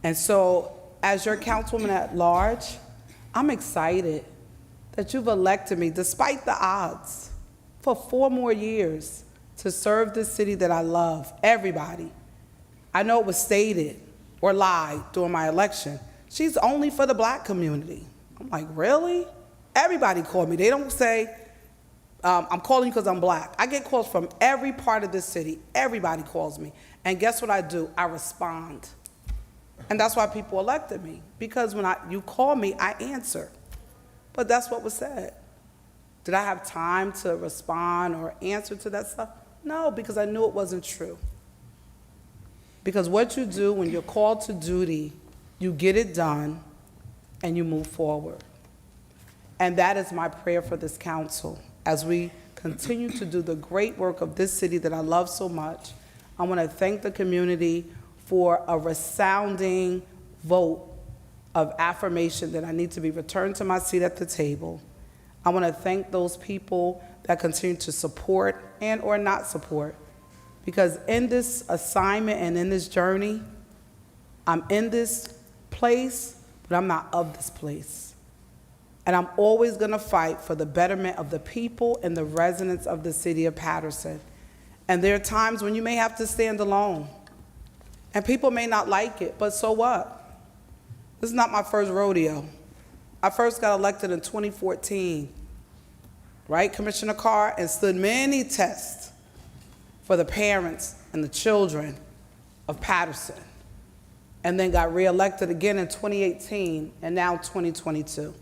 And so, as your councilwoman at large, I'm excited that you've elected me, despite the odds, for 4 more years to serve this city that I love, everybody. I know it was stated or lied during my election. She's only for the black community. I'm like, really? Everybody called me. They don't say, I'm calling you because I'm black. I get calls from every part of this city. Everybody calls me. And guess what I do? I respond. And that's why people elected me. Because when you call me, I answer. But that's what was said. Did I have time to respond or answer to that stuff? No, because I knew it wasn't true. Because what you do when you're called to duty, you get it done, and you move forward. And that is my prayer for this council. As we continue to do the great work of this city that I love so much, I want to thank the community for a resounding vote of affirmation that I need to be returned to my seat at the table. I want to thank those people that continue to support and or not support. Because in this assignment and in this journey, I'm in this place, but I'm not of this place. And I'm always going to fight for the betterment of the people and the residents of the city of Paterson. And there are times when you may have to stand alone. And people may not like it, but so what? This is not my first rodeo. I first got elected in 2014, right, Commissioner Carr, and stood many tests for the parents and the children of Paterson, and then got reelected again in 2018 and now 2022.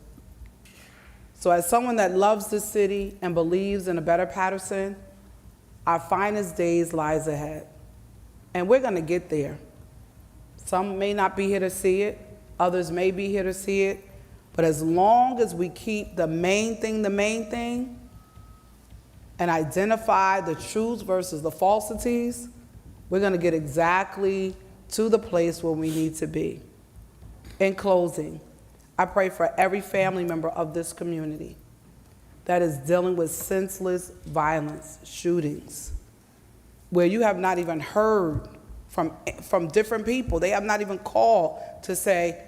So as someone that loves this city and believes in a better Paterson, our finest days lies ahead. And we're gonna get there. Some may not be here to see it, others may be here to see it, but as long as we keep the main thing, and identify the truths versus the falsities, we're gonna get exactly to the place where we need to be. In closing, I pray for every family member of this community that is dealing with senseless violence, shootings, where you have not even heard from different people. They have not even called to say,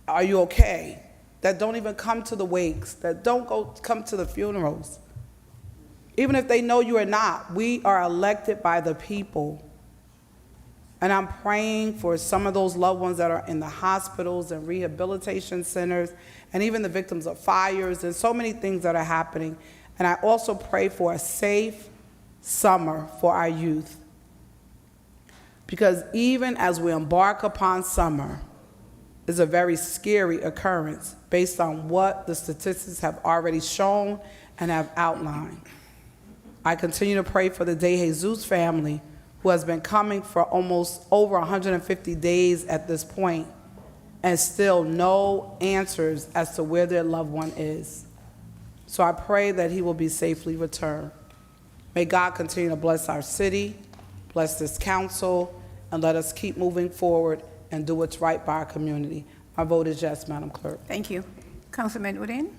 are you okay? That don't even come to the wakes, that don't come to the funerals. Even if they know you are not, we are elected by the people. And I'm praying for some of those loved ones that are in the hospitals and rehabilitation centers, and even the victims of fires, and so many things that are happening. And I also pray for a safe summer for our youth. Because even as we embark upon summer, is a very scary occurrence based on what the statistics have already shown and have outlined. I continue to pray for the De Jesus family, who has been coming for almost over 150 days at this point, and still no answers as to where their loved one is. So I pray that he will be safely returned. May God continue to bless our city, bless this council, and let us keep moving forward and do what's right by our community. My vote is yes, Madam Clerk. Thank you. Councilman Udine?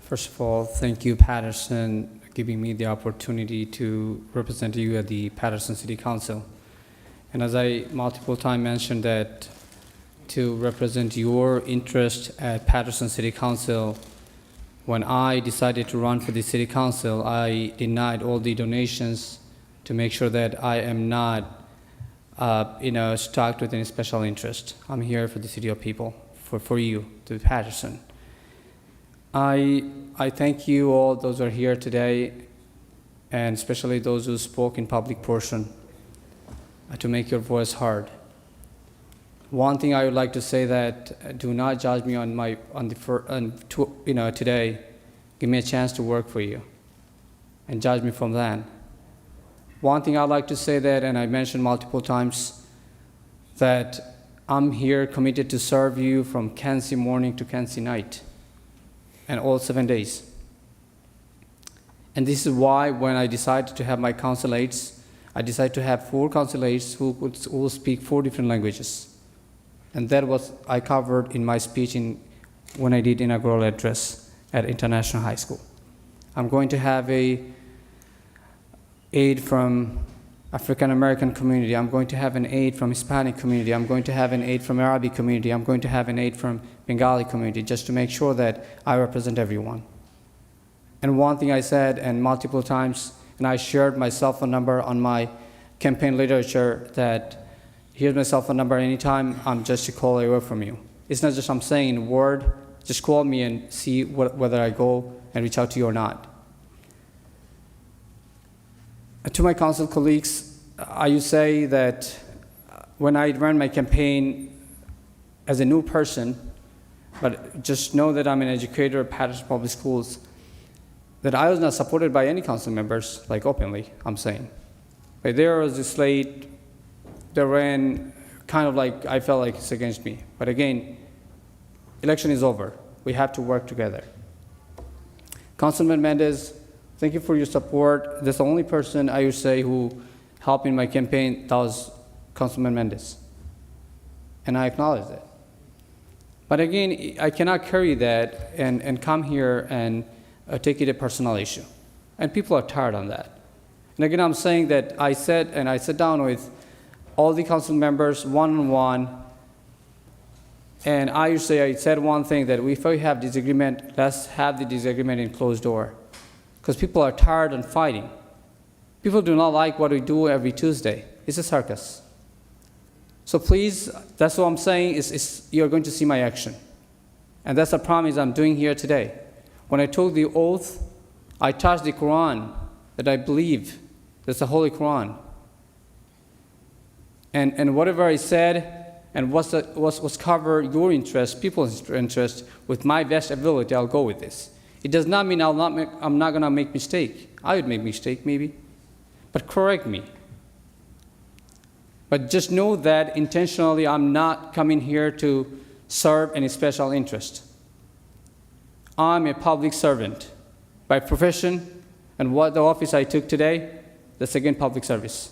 First of all, thank you, Paterson, for giving me the opportunity to represent you at the Paterson City Council. And as I multiple times mentioned, that to represent your interest at Paterson City Council, when I decided to run for the City Council, I denied all the donations to make sure that I am not stuck with any special interest. I'm here for the city of people, for you, to Paterson. I thank you all, those who are here today, and especially those who spoke in public portion, to make your voice heard. One thing I would like to say that do not judge me today. Give me a chance to work for you, and judge me from that. One thing I'd like to say that, and I mentioned multiple times, that I'm here committed to serve you from Kansi morning to Kansi night, and all 7 days. And this is why when I decided to have my council-aides, I decided to have 4 council-aides who will speak 4 different languages. And that was I covered in my speech when I did inaugural address at International High School. I'm going to have a aid from African American community. I'm going to have an aid from Hispanic community. I'm going to have an aid from Arabic community. I'm going to have an aid from Bengali community, just to make sure that I represent everyone. And one thing I said, and multiple times, and I shared my cell phone number on my campaign literature, that here's my cell phone number anytime, I'm just a call away from you. It's not just I'm saying in word, just call me and see whether I go and reach out to you or not. To my council colleagues, I would say that when I ran my campaign as a new person, but just know that I'm an educator at Paterson Public Schools, that I was not supported by any council members, like openly, I'm saying. But there was a slate that ran kind of like, I felt like it's against me. But again, election is over. We have to work together. Councilman Mendez, thank you for your support. That's the only person I would say who helped in my campaign, that was Councilman Mendez. And I acknowledge that. But again, I cannot carry that and come here and take it a personal issue. And people are tired on that. And again, I'm saying that I sat down with all the council members one-on-one, and I said one thing, that if we have disagreement, let's have the disagreement in closed door. Because people are tired and fighting. People do not like what we do every Tuesday. It's a circus. So please, that's what I'm saying, is you're going to see my action. And that's a promise I'm doing here today. When I took the oath, I touched the Quran, that I believe that's the Holy Quran. And whatever I said, and what's cover your interest, people's interest, with my best ability, I'll go with this. It does not mean I'm not going to make mistake. I would make mistake maybe, but correct me. But just know that intentionally I'm not coming here to serve any special interest. I'm a public servant by profession, and what the office I took today, that's again public service.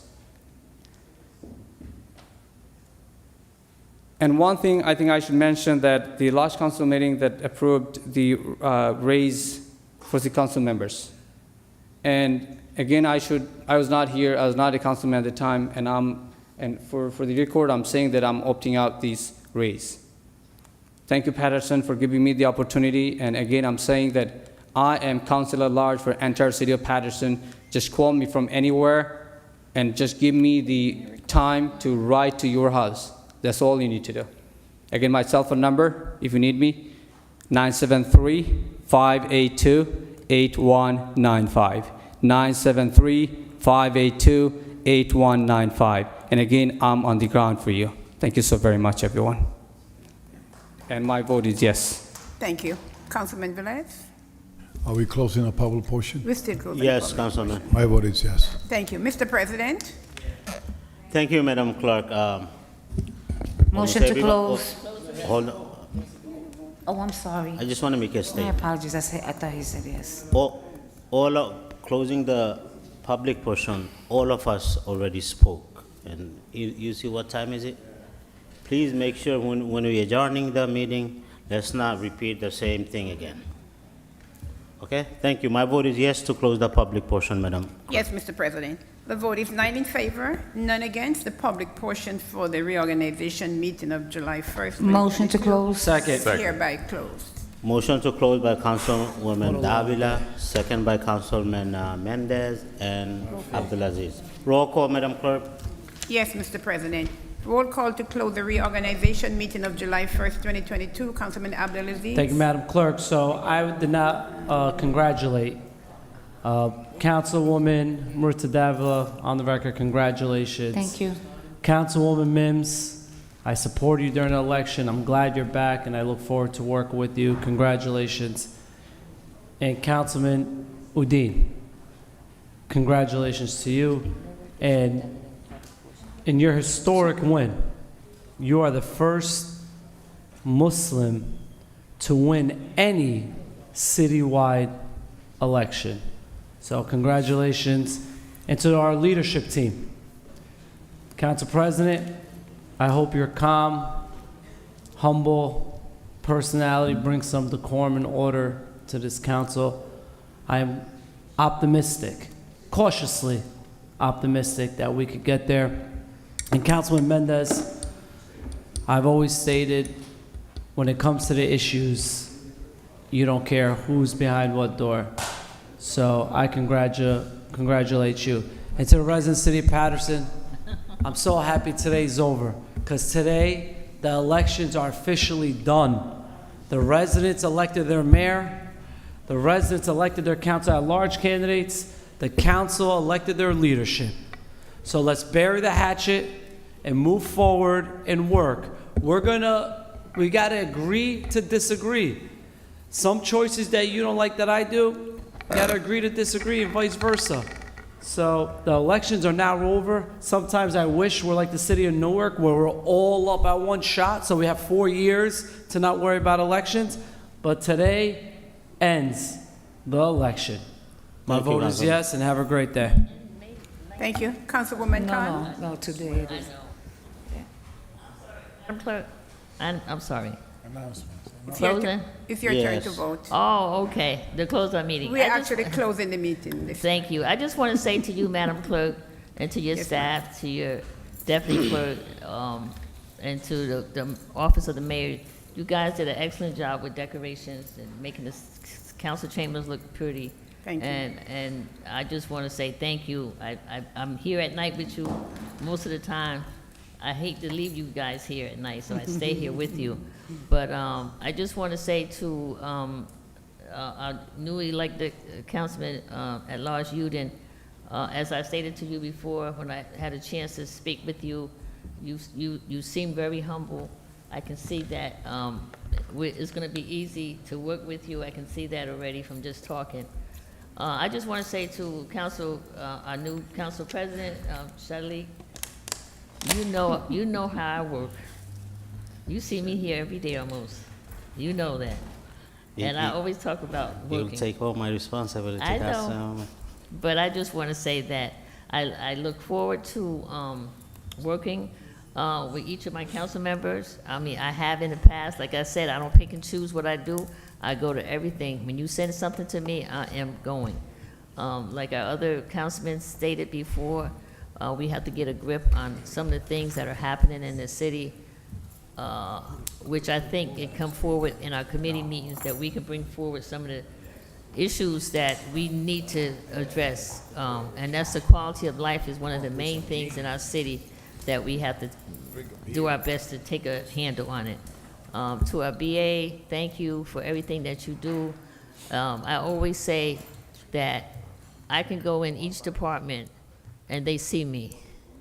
And one thing I think I should mention, that the last council meeting that approved the raise for the council members. And again, I was not here, I was not a councilman at the time, and for the record, I'm saying that I'm opting out these raise. Thank you, Paterson, for giving me the opportunity. And again, I'm saying that I am councilor at large for entire city of Paterson. Just call me from anywhere, and just give me the time to ride to your house. That's all you need to do. Again, my cell phone number, if you need me, 973-582-8195. 973-582-8195. And again, I'm on the ground for you. Thank you so very much, everyone. And my vote is yes. Thank you. Councilman Velez? Are we closing the public portion? We're still closing. Yes, public. Councilman. My vote is yes. Thank you. Mr. President? Thank you, Madam Clerk. Motion almost to everyone- close. Hold on. Oh, I'm sorry. I just want to make a My statement. apologies. I thought he said yes. Closing the public portion, all of us already spoke. And you see what time is it? Please make sure when we adjourning the meeting, let's not repeat the same thing again. Okay? Thank you. My vote is yes to close the public portion, Madam. Yes, Mr. President. The vote is 9 in favor, none against. The public portion for the reorganization meeting of July 1st. Motion to 2022 close. Second. is hereby closed. Motion to close by Councilwoman Davila, second by Councilman Mendez and Abdulaziz. Roll call, Madam Clerk. Yes, Mr. President. Roll call to close the reorganization meeting of July 1st, 2022. Councilman Abdelaziz. Thank you, Madam Clerk. So I did not congratulate Councilwoman Marita Davila. On the record, congratulations. Thank you. Councilwoman Mims, I supported you during the election. I'm glad you're back, and I look forward to working with you. Congratulations. And Councilman Udine, congratulations to you. And in your historic win, you are the first Muslim to win any citywide election. So congratulations. And to our leadership team. Council President, I hope your calm, humble personality brings some decorum and order to this council. I am optimistic, cautiously optimistic that we could get there. And Councilman Mendez, I've always stated, when it comes to the issues, you don't care who's behind what door. So I congratulate you. And to the resident city of Paterson, I'm so happy today's over, because today the elections are officially done. The residents elected their mayor, the residents elected their council at large candidates, the council elected their leadership. So let's bury the hatchet and move forward and work. We gotta agree to disagree. Some choices that you don't like that I do, you gotta agree to disagree and vice versa. So the elections are now over. Sometimes I wish we're like the city of Newark, where we're all up at one shot, so we have 4 years to not worry about elections. But today ends the election. My Thank you, vote is Councilman. yes, and have a great day. Thank you. Councilwoman Khan? No, today it is. Madam Clerk, I'm sorry. It's your Closing? It's your turn to Yes. vote. Oh, okay, to close our meeting. We're I just- actually closing the meeting. Thank you. I just want to say to you, Madam Clerk, and to your Yes, staff, to your deputy clerk, and to the office of the mayor, you guys did an excellent job with decorations and making the council chambers look pretty. Thank you. And I just want to say thank you. I'm here at night with you most of the time. I hate to leave you guys here at night, so I stay here with you. But I just want to say to our newly elected councilman at large, Uden, as I stated to you before, when I had a chance to speak with you, you seem very humble. I can see that it's going to be easy to work with you. I can see that already from just talking. I just want to say to council, our new council president, Shirley, you know how I work. You see me here every day almost. You know that. And I always talk about You'll working. take all my responsibility. I know. Councilwoman. But I just want to say that I look forward to working with each of my council members. I mean, I have in the past. Like I said, I don't pick and choose what I do. I go to everything. When you send something to me, I am going. Like our other councilmen stated before, we have to get a grip on some of the things that are happening in the city, which I think can come forward in our committee meetings, that we can bring forward some of the issues that we need to address. And that's the quality of life is one of the main things in our city that we have to do our best to take a handle on it. To our BA, thank you for everything that you do. I always say that I can go in each department and they see me.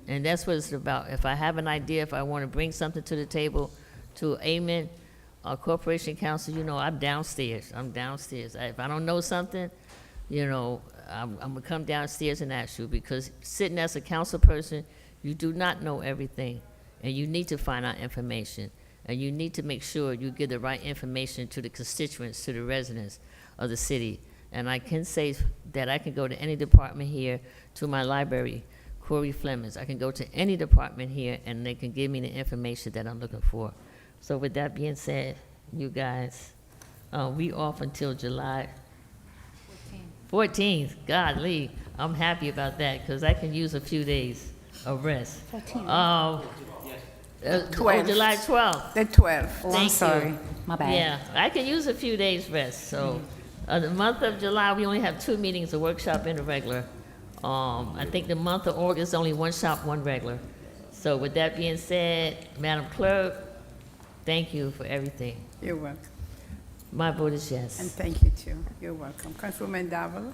And that's what it's about. If I have an idea, if I want to bring something to the table, to Amen, Corporation Council, you know, I'm downstairs. If I don't know something, you know, I'm going to come downstairs and ask you, because sitting as a council person, you do not know everything, and you need to find out information, and you need to make sure you give the right information to the constituents, to the residents of the city. And I can say that I can go to any department here, to my library, Corey Flemings. I can go to any department here, and they can give me the information that I'm looking for. So with that being said, you guys, we off until July 14th. Godly, I'm happy about that, because I can use a few days of rest. 12th. July 12th. The 12th. Oh, I'm Thank sorry. you. My bad. Yeah, I can use a few days rest. So the month of July, we only have 2 meetings, a workshop and a regular. I think the month of August, only 1 shop, 1 regular. So with that being said, Madam Clerk, thank you for everything. You're welcome. My vote is yes. And thank you, too. You're welcome. Councilwoman Davila?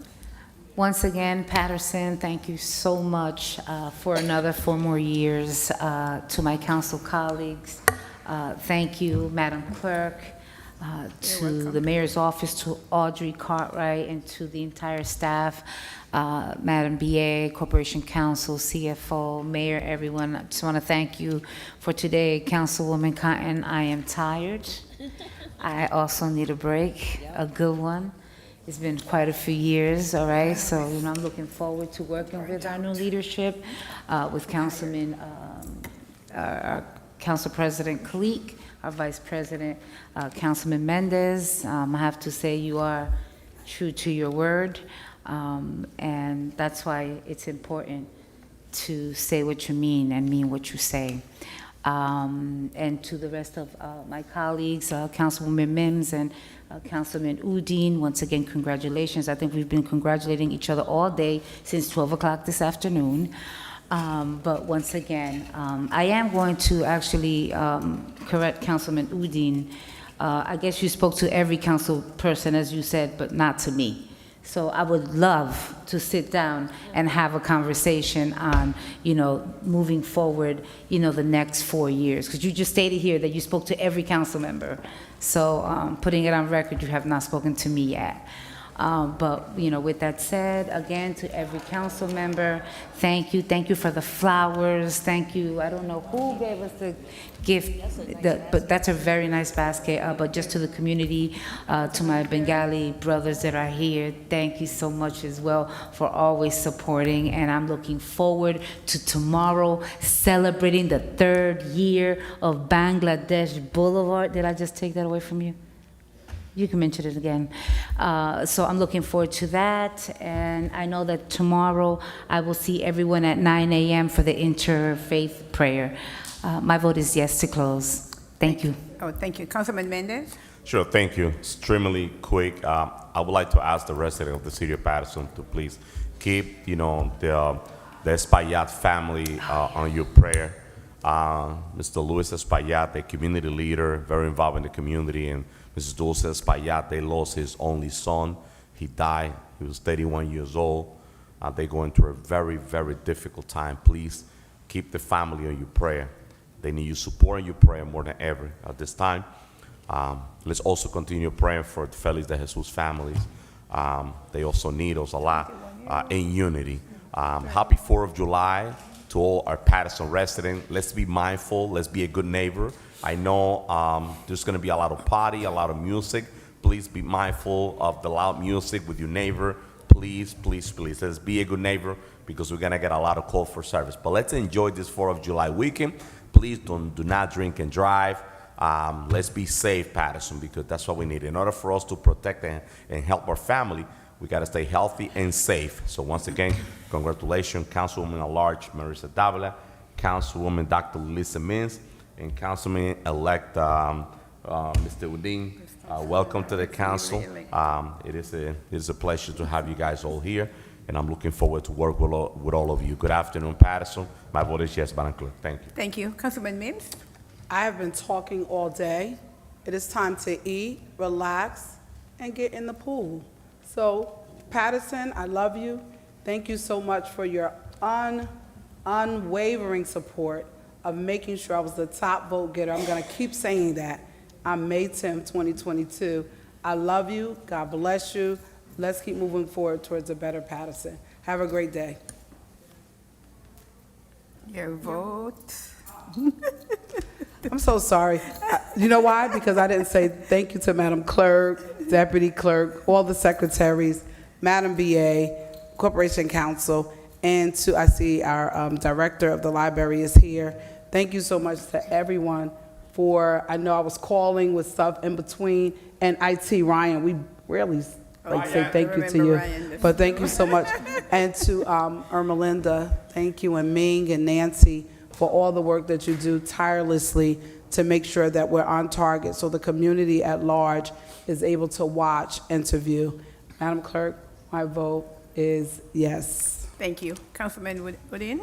Once again, Paterson, thank you so much for another 4 more years. To my council colleagues, thank you, Madam Clerk, to the mayor's office, to Audrey Cartwright, and to the entire staff, Madam BA, Corporation Council, CFO, Mayor, everyone. I just want to thank you for today. Councilwoman Cotton, I am tired. I also need a break, a good one. It's been quite a few years, all right? So, you know, I'm looking forward to working with our new leadership, with Councilman, our Council President Kalik, our Vice President, Councilman Mendez. I have to say you are true to your word, and that's why it's important to say what you mean and mean what you say. And to the rest of my colleagues, Councilwoman Mims and Councilman Udine, once again, congratulations. I think we've been congratulating each other all day since 12 o'clock this afternoon. But once again, I am going to actually correct Councilman Udine. I guess you spoke to every council person, as you said, but not to me. So I would love to sit down and have a conversation on, you know, moving forward, you know, the next 4 years. Because you just stated here that you spoke to every council member. So putting it on record, you have not spoken to me yet. But, you know, with that said, again, to every council member, thank you. Thank you for the flowers. Thank you. I don't know who gave us the gift, but that's a very nice basket. But just to the community, to my Bengali brothers that are here, thank you so much as well for always supporting. And I'm looking forward to tomorrow celebrating the 3rd year of Bangladesh Boulevard. Did I just take that away from you? You can mention it again. So I'm looking forward to that. And I know that tomorrow I will see everyone at 9 a.m. for the interfaith prayer. My vote is yes to close. Thank you. Oh, thank you. Councilman Mendez? Sure, thank you. Extremely quick. I would like to ask the resident of the city of Paterson to please keep, you know, the Espaillat family on your prayer. Mr. Luis Espaillat, a community leader, very involved in the community, and Mrs. Dulce Espaillat, they lost his only son. He died. He was 31 years old. They're going through a very, very difficult time. Please keep the family on your prayer. They need your support and your prayer more than ever at this time. Let's also continue praying for the Feliz de Jesus families. They also need us a lot in unity. Happy 4th of July to all our Paterson residents. Let's be mindful. Let's be a good neighbor. I know there's going to be a lot of party, a lot of music. Please be mindful of the loud music with your neighbor. Please, please, please. Let's be a good neighbor, because we're going to get a lot of calls for service. But let's enjoy this 4th of July weekend. Please do not drink and drive. Let's be safe, Paterson, because that's what we need. In order for us to protect and help our family, we got to stay healthy and safe. So once again, congratulations, Councilwoman at Large Marisa Davila, Councilwoman Dr. Lisa Mins, and Councilman-elect Mr. Udine. Welcome to the council. It is a pleasure to have you guys all here, and I'm looking forward to work with all of you. Good afternoon, Paterson. My vote is yes, Madam Clerk. Thank you. Thank you. Councilman Mims? I have been talking all day. It is time to eat, relax, and get in the pool. So, Paterson, I love you. Thank you so much for your unwavering support of making sure I was the top vote getter. I'm going to keep saying that on May 10th, 2022. I love you. God bless you. Let's keep moving forward towards a better Paterson. Have a great day. Your vote. I'm so sorry. You know why? Because I didn't say thank you to Madam Clerk, Deputy Clerk, all the secretaries, Madam BA, Corporation Counsel, and I see our Director of the Library is here. Thank you so much to everyone I know I was calling with stuff in between, and IT Ryan, we rarely say thank you to you, but thank you so much. And to Ermelinda, thank you, and Ming and Nancy for all the work that you do tirelessly to make sure that we're on target so the community at large is able to watch and to view. Madam Clerk, my vote is yes. Thank you. Councilman Woodin?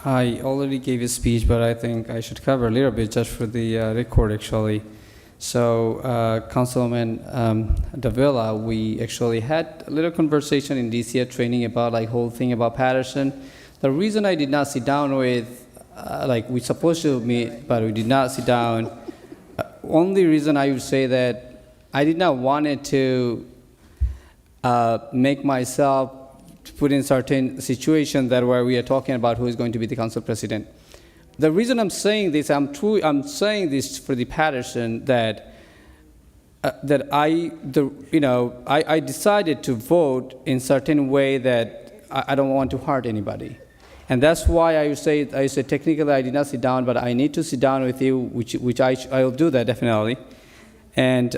I already gave a speech, but I think I should cover a little bit just for the record, actually. So, Councilman Davila, we actually had a little conversation in DC training about whole thing about Paterson. The reason I did not sit down with, we supposed to meet, but we did not sit down. Only reason I would say that I did not want it to make myself to put in certain situation that where we are talking about who is going to be the council president. The reason I'm saying this, I'm saying this for the Paterson that I decided to vote in certain way that I don't want to hurt anybody, and that's why I say technically I did not sit down, but I need to sit down with you, which I'll do that definitely, and.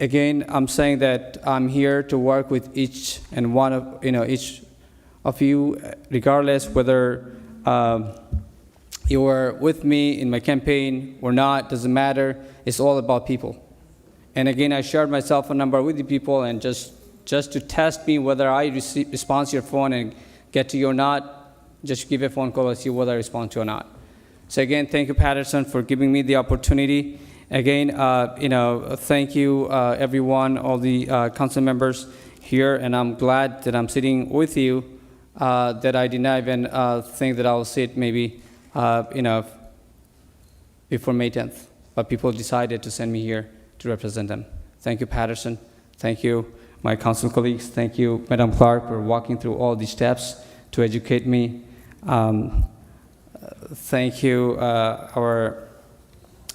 Again, I'm saying that I'm here to work with each and one of each of you, regardless whether you were with me in my campaign or not. Doesn't matter. It's all about people. And again, I shared my cell phone number with the people, and just to test me whether I respond to your phone and get to you or not. Just give a phone call and see whether I respond to you or not. So again, thank you, Paterson, for giving me the opportunity. Again, thank you, everyone, all the council members here, and I'm glad that I'm sitting with you, that I did not even think that I will sit maybe, before May 10th, but people decided to send me here to represent them. Thank you, Paterson. Thank you, my council colleagues. Thank you, Madam Clerk, for walking through all these steps to educate me. Thank you, our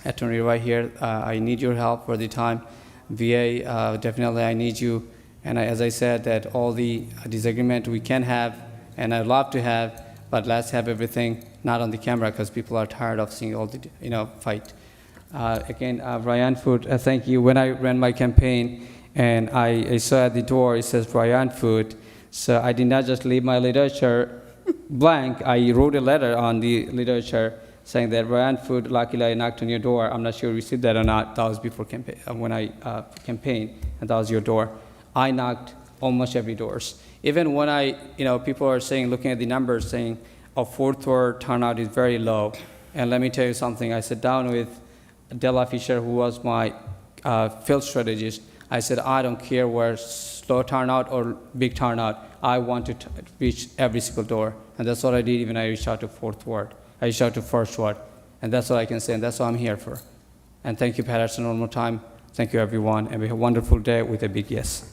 attorney right here. I need your help for the time. VA, definitely I need you. And as I said, that all the disagreement we can have, and I'd love to have, but let's have everything not on the camera because people are tired of seeing all the fight. Again, Ryan Food, thank you. When I ran my campaign and I saw at the door, it says Ryan Food. So I did not just leave my literature blank. I wrote a letter on the literature saying that Ryan Food, luckily I knocked on your door. I'm not sure you received that or not. That was before campaign, when I campaigned, and that was your door. I knocked almost every doors. Even when people are saying, looking at the numbers, saying a fourth ward turnout is very low. And let me tell you something. I sat down with Della Fisher, who was my field strategist. I said, I don't care where slow turnout or big turnout. I want to reach every single door. And that's what I did even I reached out to fourth ward. I reached out to first ward. And that's what I can say, and that's what I'm here for. And thank you, Paterson, one more time. Thank you, everyone, and we have a wonderful day with a big yes.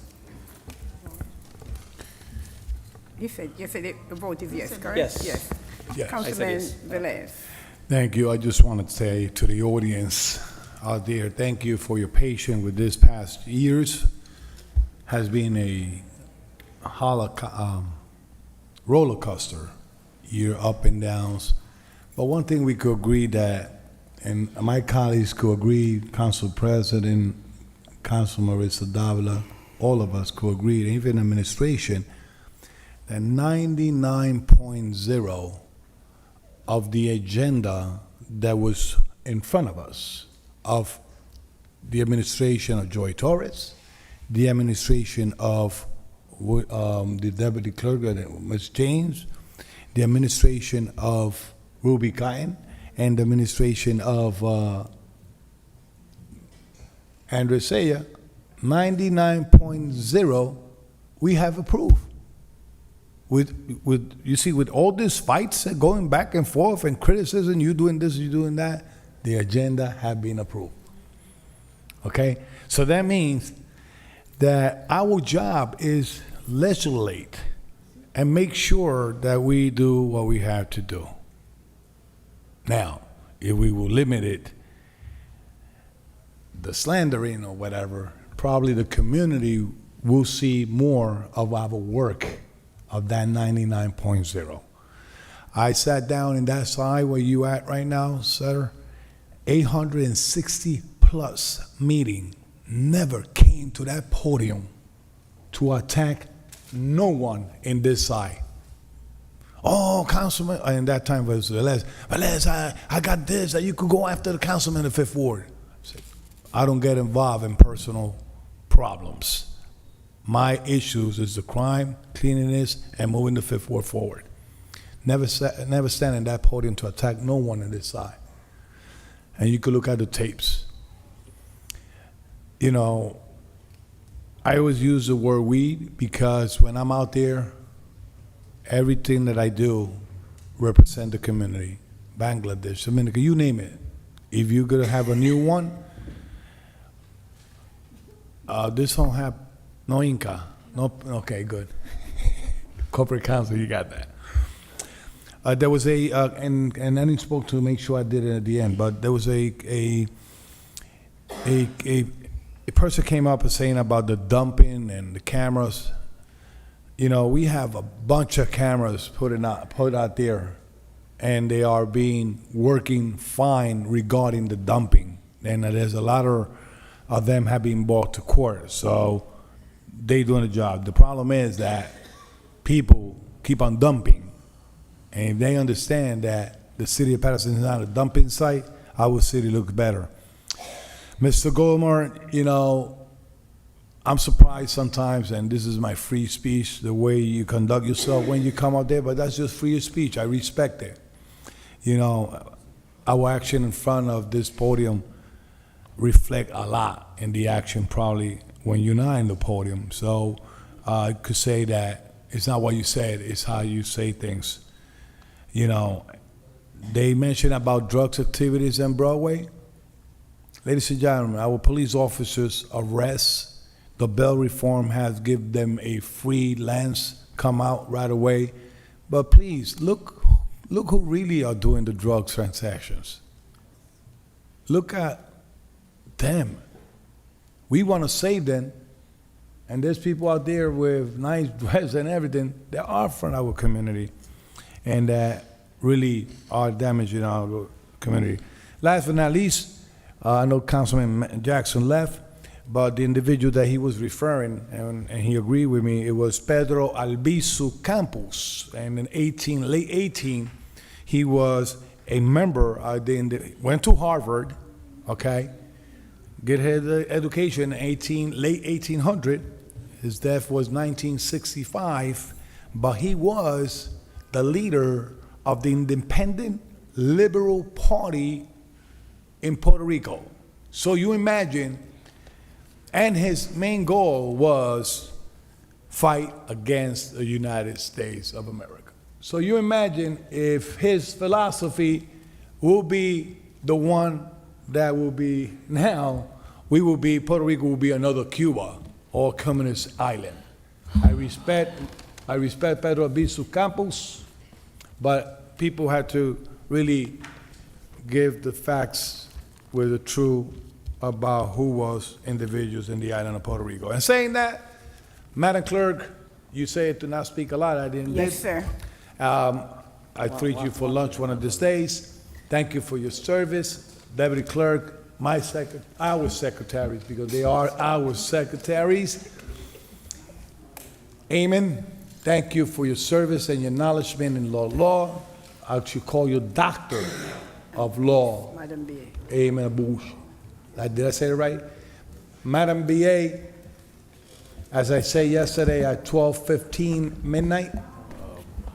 You said the vote is yes, correct? Yes. Yes. Yes. Councilman yes. Velez. Thank you. I just want to say to the audience out there, thank you for your patience with this past years. Has been a roller coaster, year up and downs. But one thing we could agree that, and my colleagues could agree, Council President, Council Marissa Davila, all of us could agree, even administration, that 99.0 of the agenda that was in front of us, of the administration of Joy Torres, the administration of the deputy clerk, Ms. James, the administration of Ruby Cain, and the administration of Andres Saya, 99.0 we have approved. With all these fights going back and forth and criticism, you doing this, you doing that, the agenda have been approved. Okay? So that means that our job is legislate and make sure that we do what we have to do. Now, if we will limit it, the slandering or whatever, probably the community will see more of our work of that 99.0. I sat down in that side where you at right now, sir. 860 plus meeting never came to that podium to attack no one in this side. Oh, councilman, and that time was Velez. Velez, I got this, that you could go after the councilman in the 5th Ward. I don't get involved in personal problems. My issues is the crime, cleanliness, and moving the 5th Ward forward. Never stand in that podium to attack no one on this side. And you could look at the tapes. You know, I always use the word we because when I'm out there, everything that I do represent the community. Bangladesh, Dominica, you name it. If you're gonna have a new one, this don't have no Inca. No, okay, good. Corporate counsel, you got that. There was and I didn't spoke to make sure I did it at the end, but there was a person came up and saying about the dumping and the cameras. You know, we have a bunch of cameras put out there, and they are working fine regarding the dumping. And there's a lot of them have been brought to court, so they doing the job. The problem is that people keep on dumping. And if they understand that the city of Paterson is not a dumping site, our city looks better. Mr. Goldmer, you know, I'm surprised sometimes, and this is my free speech, the way you conduct yourself when you come out there, but that's just free speech. I respect it. You know, our action in front of this podium reflect a lot in the action probably when you're not in the podium. So I could say that it's not what you said, it's how you say things. You know, they mentioned about drugs activities on Broadway. Ladies and gentlemen, our police officers arrest. The bail reform has given them a free lens, come out right away. But please, look who really are doing the drug transactions. Look at them. We want to save them, and there's people out there with nice dress and everything that are from our community, and that really are damaging our community. Last but not least, I know Councilman Jackson left, but the individual that he was referring, and he agreed with me, it was Pedro Albizu Campos, and in late 18, he was a member, went to Harvard, okay, get his education in late 1800. His death was 1965, but he was the leader of the Independent Liberal Party in Puerto Rico. So you imagine, and his main goal was fight against the United States of America. So you imagine if his philosophy will be the one that will be now, Puerto Rico will be another Cuba or communist island. I respect Pedro Albizu Campos, but people had to really give the facts with the truth about who was individuals in the island of Puerto Rico. And saying that, Madam Clerk, you said to not speak a lot. I didn't. Yes, sir. I treat you for lunch one of these days. Thank you for your service. Deputy Clerk, our secretaries, because they are our secretaries. Amen. Thank you for your service and your acknowledgement in law. I should call you Doctor of Law. Madam B. Amen. Bush. Did I say it right? Madam BA, as I say yesterday at 12:15 midnight,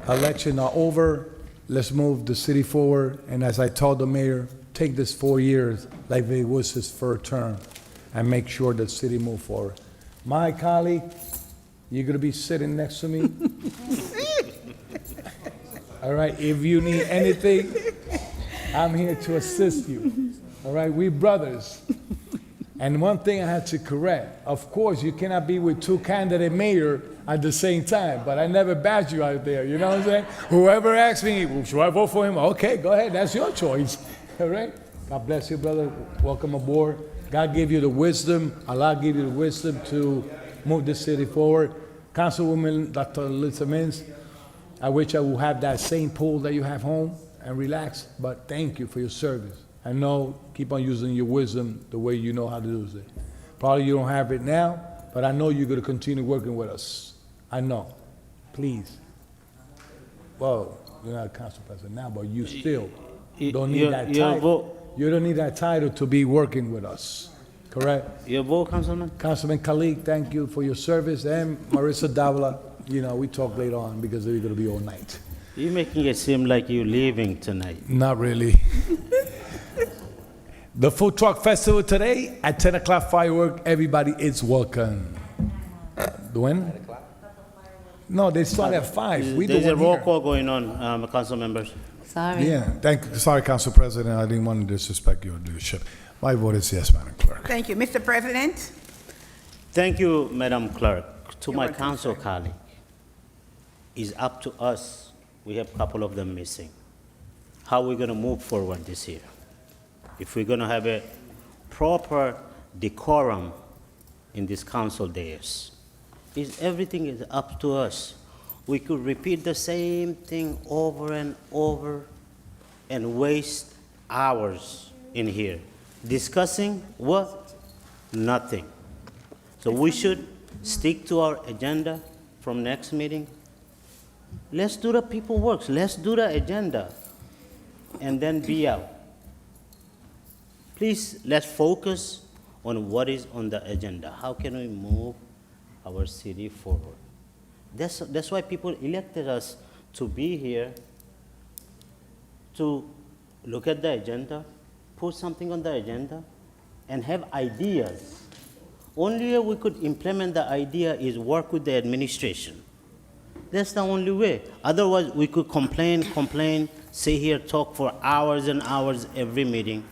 election are over. Let's move the city forward. And as I told the mayor, take this 4 years like it was his first term and make sure the city move forward. My colleague, you're gonna be sitting next to me. All right, if you need anything, I'm here to assist you. All right, we brothers. And one thing I had to correct, of course, you cannot be with two candidate mayor at the same time, but I never bashed you out there, you know what I'm saying? Whoever asks me, well, should I vote for him? Okay, go ahead, that's your choice, all right? God bless you, brother, welcome aboard. God give you the wisdom, Allah give you the wisdom to move the city forward. Councilwoman Dr. Lisa Mintz, I wish I would have that same pool that you have home and relax, but thank you for your service. I know, keep on using your wisdom the way you know how to use it. Probably you don't have it now, but I know you're going to continue working with us. I know. Please. Well, you're not a council president now, but you still don't need that title. You don't need that title to be working with us. Correct? Your vote, Councilman? Councilman Khalid, thank you for your service. And Marissa Davila, you know, we talk later on because we're going to be all night. You're making it seem like you're leaving tonight. Not really. The Food Truck Festival today at 10 o'clock firework. Everybody is welcome. When? No, they start at 5. There's a roll call going on, council members. Sorry. Yeah, sorry, Council President. I didn't want to disrespect your leadership. My vote is yes, Madam Clerk. Thank you. Mr. President? Thank you, Madam Clerk. To You're my welcome, council colleague, it's up to us. We have a couple of them missing. How are we going to move forward this year? If we're going to have a proper decorum in this council days, everything is up to us. We could repeat the same thing over and over and waste hours in here. Discussing what? Nothing. So we should stick to our agenda from next meeting. Let's do the people works. Let's do the agenda and then be out. Please, let's focus on what is on the agenda. How can we move our city forward? That's why people elected us to be here, to look at the agenda, put something on the agenda, and have ideas. Only way we could implement the idea is work with the administration. That's the only way. Otherwise, we could complain, sit here, talk for hours and hours every meeting.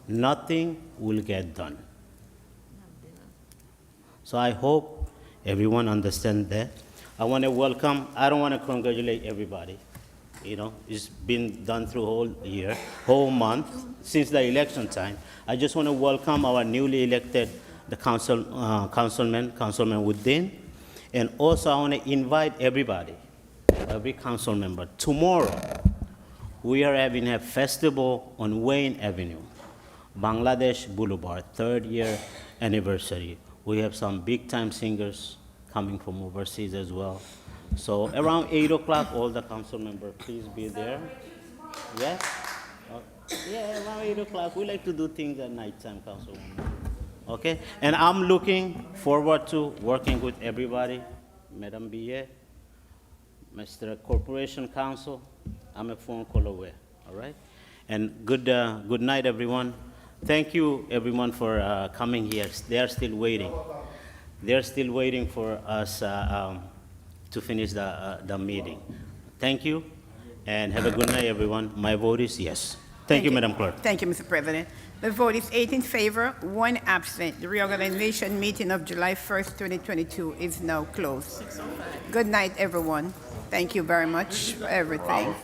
Nothing will get done. So I hope everyone understands that. I want to welcome, I don't want to congratulate everybody. You know, it's been done through whole year, whole month, since the election time. I just want to welcome our newly elected Councilman Woodin. And also I want to invite everybody, every council member. Tomorrow, we are having a festival on Wayne Avenue, Bangladesh Boulevard, 3rd year anniversary. We have some big time singers coming from overseas as well. So around 8 o'clock, all the council members, please be there. Yes? Yeah, around 8 o'clock. We like to do things at nighttime, Councilwoman. Okay? And I'm looking forward to working with everybody. Madam BA, Mr. Corporation Council, I'm a phone call away, all right? And good night, everyone. Thank you, everyone, for coming here. They are still waiting. They're still waiting for us to finish the meeting. Thank you, and have a good night, everyone. My vote is yes. Thank you, Madam Clerk. Thank you, Mr. President. The vote is 8 in favor, 1 absent. The reorganization meeting of July 1st, 2022 is now closed. Good night, everyone. Thank you very much for everything.